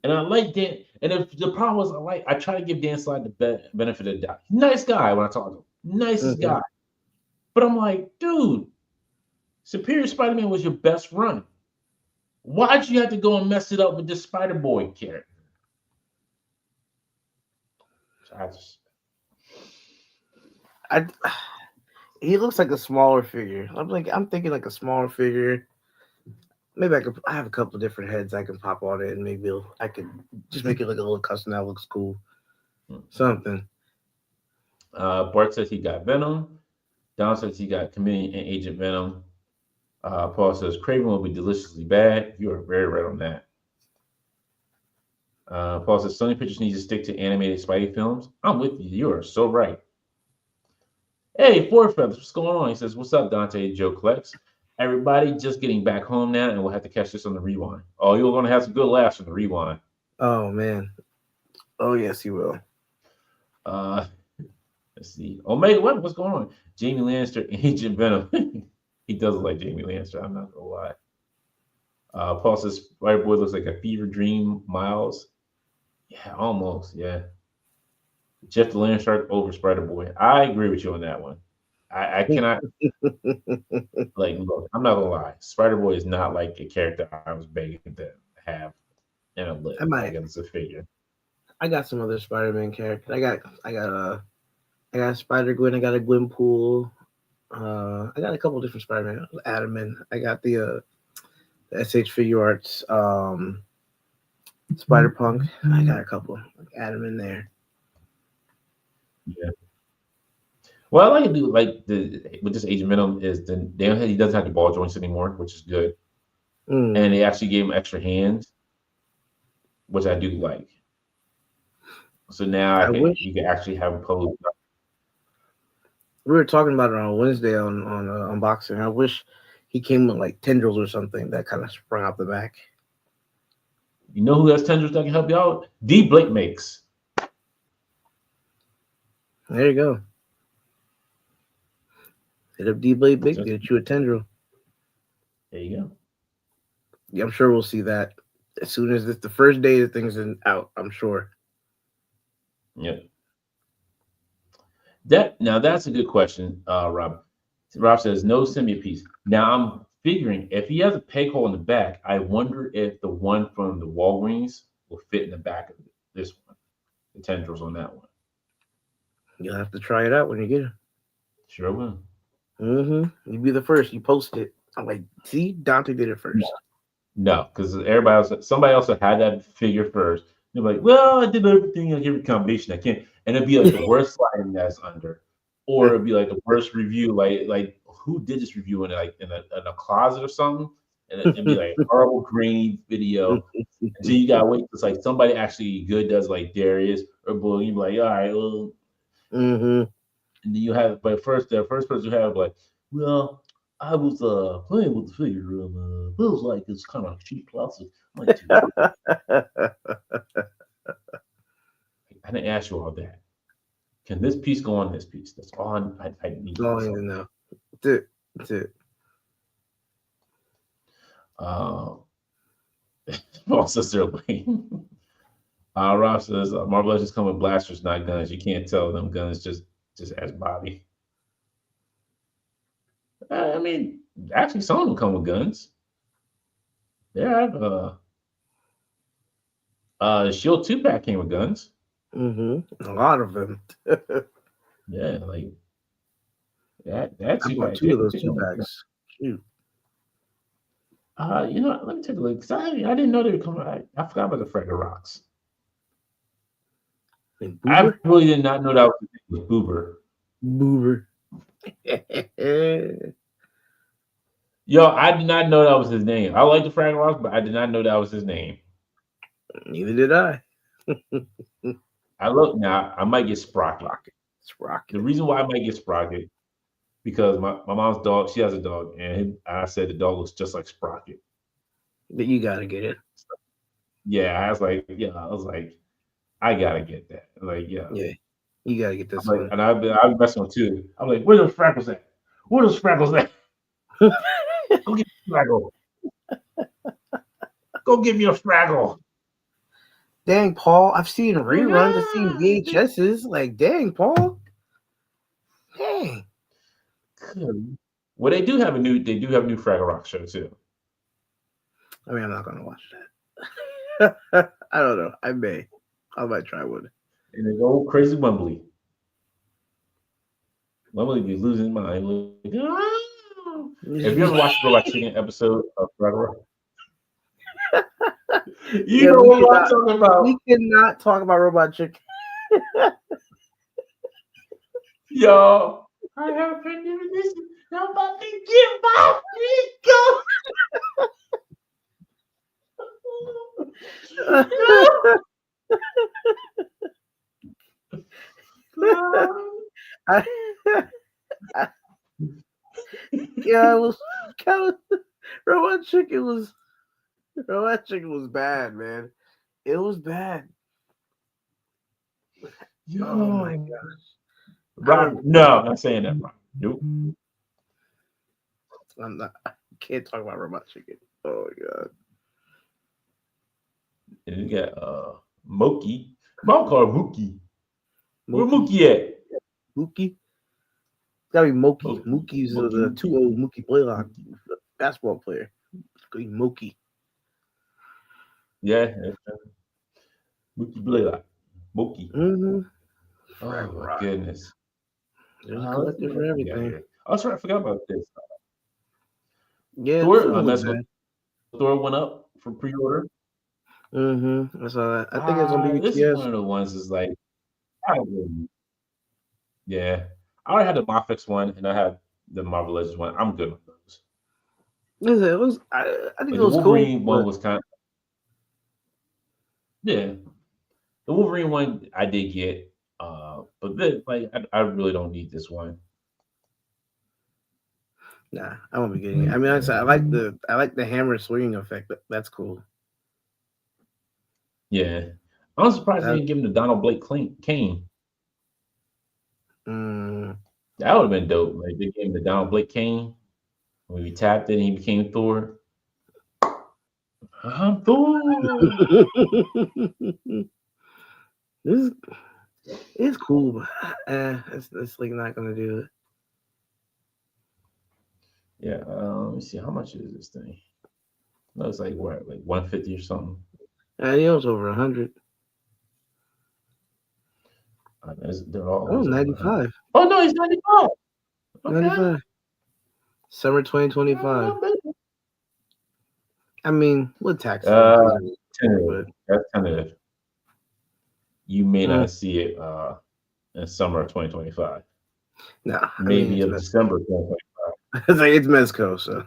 And I like Dan. And if the problem was, I try to give Dan Slott the benefit of the doubt. Nice guy when I talk to him, nicest Mm-hmm. guy. But I'm like, dude, Superior Spider-Man was your best run. Why'd you have to go and mess it up with this Spider Boy character? So I just, I. He looks like a smaller figure. I'm thinking like a smaller figure. Maybe I could. I have a couple of different heads I can pop on it, and maybe I could just make it like a little custom that looks cool. Something. Bart says he got Venom. Don says he got Chameleon and Agent Venom. Paul says Craven will be deliciously bad. You are very right on that. Paul says Sony Pictures needs to stick to animated Spidey films. I'm with you. You are so right. Hey, Four Feathers, what's going on? He says, "What's up, Dante?" Joe Klex. Everybody just getting back home now, and we'll have to catch this on the rewind. Oh, you're going to have some good laughs on the rewind. Oh man. Oh yes, you will. Uh, let's see. Omega, what's going on? Jamie Lannister, Agent Venom. He does look like Jamie Lannister. I'm not gonna lie. Paul says Spider Boy looks like a fever dream. Miles, yeah, almost, yeah. Jeff the Land Shark over Spider Boy. I agree with you on that one. I cannot look. I'm not gonna lie. Spider Boy is not like a character I was begging to have in a list. I might. It's a figure. I got some other Spider-Man characters. I got a Spider Gwen. I got a Gwenpool. I got a couple different Spider-Man. Adamant. I got the SH Figure Arts Spider Punk. I got a couple. Add them in there. Yeah. Well, I like to do like with this Agent Venom is he doesn't have the ball joints anymore, which is good. And they actually gave him extra hands, which I do like. So now you can actually have him pose. We were talking about it on Wednesday on unboxing. I wish he came with like tendrils or something that kind of sprung out the back. You know who has tendrils that can help you out? D Blake makes. There you go. Hit up D Blake Big, get you a tendril. There you go. Yeah, I'm sure we'll see that as soon as it's the first day the thing's out. I'm sure. Yep. That's a good question, Rob. Rob says no symbiote piece. Now I'm figuring if he has a peg hole in the back, I wonder if the one from the Walgreens will fit in the back of this one. The tendrils on that one. You'll have to try it out when you get it. Sure will. You be the first. You post it. I'm like, see, Dante did it first. No, because somebody else had that figure first. They're like, well, I did everything. I gave a combination. I can't, and it'd be like the worst sliding that's under, or it'd be like the worst review. Like who did this review in a closet or something? And it'd be like horrible grainy video. So you gotta wait. It's like somebody actually good does like Darius or Bull. You be like, all right, well. And then you have, but the first person you have like, well, I was playing with the figure and feels like it's kind of cheap plastic. I'm like, I ask you all that. Can this piece go on this piece? That's all I need. Don't even know. That's it. Small sister Lane. Rob says Marvel Legends come with blasters, not guns. You can't tell them guns just as body. I mean, actually, some of them come with guns. Yeah, Shield 2-pack came with guns. Mm-hmm. A lot of them. Yeah, like that I bought 2 of those 2-packs. Shoot. You know, let me take a look. 'Cause I didn't know they were coming. I forgot about the Fraggle Rocks. I really did not know that was Boober. Boober. Yo, I did not know that was his name. I like the Fraggle Rocks, but I did not know that was his name. Neither did I. I look now. I might get Sprocket. Sprocket. The reason why I might get Sprocket because my mom's dog. She has a dog, and I said the dog looks just like Sprocket. But you gotta get it. Yeah, I was like, I gotta get that. Like, yeah, you gotta get this one. And I've been messing with too. I'm like, where those Fraggles at? Where those Fraggles at? Go get me a Fraggle. Go get me a Fraggle. Dang, Paul! I've seen reruns. I've seen VHSs. Like, dang, Paul. Dang. Well, they do have a new Fraggle Rock show too. I mean, I'm not gonna watch that. I don't know. I might try one. And they go crazy Wembley. Wembley be losing his mind. Like, oh. Have you ever watched the Robot Chicken episode of Fraggle Rock? You know what I'm talking about. We cannot talk about Robot Chicken. Yo, I have been doing this. I'm about to get my Yeah, Robot Chicken was bad, man. It was bad. Yo. Oh my gosh. Rob, no, I'm not saying that, Rob. Nope. I can't talk about Robot Chicken. Oh my god. And you got Mookie. I'll call her Mookie. Where Mookie at? Mookie? It's gotta be Mookie. Mookie's the 2-0 Mookie Blaylock basketball player. It's gonna be Mookie. Yeah. Mookie Blaylock. Mookie. Mm-hmm. Oh my goodness. There's a collector for everything. Oh, sorry, I forgot about this. Yeah, Thor went up for pre-order. I saw that. I think it's on BBTS. This is one of the ones that's like, yeah. I already had the Mafex one, and I had the Marvel Legends one. I'm good with those. It was. I think it was cool. The Wolverine one but... was kind of. Yeah, the Wolverine one I did get, but then I really don't need this one. Nah, I won't be getting it. I mean, I like the hammer swinging effect. That's cool. Yeah, I'm surprised they didn't give him the Donald Blake Kane. That would have been dope. Like they gave him the Donald Blake Kane when he tapped it and he became Thor. I'm Thor. It's cool, but it's like not gonna do it. Yeah, let me see. How much is this thing? No, it's like what, like 150 or something. It was over 100. They're all 95. Oh no, it's 95. Okay. 95. Summer 2025. I mean, what tax? Tentative. That's tentative. You may not see it in summer of 2025. No, maybe in December 2025. It's like it's Mezco, so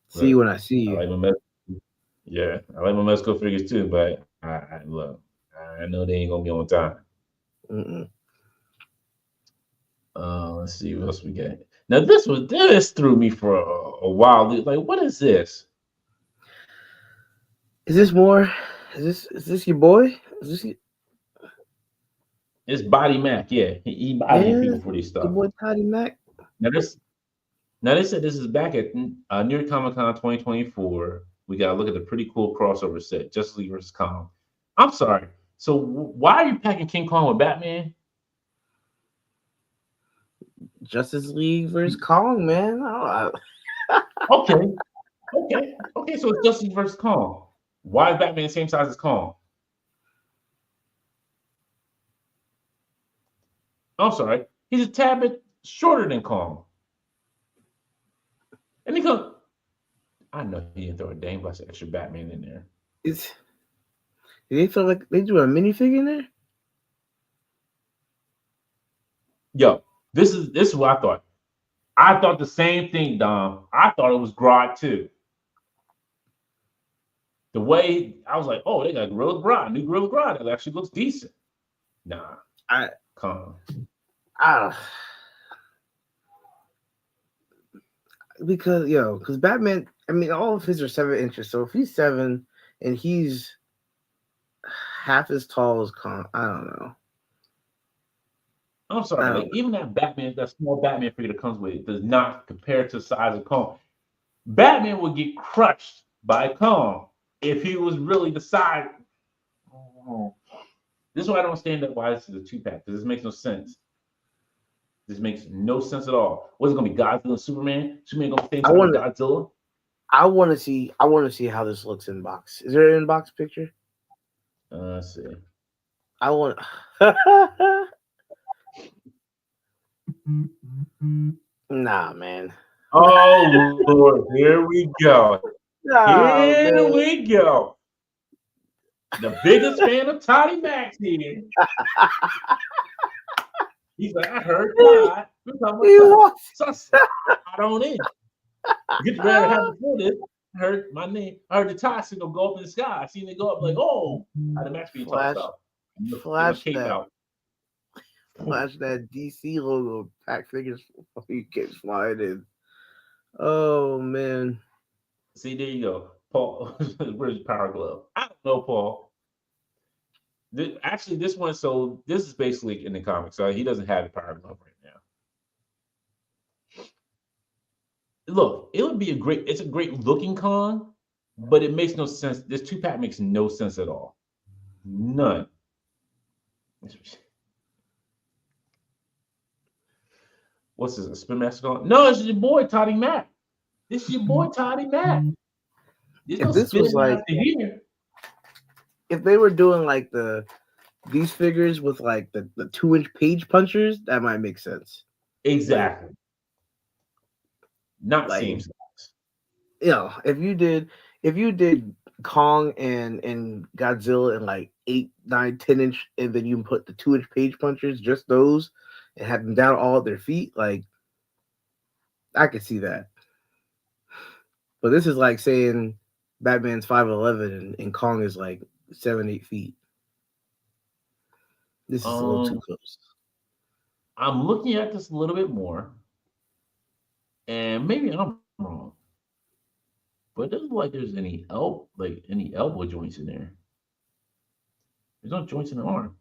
see you when I see you. I like my Mezco figures too, but I know they ain't gonna be on time. Let's see what else we got. Now this threw me for a while. Like, what is this? Is this more? Is this your boy? Is this It's Body Mac. Yeah, he bodying Yeah, people for this your stuff. boy Toddy Mac. Now this now they said this is back at New York Comic Con 2024. We got to look at the pretty cool crossover set, Justice League versus Kong. I'm sorry. So why are you packing King Kong with Batman? Justice League versus Kong, man. Okay, okay. So it's Justice League versus Kong. Why is Batman the same size as Kong? I'm sorry. He's a tad bit shorter than Kong. And he goes, I know he didn't throw a dang bunch of extra Batman in there. It's they feel like they do a minifigure in there. Yo, this is what I thought. I thought the same thing, Dom. I thought it was Grodd too. The way I was like, oh, they got Gorilla Grodd, new Gorilla Grodd. It actually looks decent. Nah, I come I because Batman. I mean, all of his are 7 inches. So if he's 7 and he's half as tall as Kong, I don't know. I'm sorry, like even that Batman, that small Batman figure that comes with it does not compare to the size of Kong. Batman would get crushed by Kong if he was really the size. Oh. This is why I don't stand up why this is a 2-pack, because this makes no sense. This makes no sense at all. What's it gonna be? Godzilla and Superman? Superman gonna stay inside with Godzilla? I want to see how this looks in box. Is there an inbox picture? Let's see. I want. Nah, man. Oh Lord, here we go. Nah, Here man. we go. The biggest fan of Toddy Max here. He's like, I heard God. So I don't in. Get ready to have before this. I heard my name. I heard the tie signal go up in the sky. I seen it go up like, oh, how the Max being tossed up. Flash cape that. out. Flash that DC logo. Pack figures you get flying in. Oh man. See, there you go. Paul, where's the Power Glove? I don't know, Paul. Actually, this one, so this is basically in the comics. So he doesn't have the Power Glove right now. Look, it would be it's a great looking Kong, but it makes no sense. This 2-pack makes no sense at all. None. What's this? A Spin Master Kong? No, it's your boy Toddy Mac. This is your boy Toddy Mac. There's no Spin Master here. If they were doing like these figures with like the 2-inch page punchers, that might make sense. Exactly. Like, not like, same size. You know, if you did Kong and Godzilla in like 8, 9, 10-inch, and then you put the 2-inch page punchers, just those, and have them down all at their feet, like I could see that. But this is like saying Batman's 5'11" and Kong is like 7, 8 feet. This is a little too close. I'm looking at this a little bit more, and maybe I'm wrong, but it doesn't look like there's any elbow joints in there. There's no joints in the arm.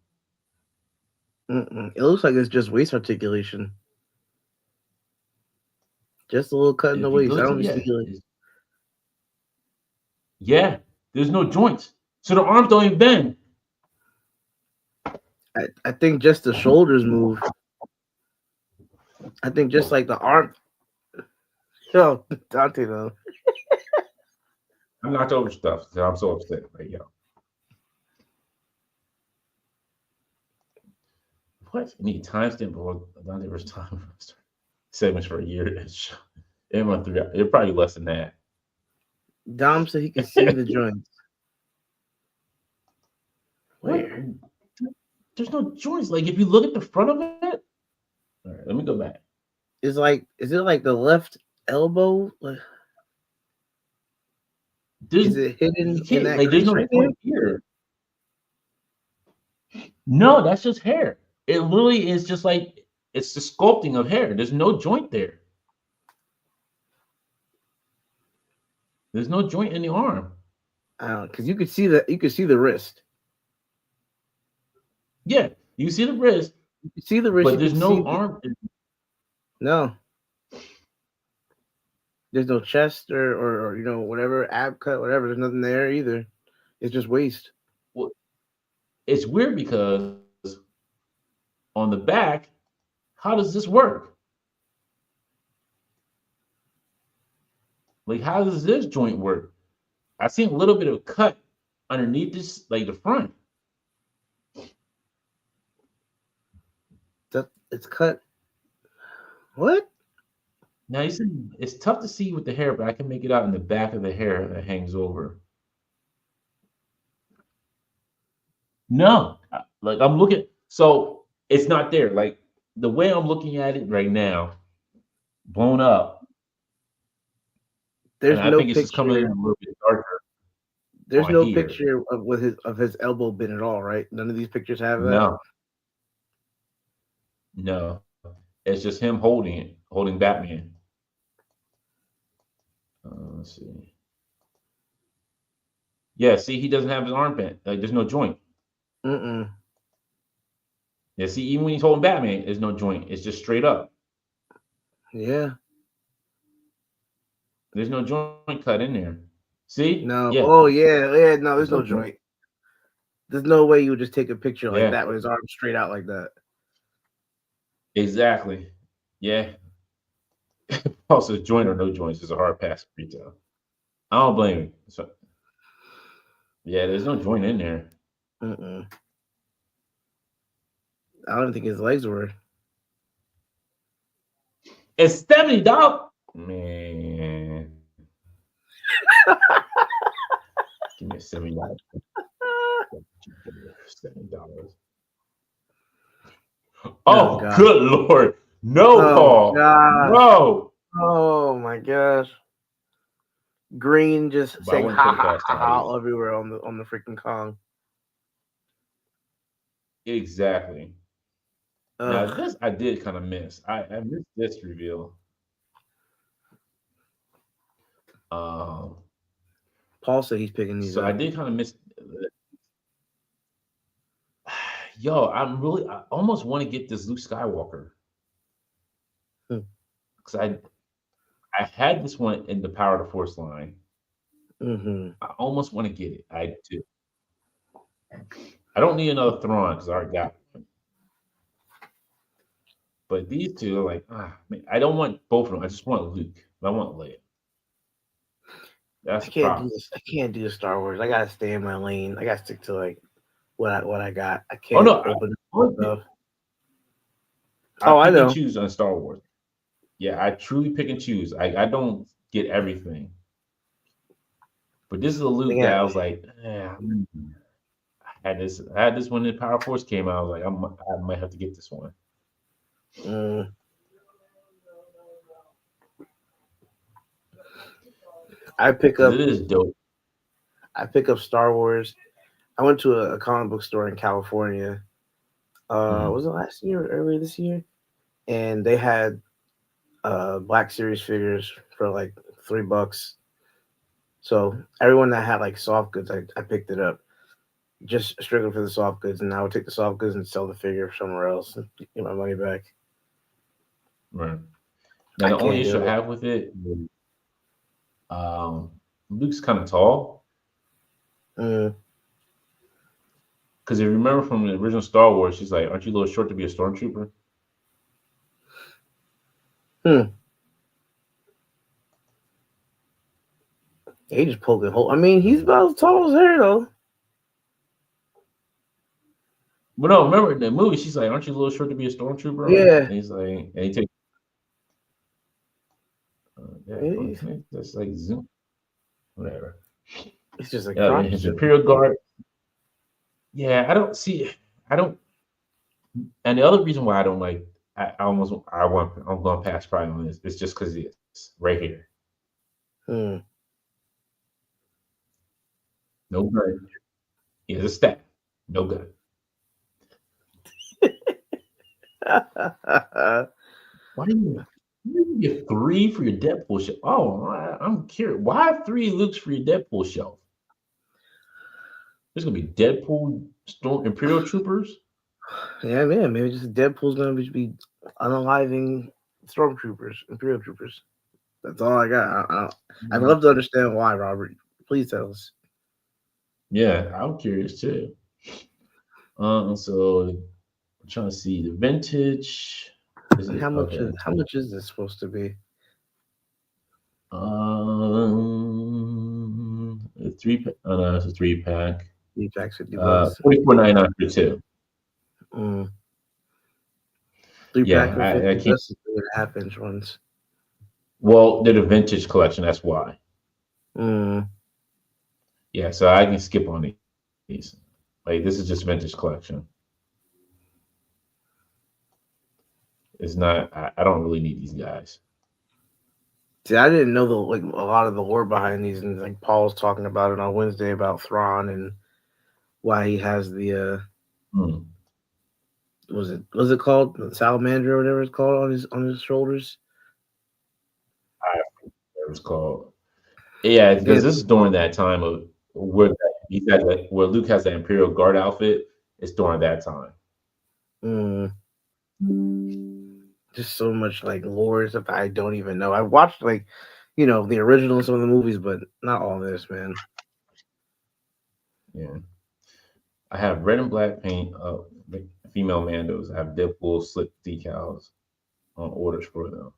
It looks like it's just waist articulation. Just a little cut in the waist. I don't see like. Yeah, there's no joints, so the arms don't even bend. I think just the shoulders move. I think just like the arm. Yo, Dante though. I'm knocked over stuff. So I'm so upset. Like, yo. What? You need timestamp for Dante versus time segments for a year. It went through. It's probably less than that. Dom said he can see the joints. Where? There's no joints. Like if you look at the front of it. All right, let me go back. Is it like the left elbow? Is it hidden in that there's no right joint here. No, that's just hair. It literally is just like it's the sculpting of hair. There's no joint there. There's no joint in the arm. Because you could see the wrist. Yeah, You see the wrist. You see the wrist. But you there's can no see arm. No. There's no chest or whatever ab cut, whatever. There's nothing there either. It's just waist. Well, it's weird because on the back, how does this work? Like, how does this joint work? I seen a little bit of cut underneath this, like the front. It's cut. What? Now you see, it's tough to see with the hair, but I can make it out in the back of the hair that hangs over. No, like I'm looking, so it's not there. Like the way I'm looking at it right now, blown up, There's and I no think it's just coming in picture. a little bit darker There's on no here. picture of his elbow been at all, right? None of these pictures have that. No, it's just him holding Batman. Let's see. Yeah, see, he doesn't have his arm bent. Like, there's no joint. Mm-mm. Yeah, see, even when he's holding Batman, there's no joint. It's just straight up. Yeah. There's no joint cut in there. See? No. Yeah. Oh yeah. No, there's no joint. There's no way you would just take a picture like that with his arm straight out like that. Exactly. Yeah. Also, joint or no joints is a hard pass for retail. I don't blame him. So, yeah, there's no joint in there. Mm-mm. I don't think his legs were. It's $70. Man. Give me $70. $70. Oh, good Lord. No, Paul. No. Oh my gosh. Green just saying ha everywhere on the freaking Kong. Exactly. Now this I did kind of miss. I missed this reveal. Paul said he's picking these so up. I did kind of miss. Yo, I almost want to get this Luke Skywalker. Because I had this one in the Power of the Force line. Mm-hmm. I almost want to get it. I do. I don't need another Thrawn because I already got one. But these two are like, man, I don't want both of them. I just want Luke. I want Leia. That's I can't do the Star Wars. I gotta stay in my lane. I gotta stick to like what I got. I can't open stuff. I pick and choose on Star Wars. Yeah, I truly pick and choose. I don't get everything. But this is a Luke that I was like, I had this when the Power Force came out. I was like, I might have to get this one. I pick up. It is dope. I pick up Star Wars. I went to a comic book store in California. Was it last year or earlier this year? And they had Black Series figures for like $3. So everyone that had like soft goods, I picked it up. Just strictly for the soft goods, and I would take the soft goods and sell the figure somewhere else and get my money back. Right. Now the only issue I have with it, Luke's kind of tall. Because if you remember from the original Star Wars, she's like, "Aren't you a little short to be a stormtrooper?" He just poking a hole. I mean, he's about as tall as her though. But no, remember in the movie, she's like, "Aren't you a little short to be a stormtrooper?" Yeah. And he's like, and he takes. That's like Zoom. Whatever. It's just like his Imperial Guard. Yeah, I don't. And the other reason why I don't like, I'm going to pass probably on this. It's just because it's right here. No gun. He has a staff. No gun. Why do you get 3 for your Deadpool shelf? Oh, I'm curious. Why 3 Lukes for your Deadpool shelf? There's gonna be Deadpool Imperial Troopers. Yeah, man. Maybe just Deadpool's gonna be unaliving stormtroopers, Imperial troopers. That's all I got. I'd love to understand why, Robert. Please tell us. Yeah, I'm curious too. So I'm trying to see the vintage. Is And it okay? how much is this supposed to be? Oh no, it's a 3 pack. Three packs, $50. 44.99 for two. Mm. Three pack Yeah, for I 50. can't. That's the 3.5 inch ones. Well, they're the vintage collection. That's why. Mm. Yeah, so I can skip on these. Like this is just vintage collection. It's not. I don't really need these guys. See, I didn't know a lot of the lore behind these, and like Paul was talking about it on Wednesday about Thrawn and why he has the Hmm. was it called the salamander or whatever it's called on his shoulders. I forget what it was called. Yeah, Yeah. because this is during that time of where where Luke has the Imperial Guard outfit. It's during that time. Mm. Just so much like lore and stuff that I don't even know. I watched the original and some of the movies, but not all this, man. Yeah, I have red and black paint of the female Mandos. I have Deadpool slip decals on orders for them.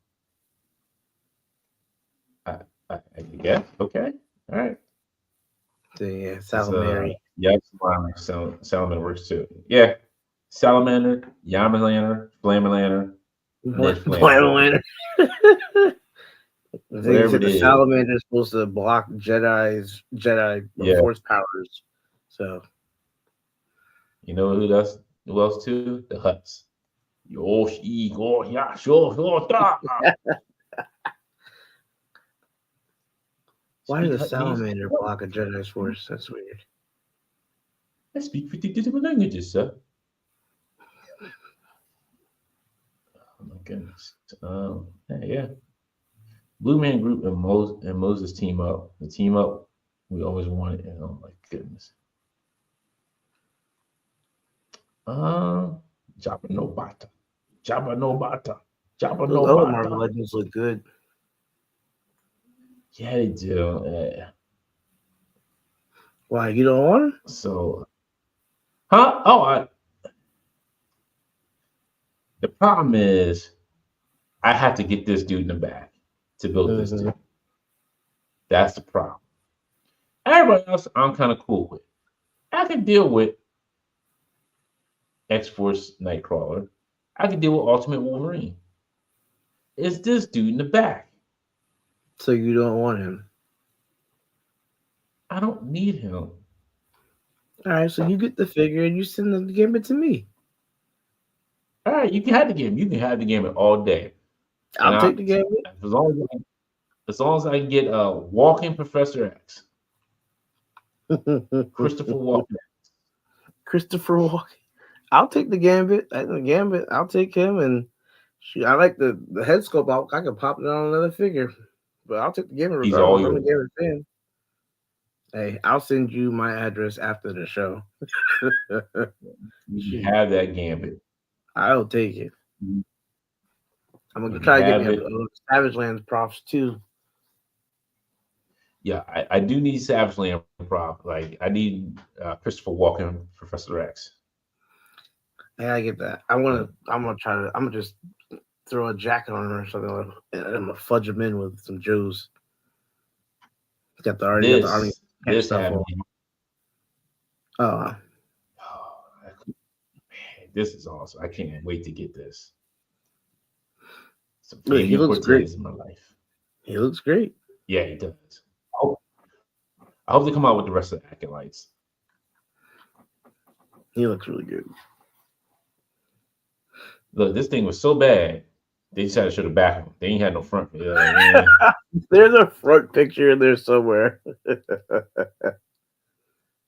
I, I guess okay, all right. So yeah, It's Salamari. yeah, Salamander works too. Yeah, Salamander, Yamalander, Flamalander, and then Flamalander. Blamalander. The thing you Whatever said it the is. salamander is supposed to block Jedi Yeah, force powers. So you know who does? Who else too? The Huts. Yoshi, go, yeah, sure, sure, da. why does Speak a Hut names. salamander block a Jedi's force? That's weird. I speak 50 different languages, sir. Oh my goodness. Yeah. Blue Man Group and Moses team up. The team up we always wanted. And oh my goodness. Uh, Jabba no Bata. Jabba no Bata. Jabba Those no other Marvel Bata. Legends look good. Yeah, they do. Why you don't want them? So, huh? Oh, the problem is I have to get this dude in the back to build this Mm-hmm. dude. That's the problem. Everybody else, I'm kind of cool with. I can deal with X Force Nightcrawler. I can deal with Ultimate Wolverine. It's this dude in the back. So you don't want him. I don't need him. All right, so you get the figure and you send the gambit to me. All right, you can have the game. You can have the game all day, and I'll take the gambit. as long as I can get a walking Professor X, Christopher Walken. Christopher Walken. I'll take the gambit. The gambit. I'll take him and shoot. I like the head sculpt. I can pop it on another figure, but I'll take the gambit He's all regardless. I'm a yours. gambit fan. Hey, I'll send you my address after the show. You can Shoot, have that gambit. I'll take it. You I'm gonna can try to get me have a it. Savage Lands props too. Yeah, I do need Savage Land prop. Like I need Christopher Walken, Professor X. Yeah, I get that. Yeah. I'm gonna try to. I'm gonna just throw a jacket on her or something, and I'm gonna fudge him in with some Joes. Already got the army This stuff had on. me. Oh, Oh, man, this is awesome. I can't wait to get this. So look, he Fabian looks great. Cortez in my life. He looks great. Yeah, he does. I hope they come out with the rest of the acolytes. He looks really good. Look, this thing was so bad. They just had to show the back of them. They ain't had no front. Yeah, There's a front picture in there somewhere.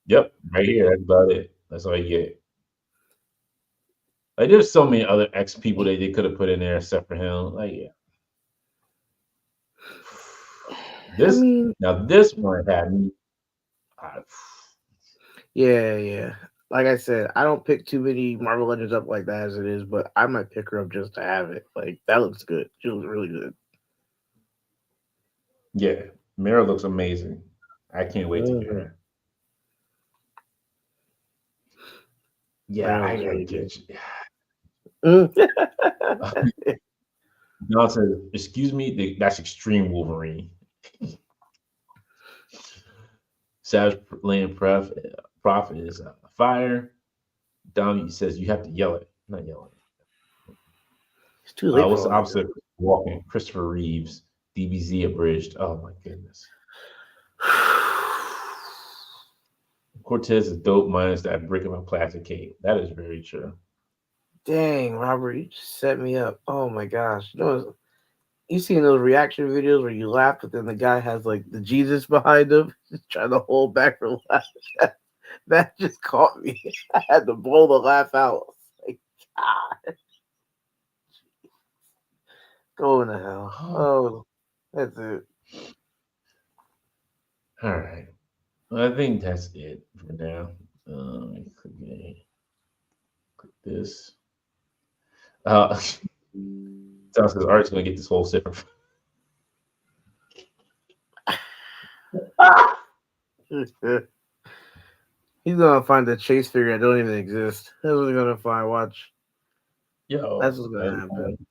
yep, right here. That's about it. That's all you get. Like, there's so many other X people that they could have put in there except for him. Like, yeah. I This mean, now this one had me. I, yeah. Like I said, I don't pick too many Marvel Legends up like that as it is, but I might pick her up just to have it. Like that looks good. She looks really good. Yeah, Mara looks amazing. I can't wait to get Mhm. her. Yeah, Mara I looks gotta really good. get you. Mm. Y'all said, excuse me, that's Extreme Wolverine. Savage Land Prophet is fire. Dominic says you have to yell it, not yell it. It's too late for What's all the that. opposite? Walking. Christopher Reeves, DBZ abridged. Oh my goodness. Cortez is dope minus that brick of a plastic cake. That is very true. Dang, Robert, you just set me up. Oh my gosh. You seen those reaction videos where you laugh, but then the guy has like the Jesus behind him, just trying to hold back from laughing. That just caught me. I had to blow the laugh out. Like, ah, go in the hell. Oh, Oh, that's it. all right. Well, I think that's it for now. Click this. Uh, Sounds says Art's gonna get this whole set. He's gonna find a chase figure that don't even exist. That's what he's gonna find. Watch. That's Yo, what's gonna happen.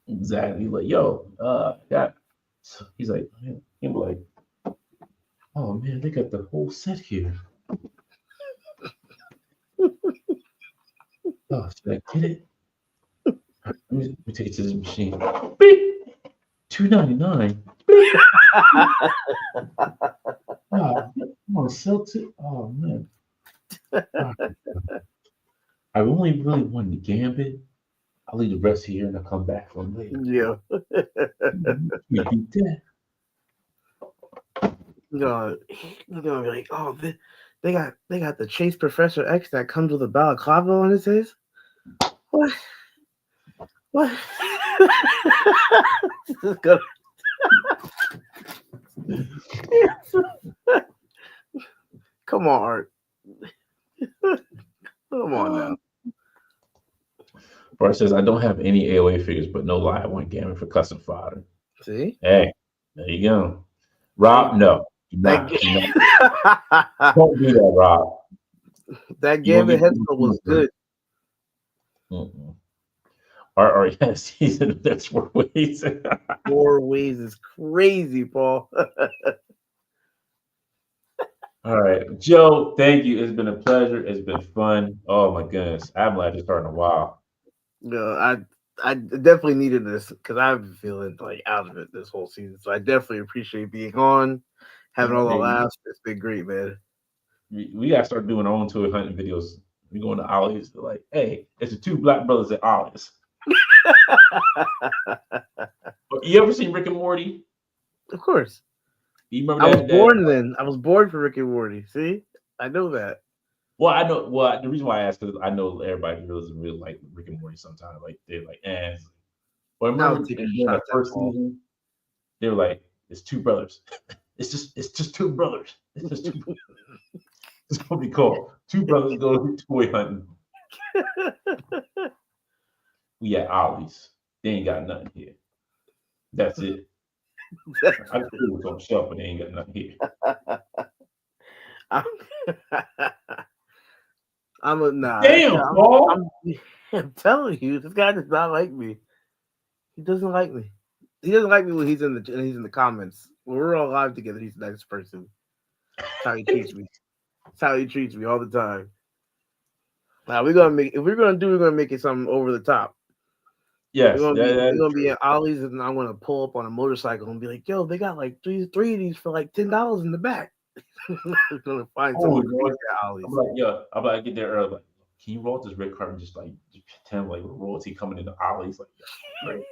exactly. Like, yo, yeah. He's like, he's like, oh man, they got the whole set here. Oh, should I get it? Let me take it to this machine. Beep. $2.99. Beep. Oh, I'm gonna sell to. Oh man. Oh, I only really wanted the gambit. I'll leave the rest here and I'll come back for them later. Yeah. You beat that. You're gonna be like, oh, they got the Chase Professor X that comes with a balaclava on his face. What? What? This is gonna- Come on, Art. Come on now. Bart says, I don't have any AOA figures, but no lie, I want gambit for custom fodder. See? Hey, there you go. Rob, no. Do That not. Do not. Don't do that, Rob. that You gonna Gambit get head sculpt was good. Mm-mm. Or yes, he's in the next 4 ways. 4 ways is crazy, Paul. All right, Joe. Thank you. It's been a pleasure. It's been fun. Oh my goodness, I haven't just started in a while. No, I definitely needed this because I've been feeling like out of it this whole season. So I definitely appreciate being on, having all the Hey, laughs. It's been great, man. we gotta start doing our own toy hunting videos. We going to Ollie's. They're like, hey, it's the two black brothers at Ollie's. You ever seen Rick and Morty? Of course. You remember I was that? born then. I was born for Rick and Morty. See? I know that. Well, I know. Well, the reason why I asked is I know everybody doesn't really like Rick and Morty. Sometimes, like they're like, eh. Well, I I was remember taking during the shots at first Paul. season, they were like, "It's two brothers. It's just two brothers. It's just two. It's gonna be cool. Two brothers go toy hunting. We at Ollie's. They ain't got nothing here. That's it. I can see what's on the shelf, but they ain't got nothing here. I'm, I'm a nah. Damn, Paul. I'm telling you, this guy does not like me. He doesn't like me. He doesn't like me when he's in the comments. When we're all live together, he's the nice person. That's how he treats me. That's how he treats me all the time. Now we're gonna make we're gonna make it something over the top. Yes, that We're is gonna be true. at Ollie's and I'm gonna pull up on a motorcycle and be like, yo, they got like three of these for like $10 in the back. We're gonna find Oh, something Lord. crazy at Ollie's. I'm like, yeah, I'm like, get there early. Like, can you roll this red card and just pretend like royalty coming into Ollie's? Like, yeah, great.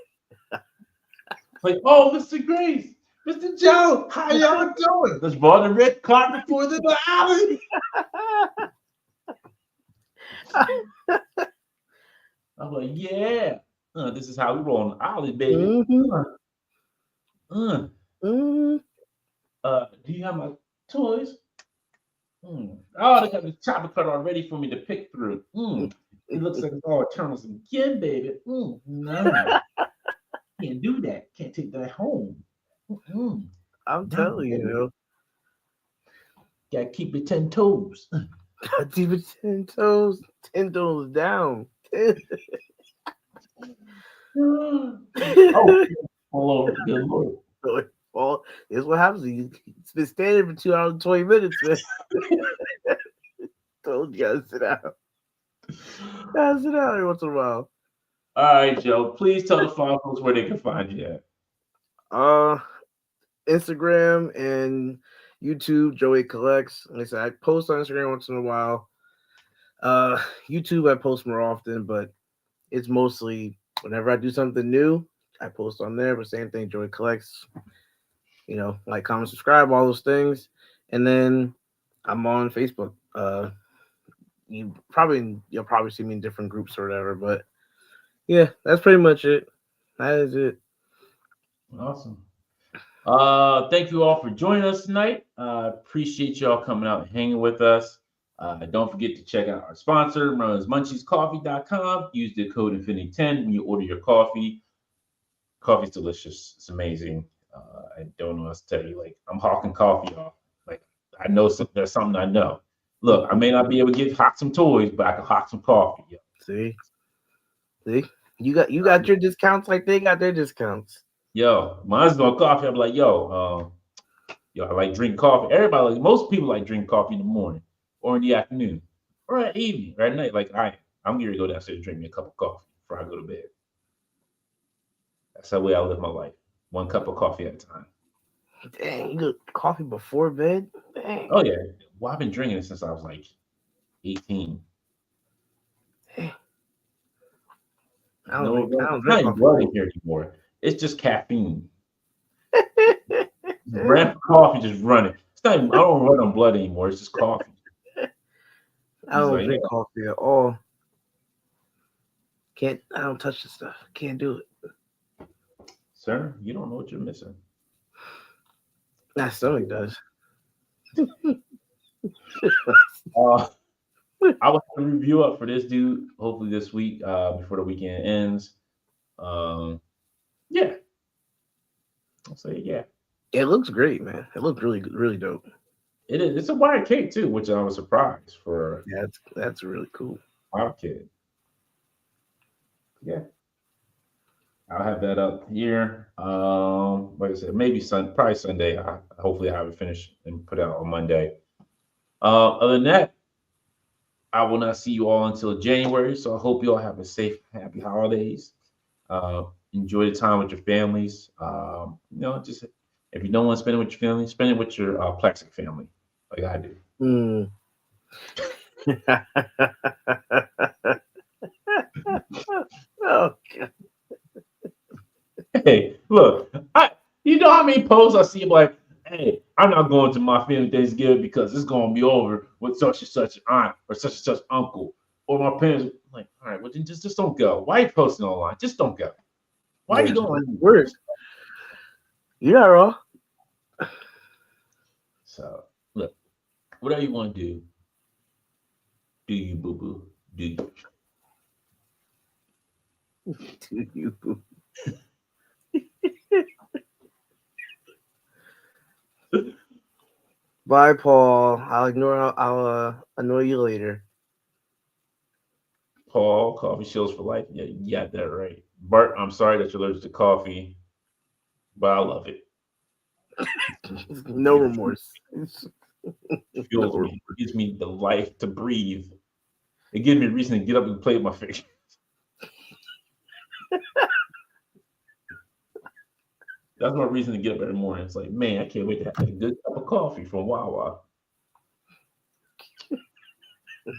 Like, oh, Mr. Grace, Mr. Joe, how y'all doing? Let's roll the red carpet for the Ollie. I'm like, yeah, this is how we roll on Ollie, baby. Mm-hmm. Uh, uh, Mm-hmm. do you have my toys? Oh, they got the chopper cutter ready for me to pick through. It looks like it's all Eternals again, baby. No, can't do that. Can't take that home. Mm-mm. I'm No, telling you, baby. Gotta keep your 10 toes. got even 10 toes down. Oh, all over. Good Lord. Well, it's what happens. It's been standing for 2 hours and 20 minutes, man. Told you gotta sit down. Gotta sit down every once in a while. All right, Joe. Please tell the folks where they can find you at. Uh, Instagram and YouTube, Joey Collects. Like I said, I post on Instagram once in a while. YouTube, I post more often, but it's mostly whenever I do something new, I post on there. But same thing, Joey Collects. Like, comment, subscribe, all those things. And then I'm on Facebook. You'll probably see me in different groups or whatever. But yeah, that's pretty much it. That is it. Awesome. Thank you all for joining us tonight. Appreciate y'all coming out and hanging with us. Don't forget to check out our sponsor, runs munchiescoffee.com. Use the code Infinity10 when you order your coffee. Coffee's delicious. It's amazing. I don't know what to tell you. Like, I'm hawking coffee off. Like, I know there's something I know. Look, I may not be able to hawk some toys, but I can hawk some coffee. Yo. See, you got your discounts like they got their discounts. Yo, mine's on coffee. I'm like, I like drink coffee. Everybody, most people like drink coffee in the morning or in the afternoon or at evening or at night. Like, I'm going to go downstairs and drink me a cup of coffee before I go to bed. That's the way I live my life. One cup of coffee at a time. Dang, you get coffee before bed? Dang. Oh, yeah. Well, I've been drinking it since I was like 18. Dang. I don't drink blood here anymore. It's just caffeine. Brand coffee just running. It's not even, I don't run on blood anymore. It's just coffee. I don't drink coffee at all. I don't touch the stuff. Can't do it. Sir, you don't know what you're missing. My stomach does. I will have a review up for this dude hopefully this week before the weekend ends. Yeah. I'll say yeah. It looks great, man. It looks really good, really dope. It is. It's a wire cake too, which I was surprised for. Yeah, that's really cool. Our kid. Yeah. I'll have that up here. Like I said, maybe probably Sunday. Hopefully I have it finished and put out on Monday. Other than that, I will not see you all until January. So I hope you all have a safe, happy holidays. Enjoy the time with your families. Just if you don't want to spend it with your family, spend it with your plastic family, like I do. Oh, God. Hey, look, you know how many posts I see like, hey, I'm not going to my family Thanksgiving because it's going to be over with such and such aunt or such and such uncle or my parents. I'm like, all right, well then just don't go. Why are you posting online? Just don't go. Why are you going? Word. You're not wrong. So look, whatever you want to do you, boo boo? Do you? Do you, boo? Bye, Paul. I'll annoy you later. Paul, coffee shows for life. Yeah, you got that right. Bart, I'm sorry that you're allergic to coffee, but I love it. No remorse. It fuels me. It gives me the life to breathe. It gives me a reason to get up and play with my fingers. That's my reason to get up every morning. It's like, man, I can't wait to have a good cup of coffee from Wawa.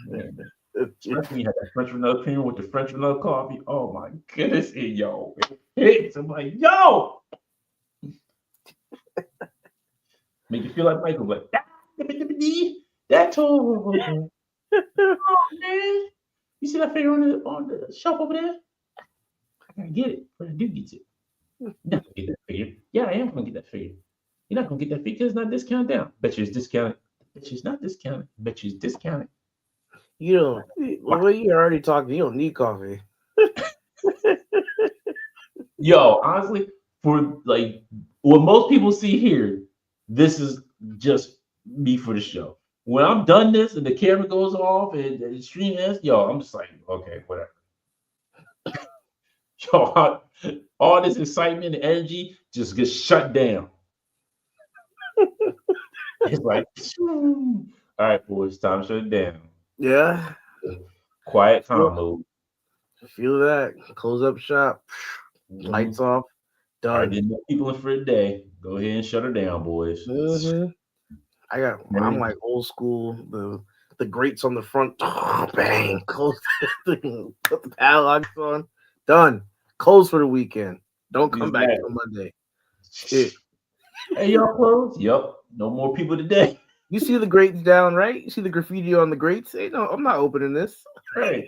Man, especially have that French vanilla creamer with the French vanilla coffee. Oh my goodness, yo, it hits. I'm like, yo, make you feel like Michael, like that too. Oh man, you see that figure on the shelf over there? I gotta get it, but I do get it. You're not gonna get that figure. Yeah, I am gonna get that figure. You're not gonna get that figure because it's not discounted down. Bet you it's discounted Bet she's not discounted. Bet she's discounted. You don't. Well, you already talking. You don't need coffee. Yo, honestly, for like what most people see here, this is just me for the show. When I'm done this and the camera goes off and the stream ends, yo, I'm just like, okay, whatever. Yo, all this excitement and energy just gets shut down. It's like, all right, boys, time to shut it down. Yeah. Quiet time mode. Feel that. Close up shop. Mhm. Lights off. All right, Done. didn't know people in for the day. Go ahead and shut her down, boys. I'm like old school. The grates on the front. Bang. Close the thing. Put the padlocks on. Done. Close for the weekend. Don't come back till Monday. Shit. Hey, y'all closed? Yep. No more people today. You see the grates down, right? You see the graffiti on the grates? Hey, no, I'm not opening this. Right.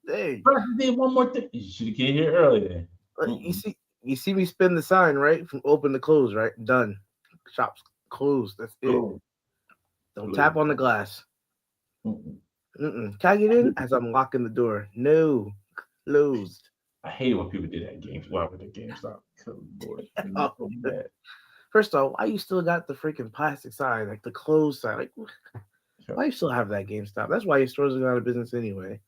Hey. First, did one more thing. You should have came here earlier. You see me spin the sign, right? From open to close, right? Done. Shop's closed. That's it. Oh. Don't tap on the glass. Can I get in? As I'm locking the door. No. Closed. I hate when people do that at games. Why would the GameStop? Lord, First off, why you still got the freaking plastic sign, like the closed sign? Like, why you still have that GameStop? That's why your stores are out of business anyway.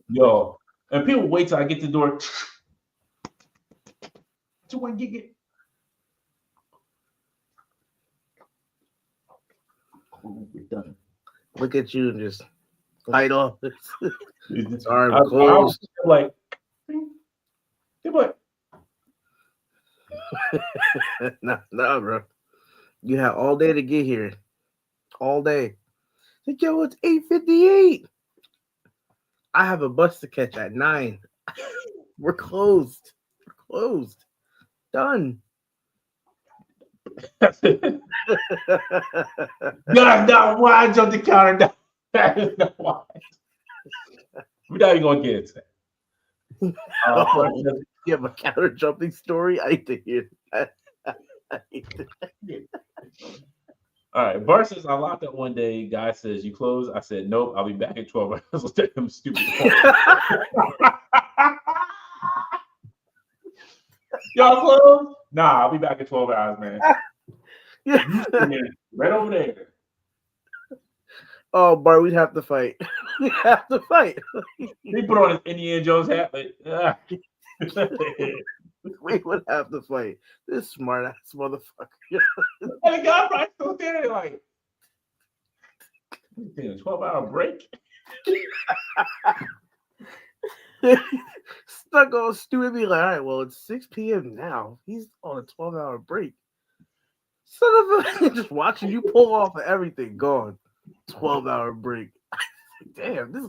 Yo, and people wait till I get to the door. To one gig. We're done. Look at you and just light off. Sorry, I'm closed. Like, hey, what? nah, bro. You have all day to get here. All day. Like, yo, it's 8:58. I have a bus to catch at 9. We're closed. Done. That's not why I jumped the counter down. That is not why. We're not even gonna get into that. You have a counter jumping story? I hate to hear that. All right, versus I locked up one day. Guy says, "You close?" I said, "Nope, I'll be back in 12 hours." Let's take them stupid. Y'all close? Nah, I'll be back in 12 hours, man. Right over there. Oh, Bart, we'd have to fight. We have to fight. He put on his Indiana Jones hat, like, we would have to fight. This smart ass motherfucker. And the guy probably still there, like, 12-hour break. Stuck on stupid, be like, all right, well, it's 6 p.m. now. He's on a 12-hour break. Son of a just watching you pull off of everything. Gone. 12-hour break. Damn, this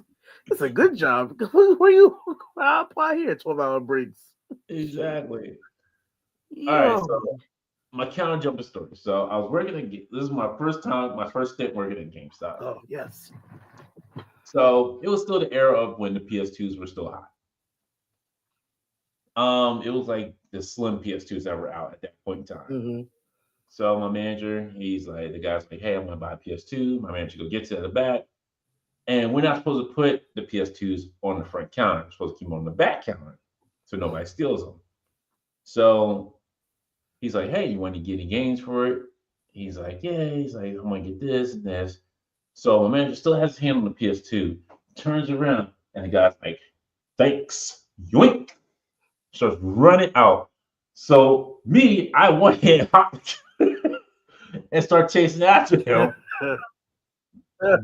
is a good job. Where you apply here? 12-hour breaks. Exactly. Yo. All right, so my counter jumping story. So I was working at this is my first stint working at GameStop. Oh, yes. So it was still the era of when the PS2s were still hot. It was like the slim PS2s that were out at that point in time. Mm-hmm. So my manager, the guy's like, "Hey, I'm gonna buy a PS2." My manager go gets it at the back, and we're not supposed to put the PS2s on the front counter. We're supposed to keep them on the back counter so nobody steals them. So he's like, "Hey, you want to get any games for it?" He's like, "Yeah." He's like, "I'm gonna get this and this." So my manager still has his hand on the PS2, turns around, and the guy's like, "Thanks, yoink." Starts running out. So me, I one hand hop and start chasing after him.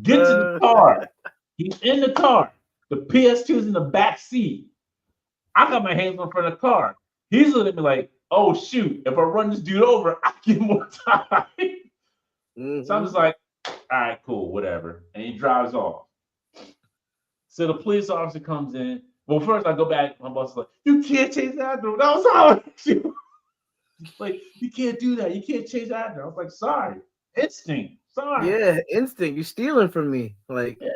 Get to the car. He's in the car. The PS2's in the back seat. I got my hands on front of the car. He's looking at me like, "Oh shoot! If I run this dude over, I get more time." Mm-hmm. So I'm just like, "All right, cool, whatever." And he drives off. So the police officer comes in. Well, first I go back. My boss is like, "You can't chase after him." That was how like, you can't do that. You can't chase after him. I was like, "Sorry, instinct. Sorry." Yeah, instinct. You're stealing from me. Like, yeah.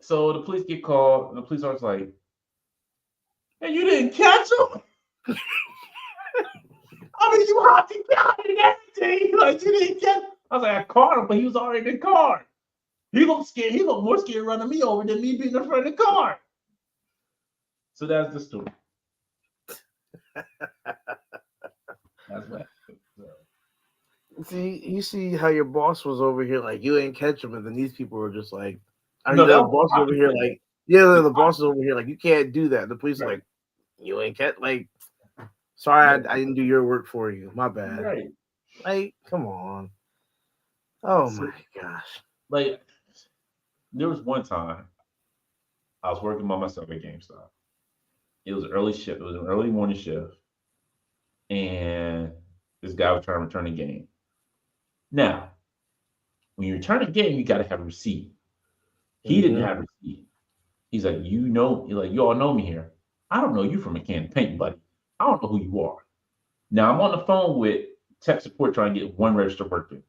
So the police get called, and the police officer's like, "And you didn't catch him?" I mean, you hopped him down and everything. Like, you didn't catch him. I was like, I caught him, but he was already in the car. He looked scared. He looked more scared running me over than me being in front of the car. So that's the story. That's what happened. So. See, you see how your boss was over here like you ain't catch him, and then these people were just like, I No, mean, that the was boss is over here the like, yeah, the boss is over here like you can't do that. The police are right. like, you ain't catch like, sorry, Right. I didn't do your work for you. My bad. Right. Like, come on. Oh So, my gosh. like, there was one time I was working by myself at GameStop. It was an early shift. It was an early morning shift, and this guy was trying to return a game. Now, when you return a game, you got to have a receipt. He didn't have a receipt. He's like, you all know me here. I don't know you from a can of paint, buddy. I don't know who you are. Now I'm on the phone with tech support trying to get one register working.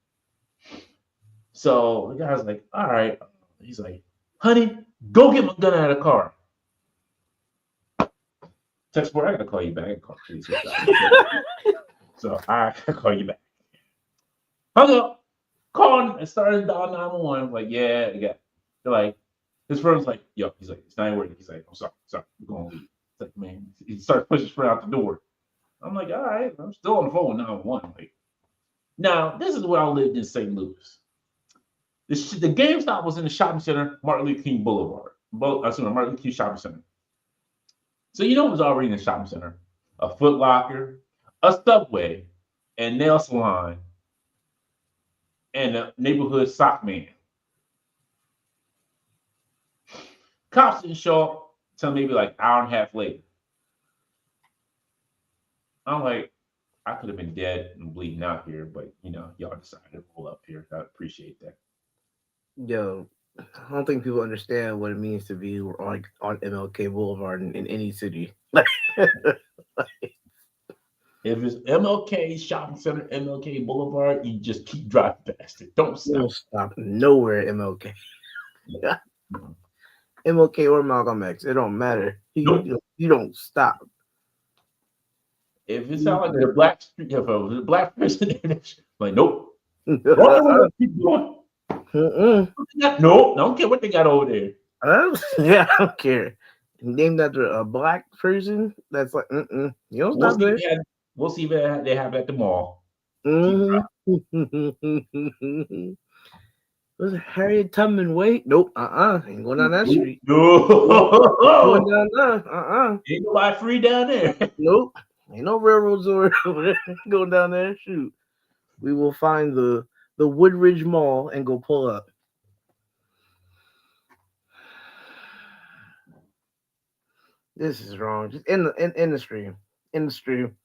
So the guy's like, all right. He's like, honey, go get my gun out of the car. Tech support, I gotta call you back. I gotta call police. So I gotta call you back. Hung up, called and started dialing 911. I'm like, yeah, they're like, his friend's like, yo, he's like, it's not working. He's like, I'm sorry, we're gonna leave. It's like, man, he starts pushing his friend out the door. I'm like, all right, I'm still on the phone with 911. Like, now, this is where I lived in St. Louis. The GameStop was in the shopping center, Martin Luther King Boulevard. Martin Luther King Shopping Center. So you know it was already in the shopping center. A Foot Locker, a Subway, a nail salon, and a neighborhood sock man. Cops didn't show up until maybe like an hour and a half later. I'm like, I could have been dead and bleeding out here, but y'all decided to roll up here. I appreciate that. Yo, I don't think people understand what it means to be like on MLK Boulevard in any city. If it's MLK Shopping Center, MLK Boulevard, you just keep driving past it. Don't stop. Don't stop nowhere, MLK. MLK or Malcolm X, it don't matter. You don't stop. If it sounds like the black street, if the black person, like, nope. Keep going. Nope, I don't care what they got over there. Yeah, I don't care. Named after a black person, that's like, you don't stop there. We'll see if they have it at the mall. Was it Harriet Tubman Way? Nope. Ain't going down that street. No. Going down there. Ain't nobody free down there. Nope. Ain't no railroads over there. Going down there. Shoot. We will find the Woodridge Mall and go pull up. This is wrong. Just in the stream. In the stream.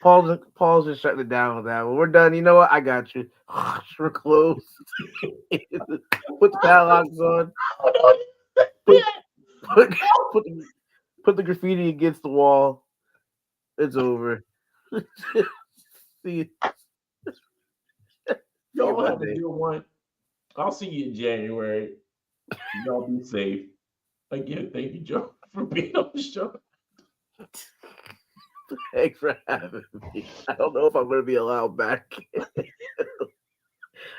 Paul's just shutting it down with that one. We're done. You know what? I got you. We're closed. Put the padlocks on. Put the graffiti against the wall. It's over. See you. Y'all have to do one. I'll see you in January. Y'all be safe. Again, thank you, Joe, for being on the show. Thanks for having me. I don't know if I'm going to be allowed back.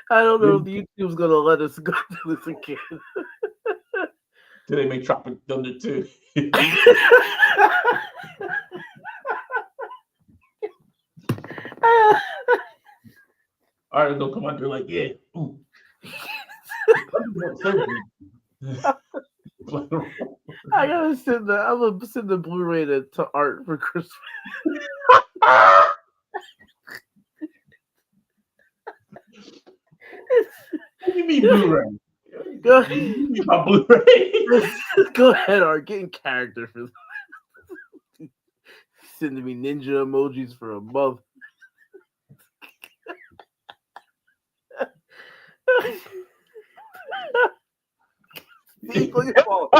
I don't know if YouTube's going to let us go through this again. Do they make Tropic Thunder too? All right, they'll come out there like, yeah. I gotta send I'm gonna send the Blu-ray to Art for Christmas. What do you mean Blu-ray? Go my Blu-ray. Go ahead, Art. Get in character for sending me ninja emojis for a month. See, look at Paul.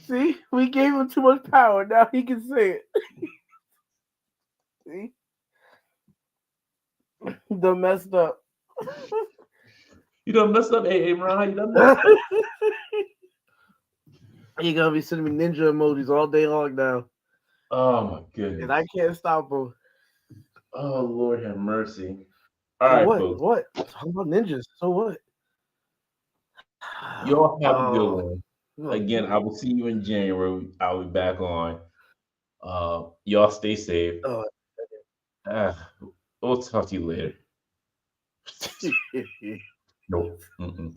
See, we gave him too much power. Now he can say it. See, you done messed up. You done messed up, hey Ron. You done messed up. He gonna be sending me ninja emojis all day long now, Oh my and I goodness. can't stop him. Oh Lord have mercy. All So right, what? folks. What? Talking about ninjas. So what? Y'all have a good Oh, one. look. Again, I will see you in January. I'll be back on. Y'all stay safe. Oh. Uh, we'll talk to you later. Nope. Mm-mm.